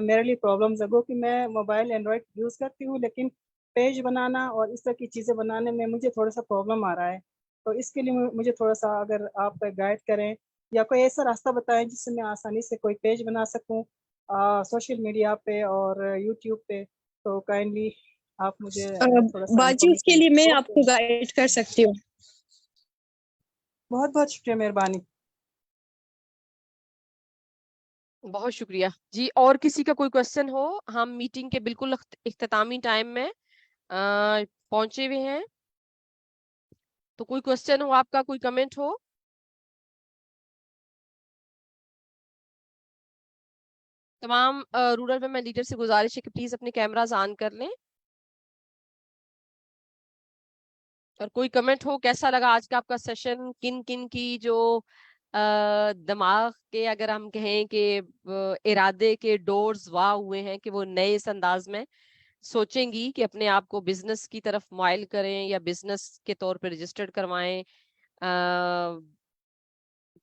[SPEAKER 11] मेरे लिए प्रॉब्लम्स है, वो कि मैं मोबाइल एंड्रॉयड यूज़ करती हूँ, लेकिन पेज बनाना और इस तरह की चीज़ें बनाने में मुझे थोड़ा सा प्रॉब्लम आ रहा है। तो इसके लिए मुझे थोड़ा सा अगर आप गाइड करें या कोई ऐसा रास्ता बताएं जिससे मैं आसानी से कोई पेज बना सकूं सोशल मीडिया पे और यूट्यूब पे, तो काइंडली आप मुझे थोड़ा सा
[SPEAKER 9] बाजी, उसके लिए मैं आपको
[SPEAKER 11] इन्फॉर्मेशन।
[SPEAKER 9] गाइड कर सकती हूँ।
[SPEAKER 11] बहुत बहुत शुक्रिया, मेहरबानी।
[SPEAKER 10] बहुत शुक्रिया जी। और किसी का कोई क्वेश्चन हो? हम मीटिंग के बिल्कुल इख्तितामी टाइम में पहुंचे हुए हैं, तो कोई क्वेश्चन हो आपका, कोई कमेंट हो? तमाम रूरल वुमेन लीडर से गुजारिश है कि प्लीज अपने कैमरास ऑन कर लें। और कोई कमेंट हो, कैसा लगा आज का आपका सेशन? किन किन की जो दिमाग के, अगर हम कहें कि इरादे के डोर्स वाह हुए हैं कि वो नए इस अंदाज में सोचेंगी कि अपने आप को बिजनेस की तरफ माइल करें या बिजनेस के तौर पे रजिस्टर्ड करवाएं,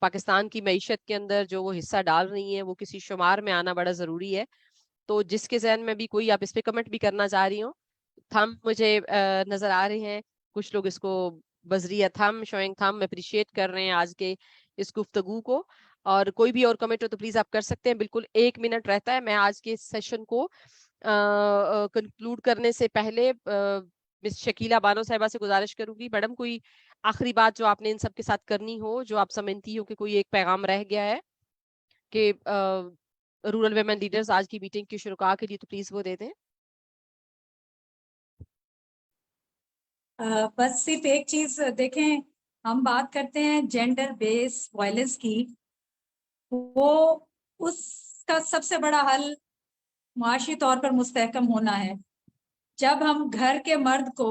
[SPEAKER 10] पाकिस्तान की मईशत के अंदर जो वो हिस्सा डाल रही हैं वो किसी शुमार में आना बड़ा जरूरी है। तो जिसके जहन में भी कोई आप इस पे कमेंट भी करना चाह रही हो, थंब मुझे नजर आ रहे हैं, कुछ लोग इसको बजरिया थंब, शोइंग थंब अप्रिशिएट कर रहे हैं आज के इस गुफ्तगू को। और कोई भी और कमेंट हो तो प्लीज आप कर सकते हैं। बिल्कुल 1 मिनट रहता है। मैं आज के इस सेशन को कंक्लूड करने से पहले मिस शकीला बानो साहिबा से गुजारिश करूंगी, मैडम कोई आखिरी बात जो आपने इन सब के साथ करनी हो, जो आप समझती हो कि कोई एक पैगाम रह गया है कि रूरल वुमेन लीडर्स आज की मीटिंग की शुरुआत के लिए, तो प्लीज वो दे दें।
[SPEAKER 3] बस सिर्फ एक चीज देखें, हम बात करते हैं जेंडर बेस्ड वायलेंस की, वो उसका सबसे बड़ा हल मुआशी तौर पर मुस्तहकम होना है। जब हम घर के मर्द को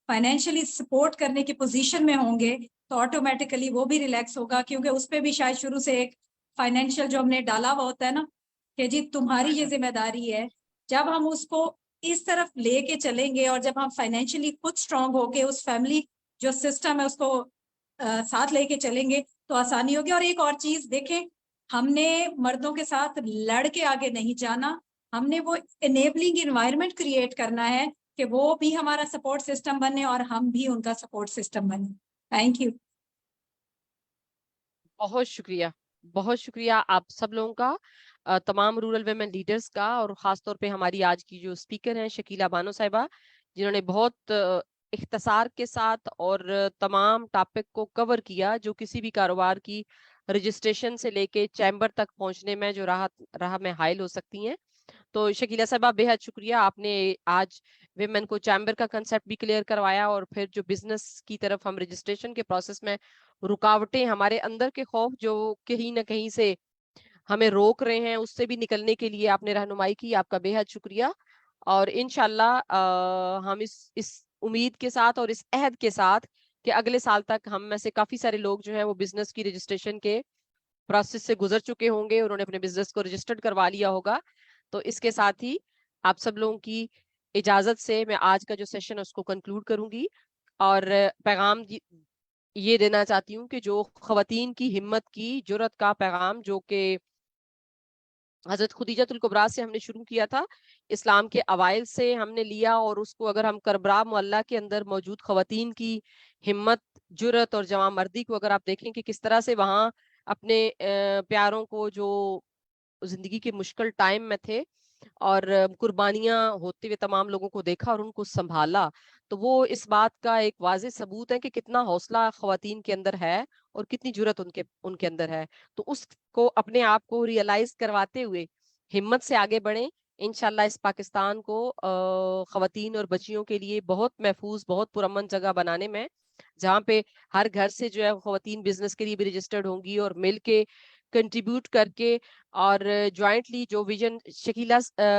[SPEAKER 3] फाइनेंशियली सपोर्ट करने की पोजीशन में होंगे तो ऑटोमेटिकली वो भी रिलैक्स होगा, क्योंकि उस पर भी शायद शुरू से एक फाइनेंशियल जो हमने डाला हुआ होता है ना कि जी तुम्हारी ये जिम्मेदारी है। जब हम उसको इस तरफ लेके चलेंगे और जब हम फाइनेंशियली खुद स्ट्रांग होके उस फैमिली जो सिस्टम है उसको साथ लेके चलेंगे तो आसानी होगी। और एक और चीज देखें, हमने मर्दों के साथ लड़ के आगे नहीं जाना, हमने वो एनेबलिंग इन्वायरमेंट क्रिएट करना है कि वो भी हमारा सपोर्ट सिस्टम बने और हम भी उनका सपोर्ट सिस्टम बने। Thank you.
[SPEAKER 10] बहुत शुक्रिया, बहुत शुक्रिया आप सब लोगों का, तमाम रूरल वुमेन लीडर्स का, और खास तौर पे हमारी आज की जो स्पीकर हैं शकीला बानो साहिबा, जिन्होंने बहुत इख्तिसार के साथ और तमाम टॉपिक को कवर किया जो किसी भी कारोबार की रजिस्ट्रेशन से लेके चैम्बर तक पहुंचने में जो राह में हाइल हो सकती हैं। तो शकीला साहबा बेहद शुक्रिया, आपने आज विमेन को चैम्बर का कंसेप्ट भी क्लियर करवाया, और फिर जो बिजनेस की तरफ हम रजिस्ट्रेशन के प्रोसेस में रुकावटें, हमारे अंदर के खौफ जो कहीं ना कहीं से हमें रोक रहे हैं, उससे भी निकलने के लिए आपने रहनुमाई की, आपका बेहद शुक्रिया। और इंशाल्लाह हम इस उम्मीद के साथ और इस अहद के साथ कि अगले साल तक हम में से काफी सारे लोग जो हैं वो बिजनेस की रजिस्ट्रेशन के प्रोसेस से गुजर चुके होंगे, उन्होंने अपने बिजनेस को रजिस्टर्ड करवा लिया होगा। तो इसके साथ ही آپ سب لوگوں کی اجازت سے میں آج کا جو سیشن ہے اس کو کنکلوڈ کروں گی، اور پیغام یہ دینا چاہتی ہوں کہ جو خواتین کی ہمت کی جرت کا پیغام جو کہ حضرت خدیجۃ الکبریٰ سے ہم نے شروع کیا تھا، اسلام کے اوائل سے ہم نے لیا، اور اس کو اگر ہم کربلا معلیٰ کے اندر موجود خواتین کی ہمت، جرت اور جواں مردی کو اگر آپ دیکھیں کہ کس طرح سے وہاں اپنے پیاروں کو جو زندگی کے مشکل ٹائم میں تھے اور قربانیاں ہوتے ہوئے تمام لوگوں کو دیکھا اور ان کو سنبھالا، تو وہ اس بات کا ایک واضح ثبوت ہے کہ کتنا حوصلہ خواتین کے اندر ہے اور کتنی جرت ان کے اندر ہے. تو اس کو اپنے آپ کو ریئلائز کرواتے ہوئے ہمت سے آگے بڑھیں. انشاءاللہ اس پاکستان کو خواتین اور بچیوں کے لیے بہت محفوظ، بہت پرامن جگہ بنانے میں، جہاں پہ ہر گھر سے جو ہے خواتین بزنس کے لیے بھی رجسٹرڈ ہوں گی اور مل کے کنٹریبیوٹ کر کے اور جوائنٹلی جو ویژن شکیلہ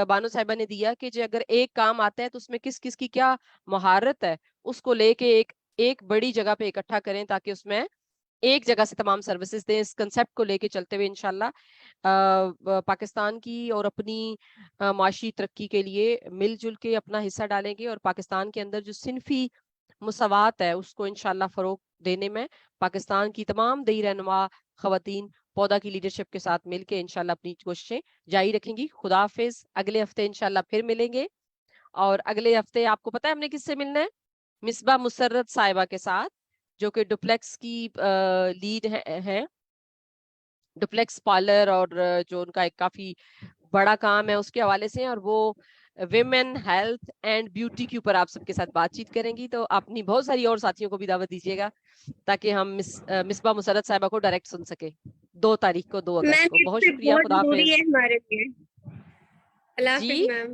[SPEAKER 10] بانو صاحبہ نے دیا کہ جو اگر ایک کام آتا ہے تو اس میں کس کس کی کیا مہارت ہے، اس کو لے کے ایک بڑی جگہ پہ اکٹھا کریں تاکہ اس میں ایک جگہ سے تمام سروسز دیں. اس کنسیپٹ کو لے کے چلتے ہوئے انشاءاللہ پاکستان کی اور اپنی معاشی ترقی کے لیے مل جل کے اپنا حصہ ڈالیں گے، اور پاکستان کے اندر جو صنفی مساوات ہے اس کو انشاءاللہ فروغ دینے میں پاکستان کی تمام دیہی رہنما خواتین پودا کی لیڈرشپ کے ساتھ مل کے انشاءاللہ اپنی کوششیں جاری رکھیں گی. خدا حافظ. اگلے ہفتے انشاءاللہ پھر ملیں گے، اور اگلے ہفتے آپ کو پتہ ہے ہم نے کس سے ملنا ہے؟ مصباح مسرت صاحبہ کے ساتھ، جو کہ ڈپلیکس کی لیڈ ہیں، ڈپلیکس پارلر، اور جو ان کا ایک کافی بڑا کام ہے اس کے حوالے سے، اور وہ ویمن ہیلتھ اینڈ بیوٹی کے اوپر آپ سب کے ساتھ بات چیت کریں گی. تو اپنی بہت ساری اور ساتھیوں کو بھی دعوت دیجیے گا تاکہ ہم مصباح مسرت صاحبہ کو ڈائریکٹ سن سکیں 2 تاریخ کو، 2 اگست کو. بہت شکریہ. خدا
[SPEAKER 12] ضروری ہے
[SPEAKER 10] حافظ.
[SPEAKER 12] ہمارے لیے. اللہ
[SPEAKER 10] جی
[SPEAKER 12] حافظ میم.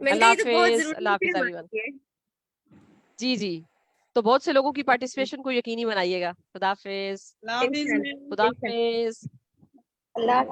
[SPEAKER 12] میں نے
[SPEAKER 10] اللہ
[SPEAKER 12] کہا یہ تو بہت
[SPEAKER 10] حافظ.
[SPEAKER 12] ضروری
[SPEAKER 10] اللہ
[SPEAKER 12] ہے
[SPEAKER 10] حافظ ایوری ون.
[SPEAKER 12] ہمارے لیے.
[SPEAKER 10] جی تو بہت سے لوگوں کی پارٹیسپیشن کو یقینی بنائیے گا. خدا حافظ.
[SPEAKER 7] اللہ حافظ
[SPEAKER 12] انشاءاللہ
[SPEAKER 7] میم.
[SPEAKER 10] خدا
[SPEAKER 12] انشاءاللہ.
[SPEAKER 10] حافظ.
[SPEAKER 12] اللہ